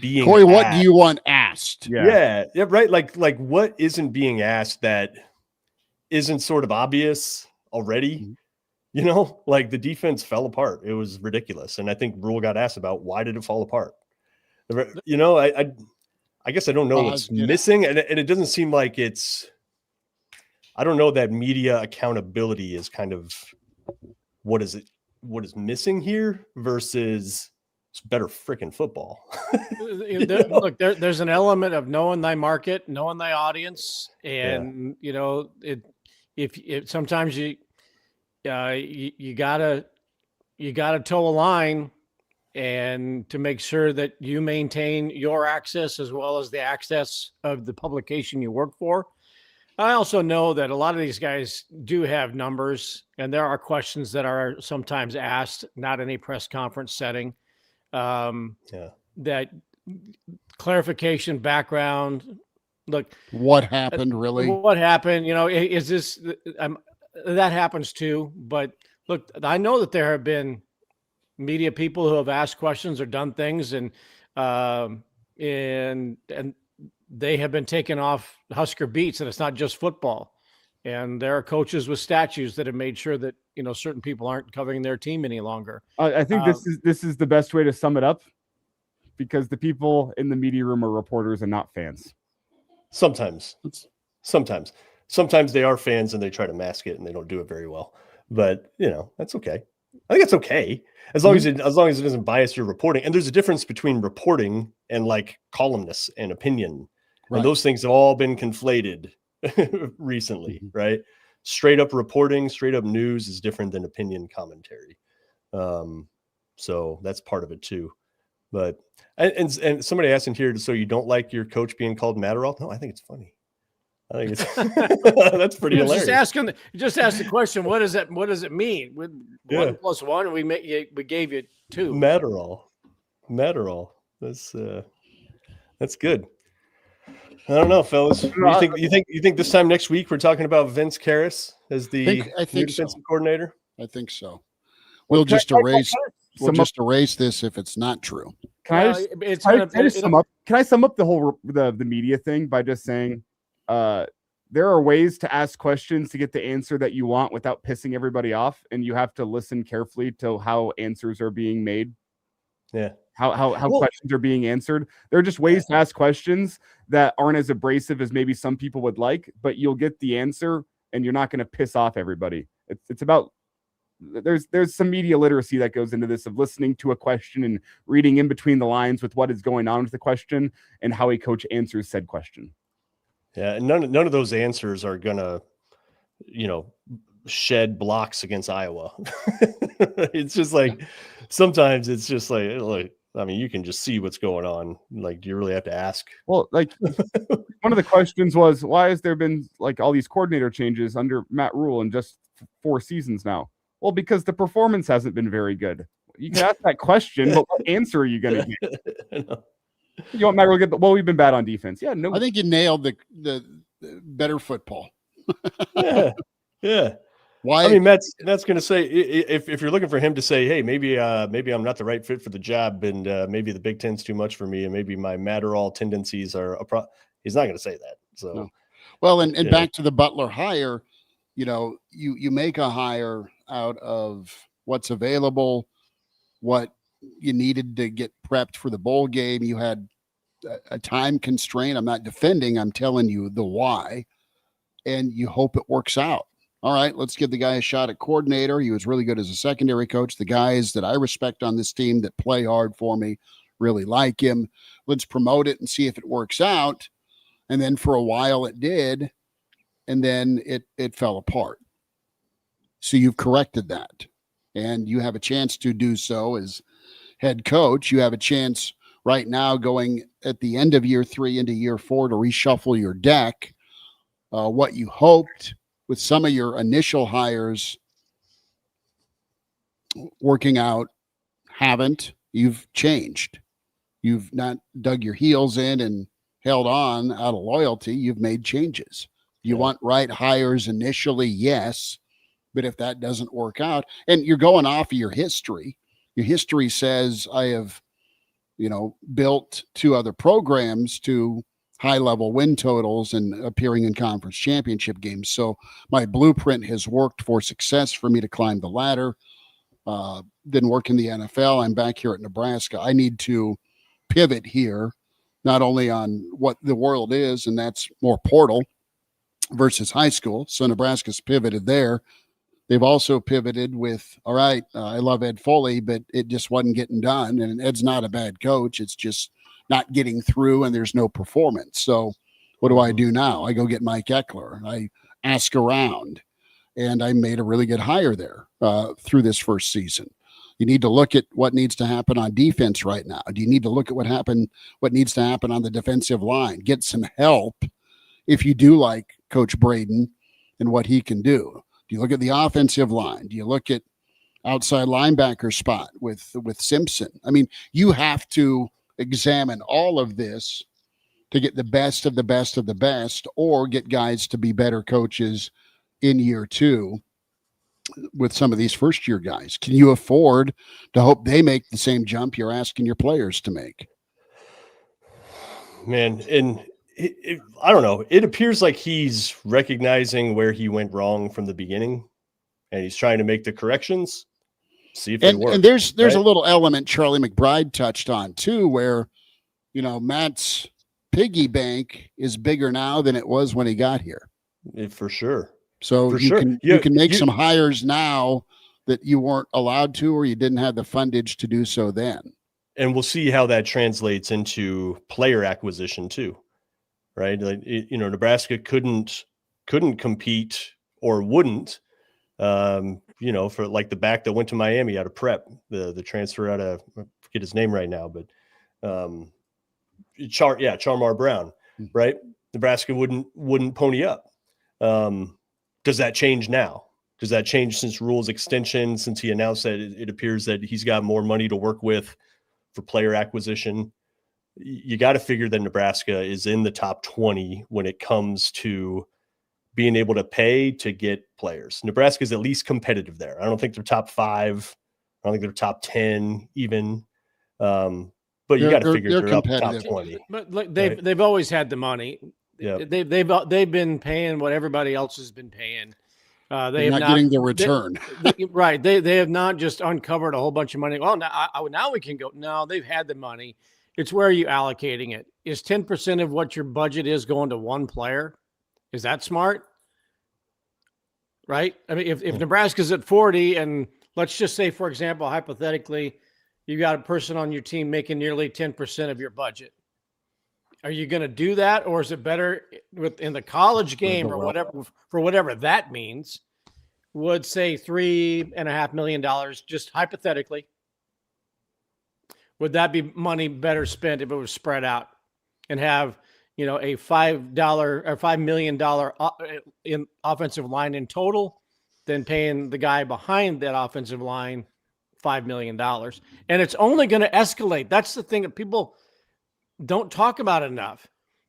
being Corey, asked? what do you want asked? Yeah, right. Like what isn't being asked that isn't sort of obvious already? Like the defense fell apart. It was ridiculous. And I think Rule got asked about why did it fall apart? I guess I don't know what's missing. And it doesn't seem like I don't know that media accountability is kind of what is missing here versus it's better freaking football. Look, there's an element of knowing thy market, knowing thy audience. And, if sometimes you gotta toe a line and to make sure that you maintain your access as well as the access of the publication you work for. I also know that a lot of these guys do have numbers, and there are questions that are sometimes asked, not in a press conference setting. That clarification, background. Look, what happened really? What happened? Is this? That happens too. But look, I know that there have been media people who have asked questions or done things, and they have been taken off Husker beats, and it's not just football. And there are coaches with statues that have made sure that certain people aren't covering their team any longer. I think this is the best way to sum it up, because the people in the media room are reporters and not fans. Sometimes they are fans and they try to mask it and they don't do it very well. But that's okay. I think it's okay as long as it doesn't bias your reporting. And there's a difference between reporting and like columnists and opinion. Right. And those things have all been conflated recently, right? Straight up reporting, straight up news is different than opinion commentary. So that's part of it too. But and somebody asked in here, so you don't like your coach being called Matterall? No, I think it's funny. I think it's that's pretty hilarious. Just ask the question. What does it mean? 1 + 1, we gave you 2. Matterall. That's good. I don't know, fellas. You think this time next week we're talking about Vince Karras as the I think defensive coordinator? I think so. We'll just erase this if it's not true. Can I sum up the whole the media thing by just saying there are ways to ask questions to get the answer that you want without pissing everybody off, and you have to listen carefully to how answers are being made. Yeah. How questions are being answered. There are just ways to ask questions that aren't as abrasive as maybe some people would like, but you'll get the answer and you're not going to piss off everybody. It's about there's some media literacy that goes into this, of listening to a question and reading in between the lines with what is going on with the question and how a coach answers said question. Yeah, and none of those answers are gonna, shed blocks against Iowa. It's just like sometimes it's just like I mean, you can just see what's going on. Like, do you really have to ask? Well, like one of the questions was, why has there been like all these coordinator changes under Matt Rule in just 4 seasons now? Well, because the performance hasn't been very good. You can ask that question, but what answer are you going to get? You want Matt Rule to get we've been bad on defense. Yeah, no. I think you nailed the better football. Yeah. Why? I mean, Matt's going to say, if you're looking for him to say, hey, maybe I'm not the right fit for the job, and maybe the Big Ten's too much for me, and maybe my Matterall tendencies are he's not going to say that. So, no. Well, and back to the Butler hire, you make a hire out of what's available, what you needed to get prepped for the bowl game. You had a time constraint. I'm not defending. I'm telling you the why. and you hope it works out. All right, let's give the guy a shot at coordinator. He was really good as a secondary coach. The guys that I respect on this team that play hard for me really like him. Let's promote it and see if it works out. And then for a while it did, and then it fell apart. So you've corrected that, and you have a chance to do so as head coach. You have a chance right now going at the end of year 3 into year 4 to reshuffle your deck. What you hoped with some of your initial hires working out haven't. You've changed. You've not dug your heels in and held on out of loyalty. You've made changes. You want right hires initially, yes, but if that doesn't work out, and you're going off of your history says I have, built 2 other programs to high-level win totals and appearing in conference championship games. So my blueprint has worked for success for me to climb the ladder. Didn't work in the NFL. I'm back here at Nebraska. I need to pivot here, not only on what the world is, and that's more portal versus high school. So Nebraska's pivoted there. They've also pivoted with, all right, I love Ed Foley, but it just wasn't getting done. And Ed's not a bad coach. It's just not getting through, and there's no performance. So what do I do now? I go get Mike Eckler. I ask around, and I made a really good hire there through this first season. You need to look at what needs to happen on defense right now. Do you need to look at what needs to happen on the defensive line? Get some help if you do like Coach Braden and what he can do. Do you look at the offensive line? Do you look at outside linebacker spot with Simpson? I mean, you have to examine all of this to get the best of the best of the best, or get guys to be better coaches in year 2 with some of these first-year guys. Can you afford to hope they make the same jump you're asking your players to make? Man, and I don't know. It appears like he's recognizing where he went wrong from the beginning, and he's trying to make the corrections. See if they work. And there's a little element Charlie McBride touched on too, where Matt's piggy bank is bigger now than it was when he got here. For sure. So you can make some hires now that you weren't allowed to, or you didn't have the fundage to do so then. And we'll see how that translates into player acquisition too. Right. Like, Nebraska couldn't compete, or wouldn't, for like the back that went to Miami out of prep, the transfer out of, I forget his name right now, but Charmar Brown, right? Nebraska wouldn't pony up. Does that change now? Does that change since rules extension, since he announced that it appears that he's got more money to work with for player acquisition? You got to figure that Nebraska is in the top 20 when it comes to being able to pay to get players. Nebraska is at least competitive there. I don't think they're top 5. I don't think they're top 10 even. But you got to figure they're up top 20. But look, they've always had the money. Yeah, they've been paying what everybody else has been paying. They're not getting the return. Right. They have not just uncovered a whole bunch of money. Well, now we can go. No, they've had the money. It's where are you allocating it? Is 10% of what your budget is going to one player? Is that smart? Right? I mean, if Nebraska's at 40, and let's just say, for example, hypothetically, you got a person on your team making nearly 10% of your budget. Are you going to do that, or is it better in the college game or whatever, for whatever that means? Would say $3.5 million, just hypothetically. Would that be money better spent if it was spread out and have a $5 or $5 million in offensive line in total, than paying the guy behind that offensive line $5 million? And it's only going to escalate. That's the thing that people don't talk about enough.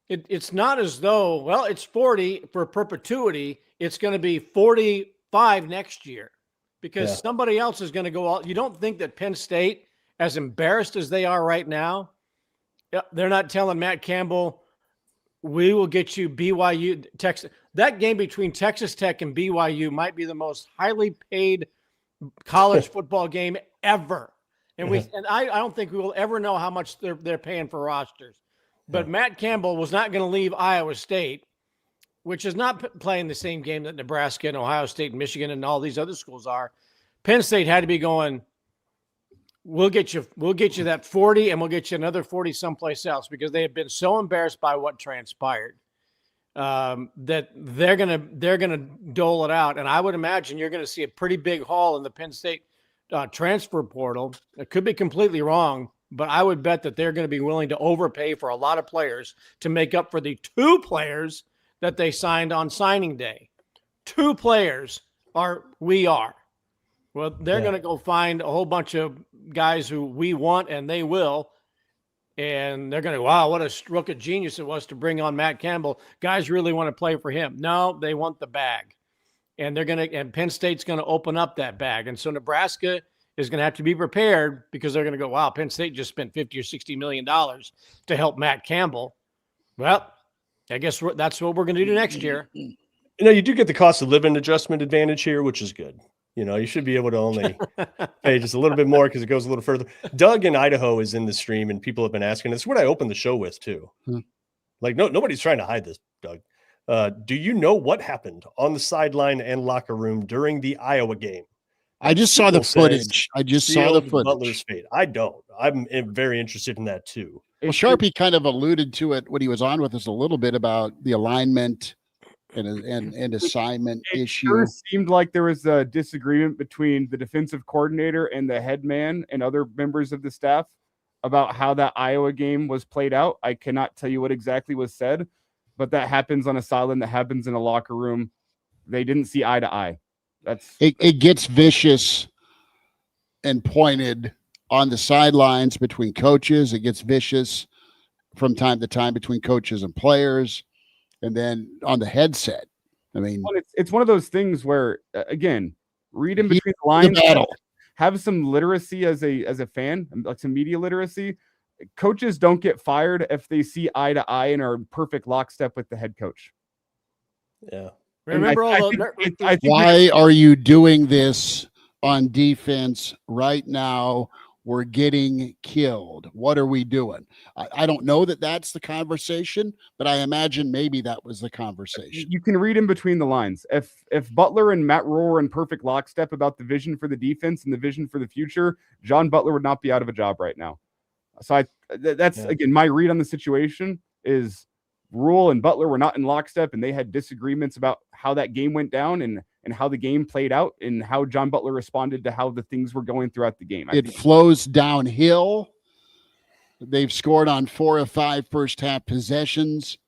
It's not as though, well, it's 40 for perpetuity. It's going to be 45 next year because somebody else is going to go out. You don't think that Penn State, as embarrassed as they are right now, they're not telling Matt Campbell, we will get you BYU, Texas. That game between Texas Tech and BYU might be the most highly paid college football game ever. And I don't think we will ever know how much they're paying for rosters. But Matt Campbell was not going to leave Iowa State which is not playing the same game that Nebraska and Ohio State and Michigan and all these other schools are. Penn State had to be going, we'll get you that 40 and we'll get you another 40 someplace else, because they have been so embarrassed by what transpired that they're gonna dole it out. And I would imagine you're going to see a pretty big haul in the Penn State transfer portal. It could be completely wrong, but I would bet that they're going to be willing to overpay for a lot of players to make up for the 2 players that they signed on signing day. 2 players we are. Well, they're going to go find a whole bunch of guys who we want, and they will. And they're going to, wow, what a stroke of genius it was to bring on Matt Campbell. Guys really want to play for him. No, they want the bag. And and Penn State's going to open up that bag. And so Nebraska is going to have to be prepared, because they're going to go, wow, Penn State just spent $50 or $60 million to help Matt Campbell. Well, I guess that's what we're going to do next year. You do get the cost of living adjustment advantage here, which is good. You should be able to only pay just a little bit more because it goes a little further. Doug in Idaho is in the stream, and people have been asking. It's what I opened the show with too. Like nobody's trying to hide this, Doug. Do you know what happened on the sideline and locker room during the Iowa game? I just saw the footage. Butler's fate. I don't. I'm very interested in that too. Well, Sharpie kind of alluded to it when he was on with us a little bit about the alignment and assignment issue. Sure seemed like there was a disagreement between the defensive coordinator and the head man and other members of the staff about how that Iowa game was played out. I cannot tell you what exactly was said, but that happens on a sideline, that happens in a locker room. They didn't see eye to eye. It gets vicious and pointed on the sidelines between coaches. It gets vicious from time to time between coaches and players. And then on the headset, I mean, it's one of those things where, again, read in between the lines, have some literacy as a fan, like some media literacy. Coaches don't get fired if they see eye to eye and are in perfect lockstep with the head coach. Yeah. Remember why are you doing this on defense right now? We're getting killed. What are we doing? I don't know that that's the conversation, but I imagine maybe that was the conversation. You can read in between the lines. If Butler and Matt Rhule were in perfect lockstep about the vision for the defense and the vision for the future, John Butler would not be out of a job right now. So again, my read on the situation is Rhule and Butler were not in lockstep, and they had disagreements about how that game went down and how the game played out and how John Butler responded to how the things were going throughout the game. It flows downhill. They've scored on 4 of 5 first half possessions.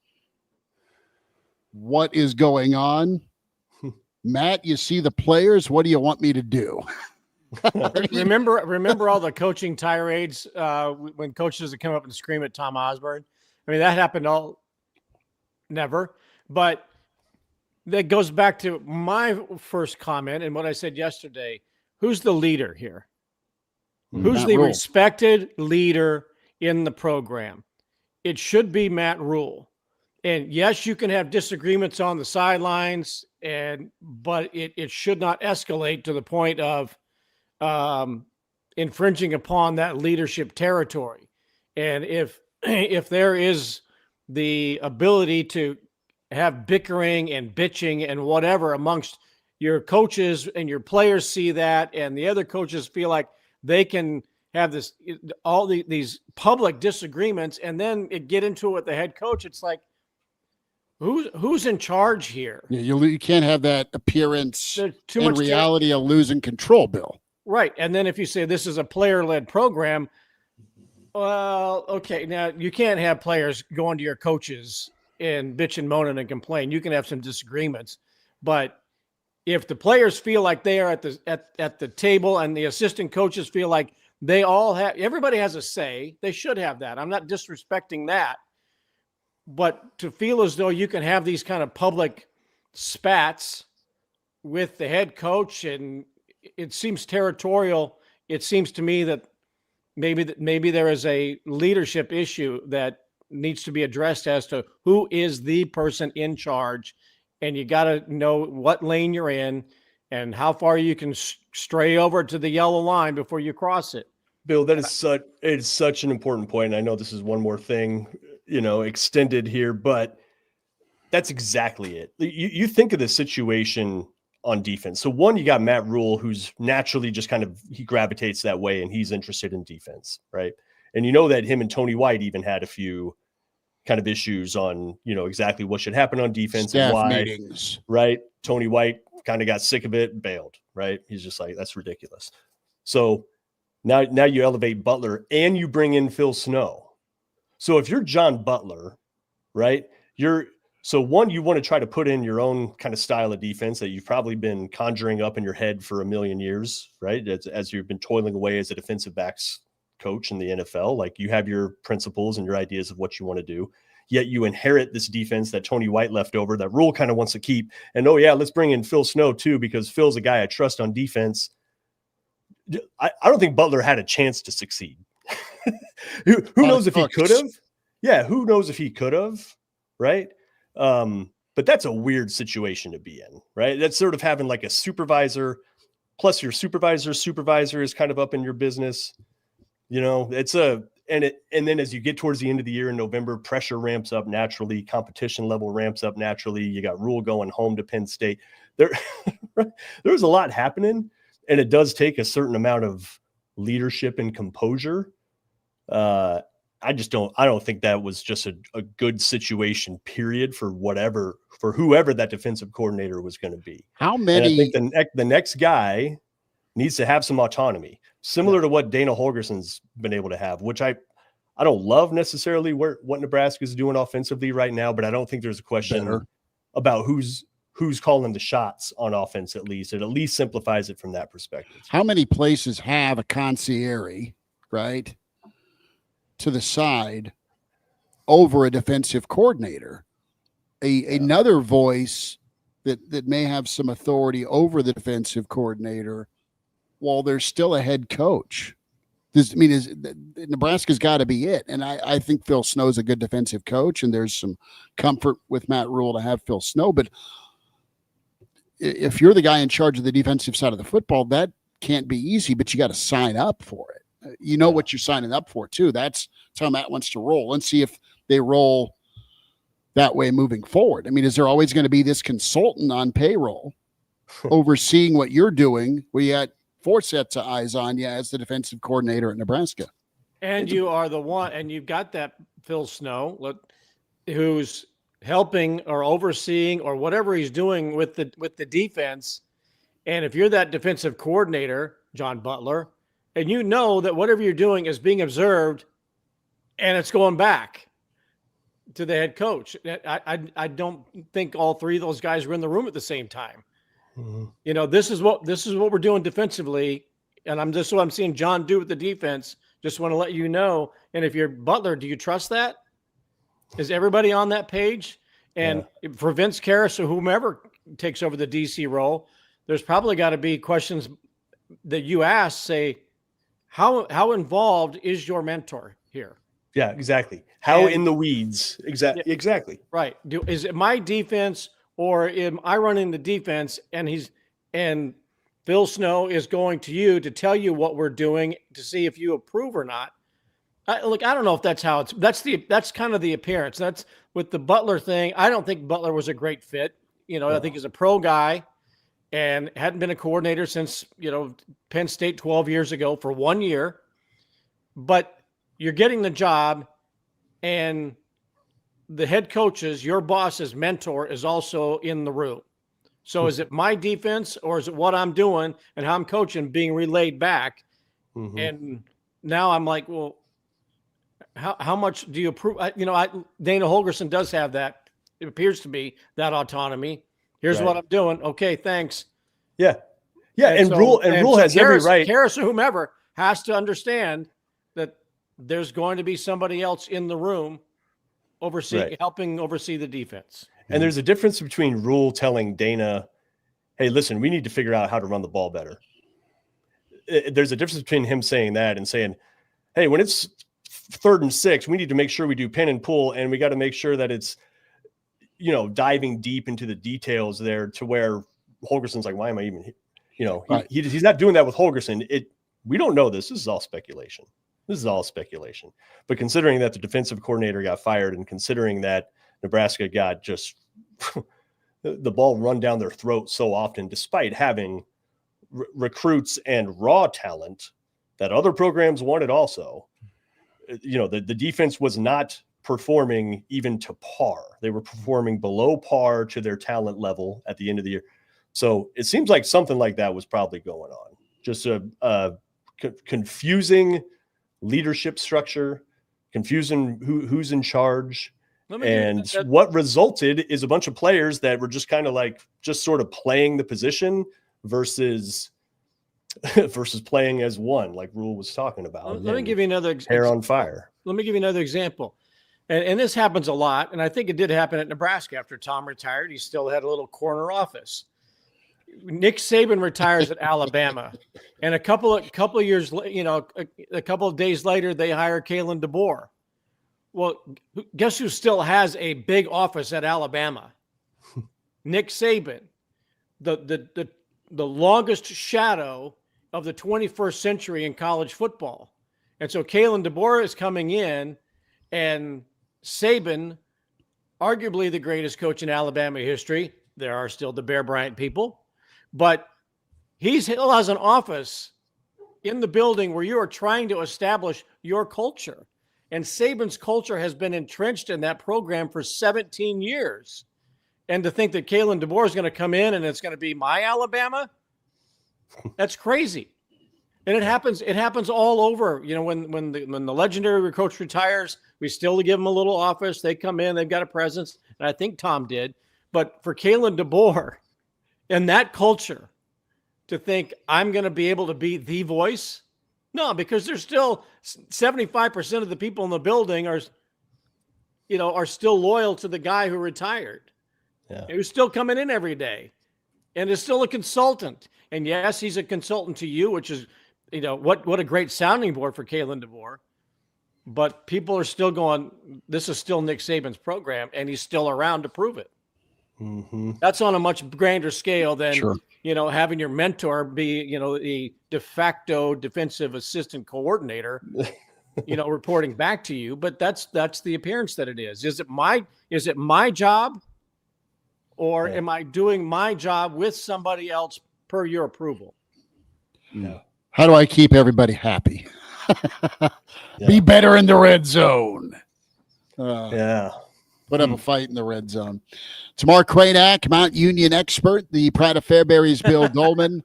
What is going on? Matt, you see the players. What do you want me to do? remember all the coaching tirades when coaches would come up and scream at Tom Osborne? I mean, that happened never. But that goes back to my first comment and what I said yesterday. Who's the leader here? Who's the respected leader in the program? It should be Matt Rhule. And yes, you can have disagreements on the sidelines, but it should not escalate to the point of infringing upon that leadership territory. And if there is the ability to have bickering and bitching and whatever amongst your coaches, and your players see that, and the other coaches feel like they can have these public disagreements, and then get into it with the head coach. It's like, who's in charge here? Yeah, you can't have that appearance in reality of losing control, Bill. Right. And then if you say this is a player-led program, well, okay, now you can't have players going to your coaches and bitch and moan and complain. You can have some disagreements, but if the players feel like they are at the table, and the assistant coaches feel like everybody has a say, they should have that. I'm not disrespecting that, but to feel as though you can have these kind of public spats with the head coach, and it seems territorial. It seems to me that maybe there is a leadership issue that needs to be addressed as to who is the person in charge, and you got to know what lane you're in and how far you can stray over to the yellow line before you cross it. Bill, it's such an important point. I know this is one more thing, extended here, but That's exactly it. You think of the situation on defense. So one, you got Matt Rule, who's naturally just he gravitates that way and he's interested in defense, right? And you know that him and Tony White even had a few kind of issues on, exactly what should happen on defense Staff and why, meetings. right? Tony White kind of got sick of it and bailed, right? He's just like, that's ridiculous. So now you elevate Butler and you bring in Phil Snow. So if you're John Butler, right, so one, you want to try to put in your own kind of style of defense that you've probably been conjuring up in your head for a million years, right? As you've been toiling away as a defensive backs coach in the NFL, like you have your principles and your ideas of what you want to do, yet you inherit this defense that Tony White left over, that Rule kind of wants to keep. And let's bring in Phil Snow too, because Phil's a guy I trust on defense. I don't think Butler had a chance to succeed. Who knows if he could have? Yeah, who knows if he could have, right? But that's a weird situation to be in, right? That's sort of having like a supervisor, plus your supervisor's supervisor is kind of up in your business. And then as you get towards the end of the year in November, pressure ramps up naturally, competition level ramps up naturally. You got Rule going home to Penn State. There's a lot happening, and it does take a certain amount of leadership and composure. I don't think that was just a good situation, period, for whoever that defensive coordinator was going to be. How many? And I think the next guy needs to have some autonomy, similar to what Dana Holgerson's been able to have, which I don't love necessarily what Nebraska is doing offensively right now, but I don't think there's a question about who's calling the shots on offense. At least it simplifies it from that perspective. How many places have a concierge, right, to the side over a defensive coordinator, another voice that may have some authority over the defensive coordinator while there's still a head coach? Nebraska's got to be it. And I think Phil Snow's a good defensive coach, and there's some comfort with Matt Rule to have Phil Snow. But if you're the guy in charge of the defensive side of the football, that can't be easy, but you got to sign up for it. You know what you're signing up for too. That's how Matt wants to roll, and see if they roll that way moving forward. Is there always going to be this consultant on payroll overseeing what you're doing? We had 4 sets of eyes on you as the defensive coordinator at Nebraska. And you are the one, and you've got that Phil Snow who's helping or overseeing or whatever he's doing with the defense. And if you're that defensive coordinator, John Butler, and you know that whatever you're doing is being observed and it's going back to the head coach. I don't think all 3 of those guys were in the room at the same time. Mm-hmm. This is what we're doing defensively. And this is what I'm seeing John do with the defense. Just want to let you know. And if you're Butler, do you trust that? Is everybody on that page? And for Vince Karras or whomever takes over the DC role, there's probably got to be questions that you ask, say, how involved is your mentor here? Yeah, exactly. How in the weeds? Exactly. Right. Is it my defense, or am I running the defense? And Phil Snow is going to you to tell you what we're doing to see if you approve or not. I don't know if that's how that's kind of the appearance. That's with the Butler thing. I don't think Butler was a great fit. I think he's a pro guy and hadn't been a coordinator since, Penn State 12 years ago for 1 year. But you're getting the job, and the head coaches, your boss's mentor, is also in the room. So is it my defense, or is it what I'm doing and how I'm coaching being relayed back? Mm-hmm. And now I'm like, well, how much do you approve? Dana Holgerson does have that. It appears to be that autonomy. Here's what I'm doing. Okay, thanks. Yeah. And Rule has every right. Karras or whomever has to understand that there's going to be somebody else in the room helping oversee the defense. And there's a difference between Rule telling Dana, hey, listen, we need to figure out how to run the ball better. There's a difference between him saying that and saying, hey, when it's 3rd and 6, we need to make sure we do pin and pull, and we got to make sure that it's, diving deep into the details there, to where Holgerson's like, why am I even here? He's not doing that with Holgerson. We don't know this. This is all speculation. But considering that the defensive coordinator got fired, and considering that Nebraska got just the ball run down their throat so often, despite having recruits and raw talent that other programs wanted also. The defense was not performing even to par. They were performing below par to their talent level at the end of the year. So it seems like something like that was probably going on. Just a confusing leadership structure, confusing who's in charge. And what resulted is a bunch of players that were just kind of like just sort of playing the position versus playing as one, like Rule was talking about. Let me give you another hair on fire. Let me give you another example. And this happens a lot. And I think it did happen at Nebraska after Tom retired. He still had a little corner office. Nick Saban retires at Alabama. And a couple of years, a couple of days later, they hire Kalen DeBoer. Well, guess who still has a big office at Alabama? Nick Saban, the longest shadow of the 21st century in college football. And so Kalen DeBoer is coming in, and Saban, arguably the greatest coach in Alabama history. There are still the Bear Bryant people, but he still has an office in the building where you are trying to establish your culture. And Saban's culture has been entrenched in that program for 17 years. And to think that Kalen DeBoer is going to come in and it's going to be my Alabama, that's crazy. And it happens all over. When the legendary coach retires, we still give them a little office. They come in, they've got a presence, and I think Tom did. But for Kalen DeBoer and that culture to think I'm going to be able to be the voice, no, because there's still 75% of the people in the building are still loyal to the guy who retired, who's still coming in every day, and is still a consultant. And yes, he's a consultant to you, which is, what a great sounding board for Kalen DeBoer. But people are still going, this is still Nick Saban's program, and he's still around to prove it. Mm-hmm. That's on a much grander scale than, having your mentor be, the de facto defensive assistant coordinator, reporting back to you. But that's the appearance that it is. Is it my job, or am I doing my job with somebody else per your approval? Yeah. How do I keep everybody happy? Be better in the red zone. Put up a fight in the red zone. It's Mark Kraynak, Mount Union expert, the Pride of Fairbury's Bill Doleman,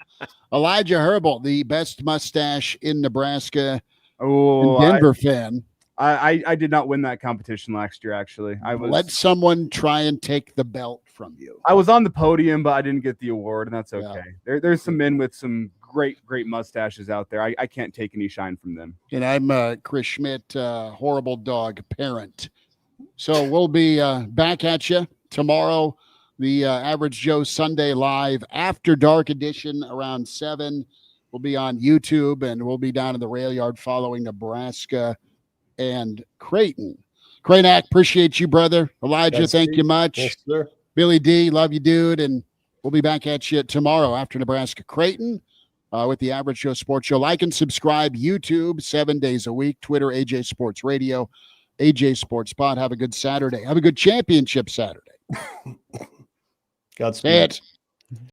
Elijah Herbel, the best mustache in Nebraska, and Denver fan. I did not win that competition last year, actually. Let someone try and take the belt from you. I was on the podium, but I didn't get the award, and that's okay. There's some men with some great mustaches out there. I can't take any shine from them. And I'm Chris Schmidt, horrible dog parent. So we'll be back at you tomorrow, the Average Joe Sunday Live After Dark edition around 7. We'll be on YouTube, and we'll be down in the rail yard following Nebraska and Creighton. Kraynak, appreciate you, brother. Elijah, thank you much. Yes, sir. Billy D, love you, dude. And we'll be back at you tomorrow after Nebraska Creighton with the Average Joe Sports Show. Like and subscribe, YouTube, 7 days a week, Twitter, AJ Sports Radio, AJ Sports Pod. Have a good Saturday. Have a good championship Saturday. Godspeed. Say it.